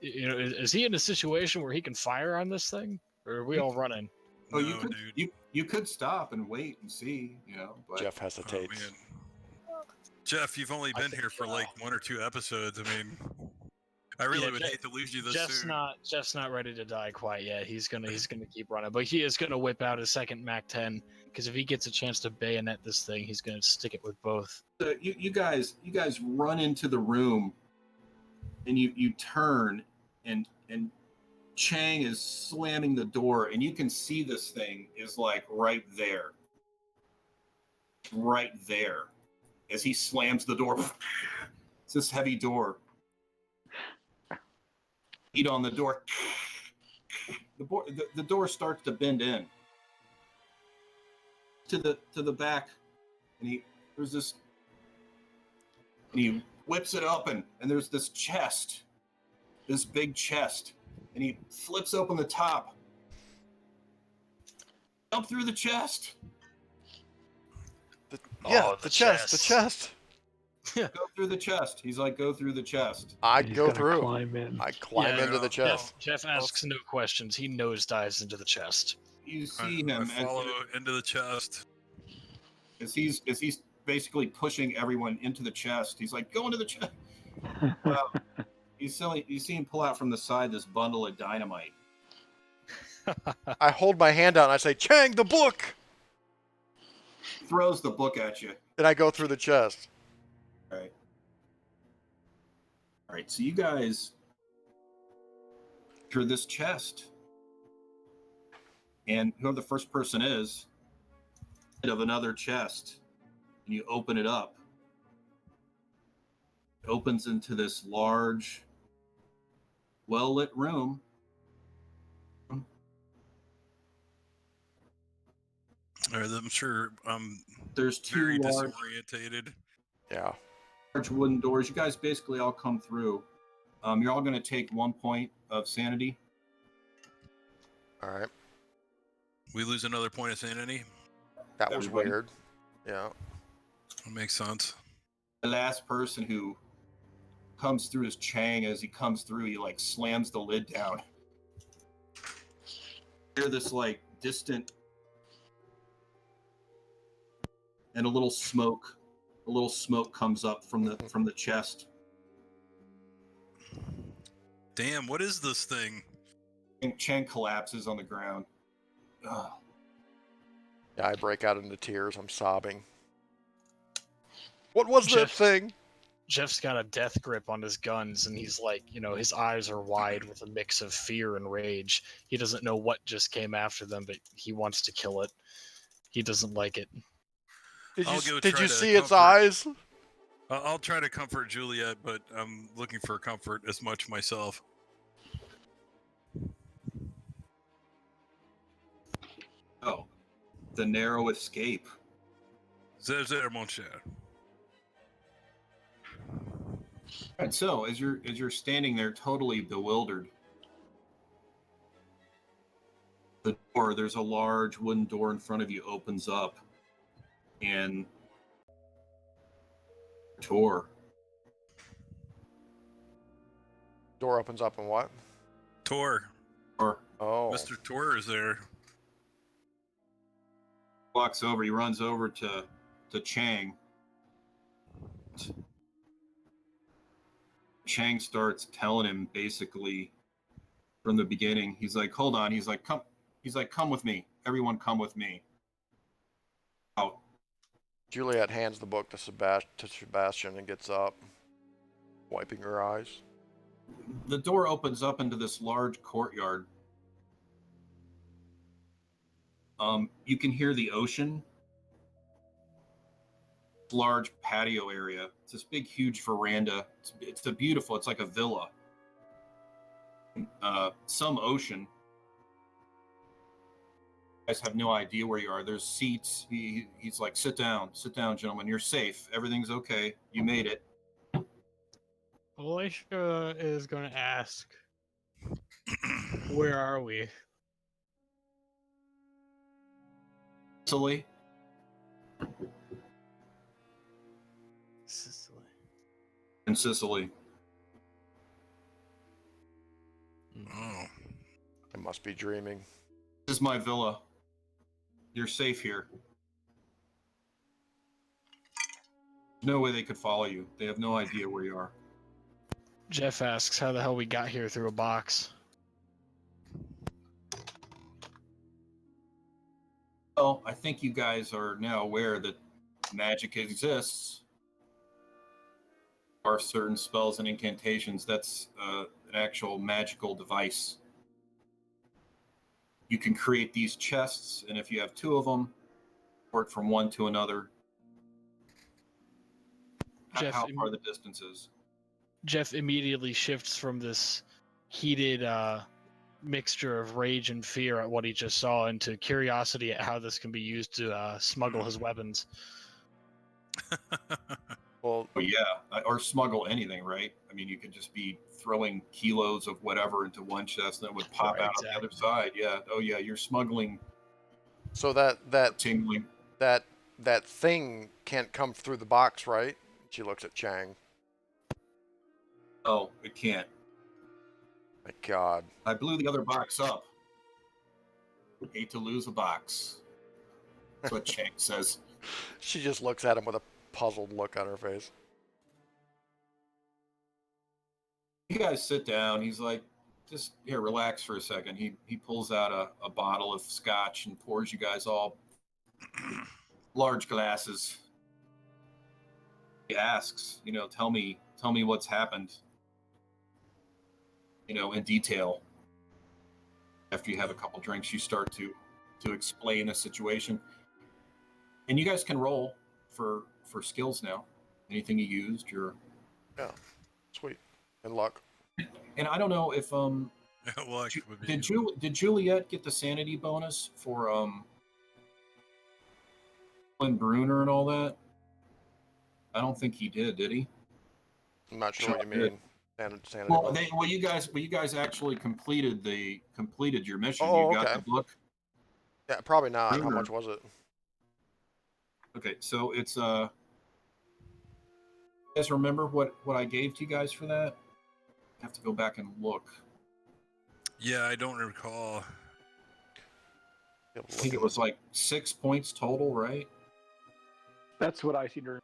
you know, is he in a situation where he can fire on this thing, or are we all running? Oh, No, you could dude. you could stop and wait and see, you know. But Jeff Oh, hesitates. man. Jeff, you've only I been think, here for like 1 or 2 episodes. I mean, I really would hate to lose you this soon. Jeff's not ready to die quite yet. He's gonna keep running, but he is gonna whip out his second Mac 10 because if he gets a chance to bayonet this thing, he's gonna stick it with both. you guys run into the room, and you turn, and Chang is slamming the door, and you can see this thing is like right there, as he slams the door. It's this heavy door. Beat on the door. The door starts to bend in to the back, and he whips it open, and there's this chest, this big chest, and he flips open the top. Jump through the chest. The the chest. Go through the chest. He's like, go through the chest. I'd He's go gotta through. Climb in. I climb Yeah, into the chest. Jeff asks no questions. He nosedives into the chest. You I see him follow into the chest. as he's basically pushing everyone into the chest. He's like, go into the chest. You see him pull out from the side this bundle of dynamite. I hold my hand out and I say, Chang, the book! Throws the book at you. And I go through the chest. All right. So you guys enter this chest, and whoever the first person is of another chest, and you open it up, It opens into this large, well-lit room. I'm sure I'm There's very two large disorientated. Yeah. wooden doors. You guys basically all come through. You're all going to take 1 point of sanity. All right. We lose another point of sanity. That was Everybody. weird. Yeah. That makes sense. The last person who comes through is Chang. As he comes through, he like slams the lid down. You hear this like distant and a little smoke comes up from the chest. Damn, what is this thing? And Chang collapses on the ground. Ugh. Yeah, I break out into tears. I'm sobbing. What was that thing? Jeff's got a death grip on his guns, and he's like, his eyes are wide with a mix of fear and rage. He doesn't know what just came after them, but he wants to kill it. He doesn't like it. Did you see its eyes? I'll try to comfort Juliet, but I'm looking for comfort as much myself. Oh, the narrow escape. Zézé, mon cher. And so, as you're standing there, totally bewildered, there's a large wooden door in front of you, opens up, and Tor. Door opens up and what? Tor. Or Oh. Mr. Tor is there. walks over. He runs over to Chang. Chang starts telling him basically from the beginning. He's like, "Hold on." He's like, "Come." He's like, "Come with me. Everyone, come with me." Out. Juliet hands the book to Sebastian and gets up, wiping her eyes. The door opens up into this large courtyard. You can hear the ocean. Large patio area. It's this big, huge veranda. It's a beautiful. It's like a villa. Some ocean. You guys have no idea where you are. There's seats. He's like, sit down, gentlemen. You're safe. Everything's okay. You made it. Alicia is going to ask, where are we? Sicily. Sicily. In Sicily. Oh. I must be dreaming. This is my villa. You're safe here. No way they could follow you. They have no idea where you are. Jeff asks how the hell we got here through a box. Well, I think you guys are now aware that magic exists. There are certain spells and incantations. That's an actual magical device. You can create these chests, and if you have two of them, port from one to another. Jeff, How far the distance is. Jeff immediately shifts from this heated mixture of rage and fear at what he just saw into curiosity at how this can be used to smuggle his weapons. Well, Oh, yeah, or smuggle anything, right? I mean, you could just be throwing kilos of whatever into one chest, and it would pop Right, out on the other side. Yeah. Oh, yeah. You're smuggling. so that Tingling. that thing can't come through the box, right? She looks at Chang. Oh, it can't. My God. I blew the other box up. Hate to lose a box. That's what Chang says. She just looks at him with a puzzled look on her face. You guys sit down. He's like, just here, relax for a second. He pulls out a bottle of scotch and pours you guys all large glasses. He asks, tell me what's happened, in detail. After you have a couple drinks, you start to explain a situation. And you guys can roll for skills now. Anything you used, Yeah, sweet. And luck. And I don't know if Luck would be did Juliet get the sanity bonus for Glenn Bruner and all that? I don't think he did he? I'm not sure Sure what you did. mean. Sanity Well, bonus. you guys actually completed your mission. Oh, You got okay. the book. Yeah, probably not. How Bruner. much was it? Okay, so it's you guys remember what I gave to you guys for that? I have to go back and look. Yeah, I don't recall. I think it was like 6 points total, right? That's what I seen her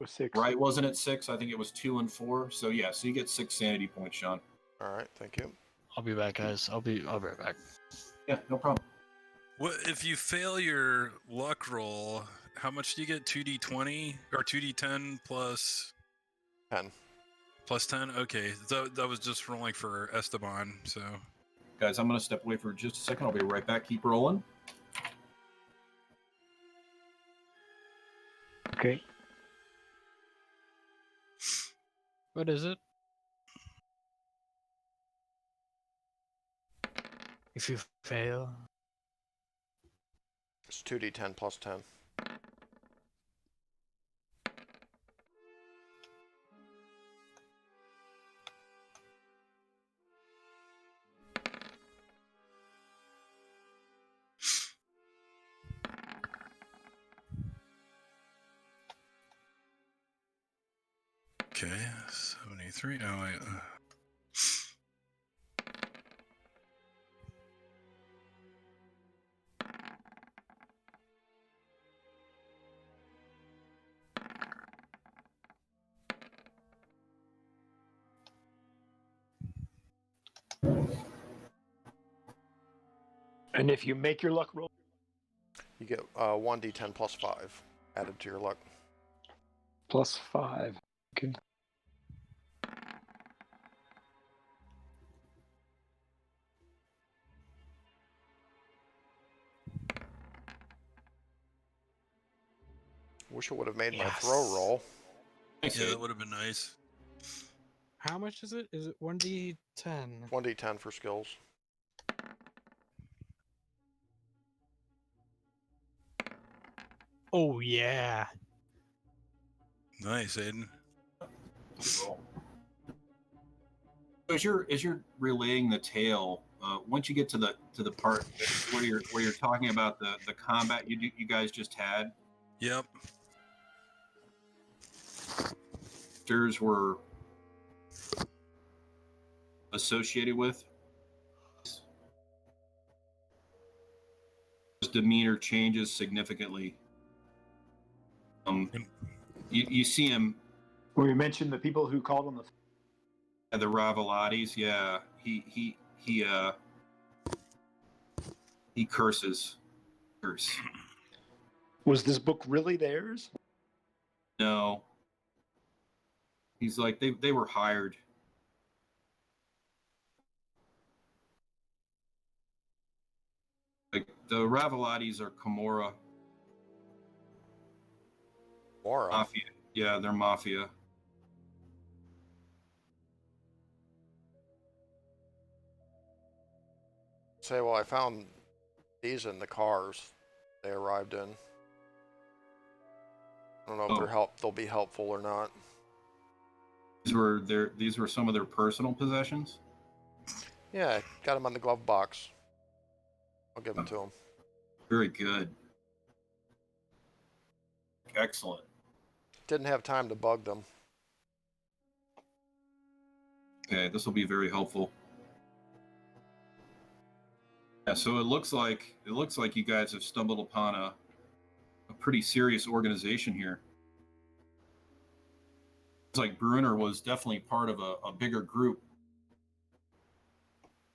was 6. Right, wasn't it 6? I think it was 2 and 4. So yeah, so you get 6 sanity points, Sean. All right, thank you. I'll be back, guys. I'll be right back. Yeah, no problem. What if you fail your luck roll? How much do you get? 2d20 or 2d10 plus 10. plus 10? Okay, that was just rolling for Esteban. So Guys, I'm going to step away for just a second. I'll be right back. Keep rolling. Okay. What is it? If you fail. It's 2d10 plus 10. okay, 73. Oh wait. And if you make your luck roll, You get 1d10 plus 5 added to your luck. plus 5. Okay. Wish I would have made my Yes. throw roll. Thanks, Yeah, Ed. that would have been nice. How much is it? Is it 1d10? 1d10 for skills. Oh yeah. Nice, Aiden. As you're relaying the tale, once you get to the part where you're talking about the combat you guys just had, Yep. characters were associated with, his demeanor changes significantly. You see him Well, you mentioned the people who called on the. at the Ravalatis. Yeah, he curses. Curse. Was this book really theirs? No. He's like they were hired. Like the Ravalatis are Camorra Mora. mafia. Yeah, they're mafia. Say, well, I found these in the cars they arrived in. I don't know if they'll be helpful or not. These were some of their personal possessions. Yeah, got them on the glove box. I'll give them to them. Very good. Excellent. Didn't have time to bug them. Okay, this will be very helpful. Yeah, so it looks like you guys have stumbled upon a pretty serious organization here. It's like Bruner was definitely part of a bigger group.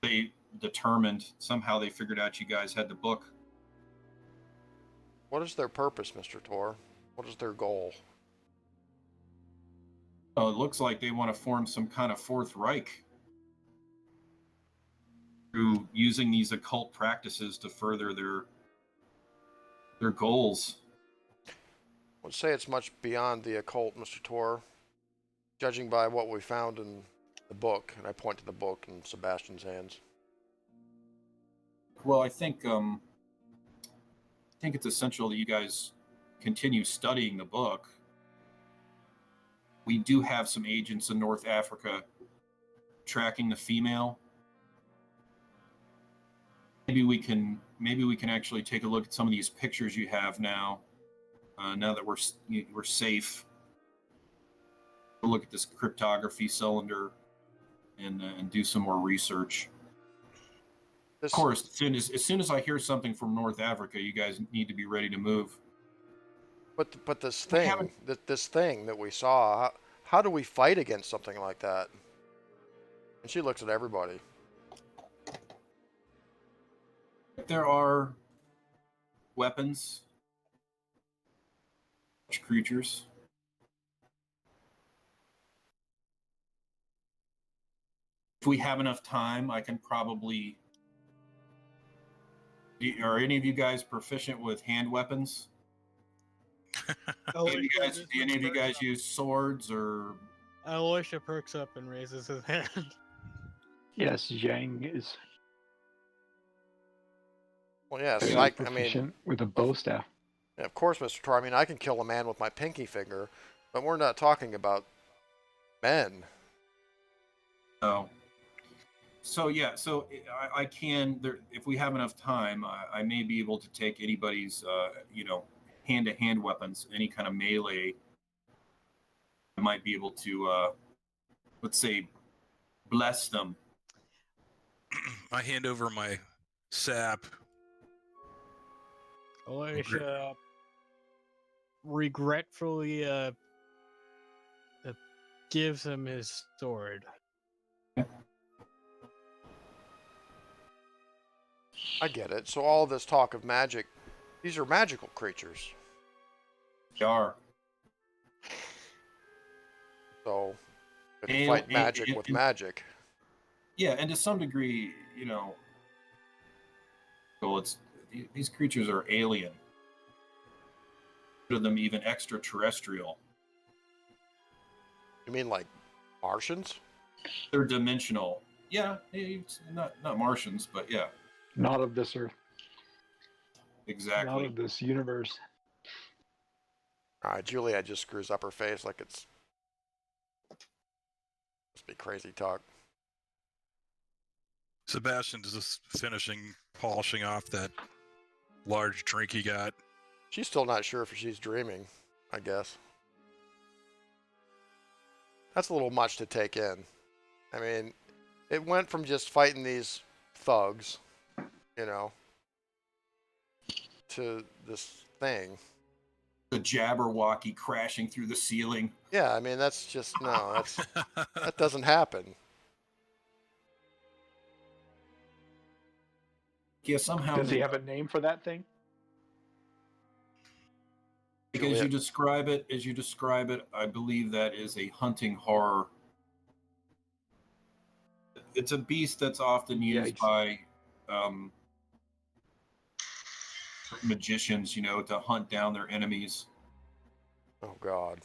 They determined somehow they figured out you guys had the book. What is their purpose, Mr. Tor? What is their goal? Oh, it looks like they want to form some kind of Fourth Reich through using these occult practices to further their goals. I would say it's much beyond the occult, Mr. Tor. judging by what we found in the book, and I point to the book in Sebastian's hands. Well, I think it's essential that you guys continue studying the book. We do have some agents in North Africa tracking the female. Maybe we can actually take a look at some of these pictures you have now. Now that we're safe, we'll look at this cryptography cylinder and do some more research. Of course, as soon as I hear something from North Africa, you guys need to be ready to move. But this thing that we saw, how do we fight against something like that? And she looks at everybody. There are weapons, creatures. If we have enough time, I can probably. Are any of you guys proficient with hand weapons? Do any of you guys use swords or? Aloysia perks up and raises his hand. Yes, Chang is Well, yes, proficient with a bow staff. Of course, Mr. Tor. I mean, I can kill a man with my pinky finger, but we're not talking about men. Oh. So yeah, I can. If we have enough time, I may be able to take anybody's, hand-to-hand weapons, any kind of melee. I might be able to, let's say, bless them. I hand over my sap. Aloysia regretfully gives him his sword. I get it. So all this talk of magic, these are magical creatures. They are. So they fight magic with magic. Yeah, and to some degree, well, these creatures are alien. Of them even extraterrestrial. You mean like Martians? They're dimensional. Yeah, not Martians, but yeah. Not of this earth. Exactly. Not of this universe. Juliet just screws up her face like it's must be crazy talk. Sebastian's just finishing polishing off that large drink he got. She's still not sure if she's dreaming, I guess. That's a little much to take in. I mean, it went from just fighting these thugs, to this thing. The Jabberwocky crashing through the ceiling. Yeah, I mean, that's just, that doesn't happen. Yeah, somehow. Does he have a name for that thing? As you describe it, I believe that is a hunting horror. It's a beast that's often used by magicians, to hunt down their enemies. Oh, God.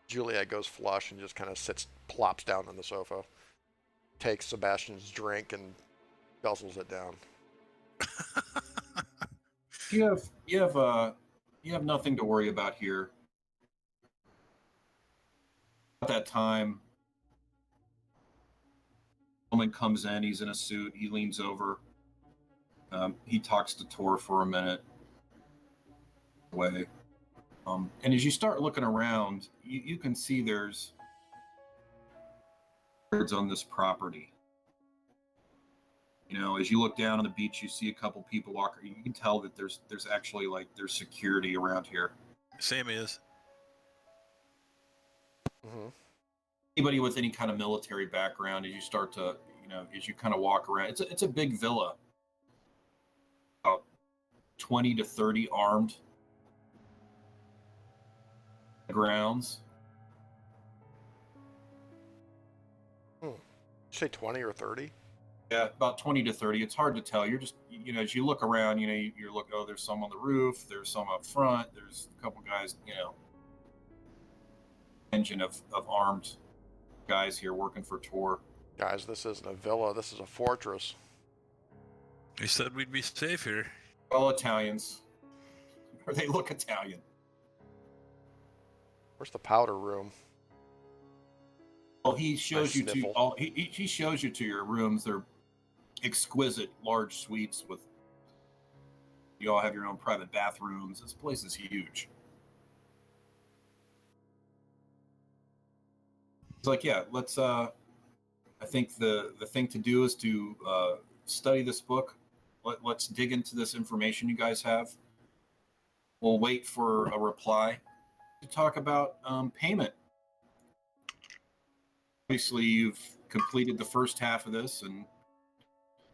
Juliet goes flush and just kind of plops down on the sofa, takes Sebastian's drink and guzzles it down. You have nothing to worry about here. At that time, a woman comes in. He's in a suit. He leans over. He talks to Tor for a minute. And as you start looking around, you can see there's birds on this property. As you look down on the beach, you see a couple people walking. You can tell that there's actually there's security around here. Same is. Mm-hmm. Anybody with any kind of military background, as you start to, as you kind of walk around, it's a big villa. About 20 to 30 armed grounds. Did you say 20 or 30? Yeah, about 20 to 30. It's hard to tell. You're just, as you look around, you're looking, oh, there's some on the roof, there's some up front, there's a couple guys, engine of armed guys here working for Tor. Guys, this isn't a villa. This is a fortress. He said we'd be safe here. All Italians. Or they look Italian. Where's the powder room? Well, he shows I you to sniffle. all. He shows you to your rooms. They're exquisite, large suites with. You all have your own private bathrooms. This place is huge. It's like, yeah, let's. I think the thing to do is to study this book. Let's dig into this information you guys have. We'll wait for a reply to talk about payment. Obviously, you've completed the first half of this, and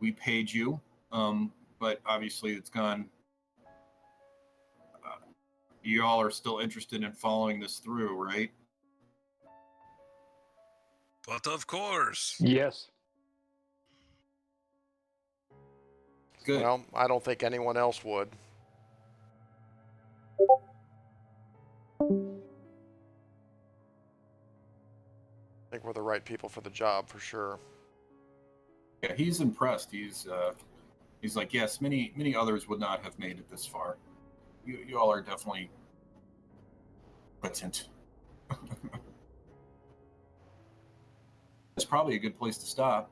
we paid you. But obviously, it's gone. You all are still interested in following this through, right? But of course. Yes. Good. Well, I don't think anyone else would. I think we're the right people for the job, for sure. Yeah, he's impressed. He's like, yes, many others would not have made it this far. You all are definitely competent. It's probably a good place to stop.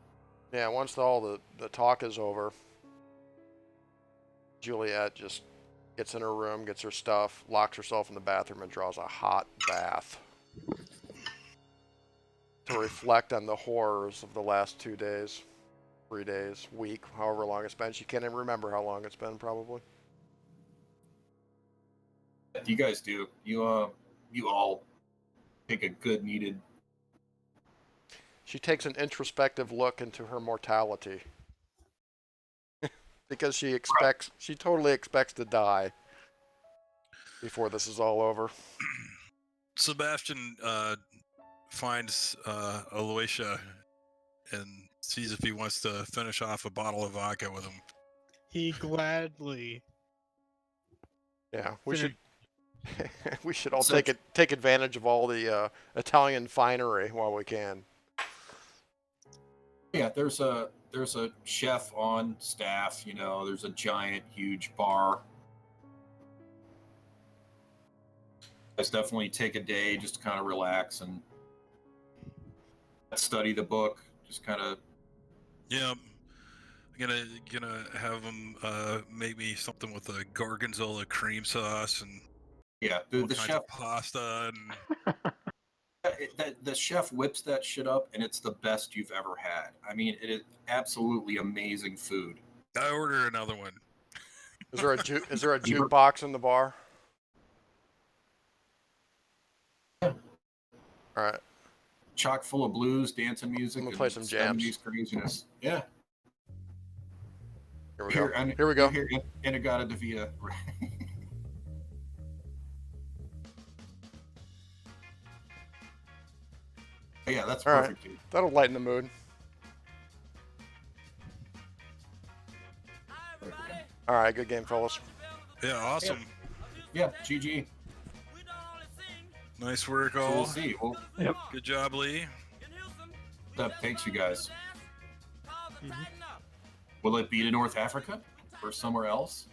Yeah, once all the talk is over, Juliet just gets in her room, gets her stuff, locks herself in the bathroom, and draws a hot bath to reflect on the horrors of the last 2 days, 3 days, week, however long it's been. She can't even remember how long it's been, probably. You guys do. You all take a good needed. She takes an introspective look into her mortality. Because she totally expects to die before this is all over. Sebastian finds Aloysia and sees if he wants to finish off a bottle of vodka with him. He gladly. Yeah, we Finish- should all So- take advantage of all the Italian finery while we can. Yeah, there's a chef on staff. You know, there's a giant, huge bar. Let's definitely take a day just to kind of relax and study the book. Just kind of. Yeah, I'm gonna have him make me something with a gorgonzola cream sauce and Yeah, all the kinds chef. of pasta and The chef whips that shit up, and it's the best you've ever had. I mean, it is absolutely amazing food. I order another one. Is there a jukebox in the bar? Yeah. All right. Chock full of blues, dancing music, I'm gonna and play some jams. 70s craziness. Yeah. Here we go. and- Here we go. Here, Inagata Devita. Yeah, that's All right. perfect, dude. That'll lighten the mood. All right, good game, fellas. Yeah, awesome. Yeah, GG. Nice work, So all. we'll see. Well, Good job, Lee. that takes you guys. Mhm. Will it be to North Africa or somewhere else?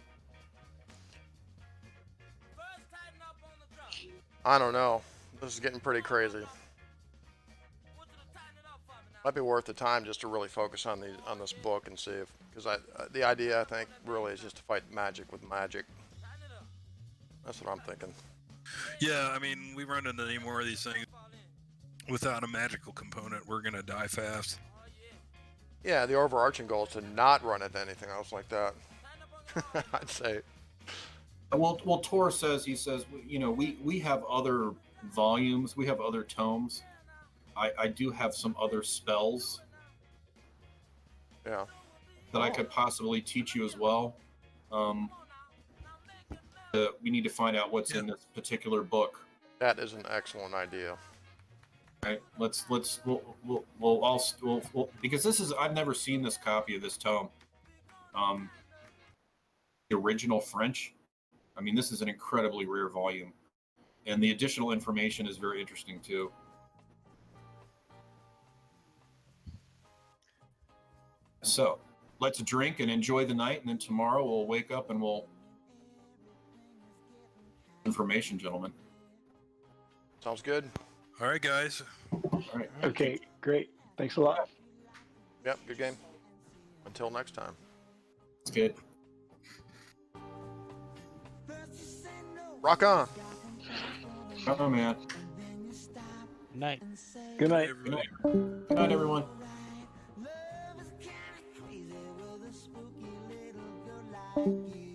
I don't know. This is getting pretty crazy. Might be worth the time just to really focus on this book and see if, because the idea I think really is just to fight magic with magic. That's what I'm thinking. Yeah, I mean, we run into any more of these things without a magical component, we're gonna die fast. Yeah, the overarching goal is to not run into anything else like that. I'd say. Well, Tor says, you know, we have other volumes, we have other tomes. I do have some other spells Yeah. that I could possibly teach you as well. We need to find out what's in this particular book. That is an excellent idea. Right? We'll because this is, I've never seen this copy of this tome. The original French. I mean, this is an incredibly rare volume. And the additional information is very interesting too. So let's drink and enjoy the night, and then tomorrow we'll wake up and we'll information, gentlemen. Sounds good. All right, guys. All right. Okay, great. Thanks a lot. Yep, good game. Until next time. It's good. Rock on. Oh man. Night. Good night. Good night. Good night, everyone. Love is kinda crazy with a spooky little girl like you.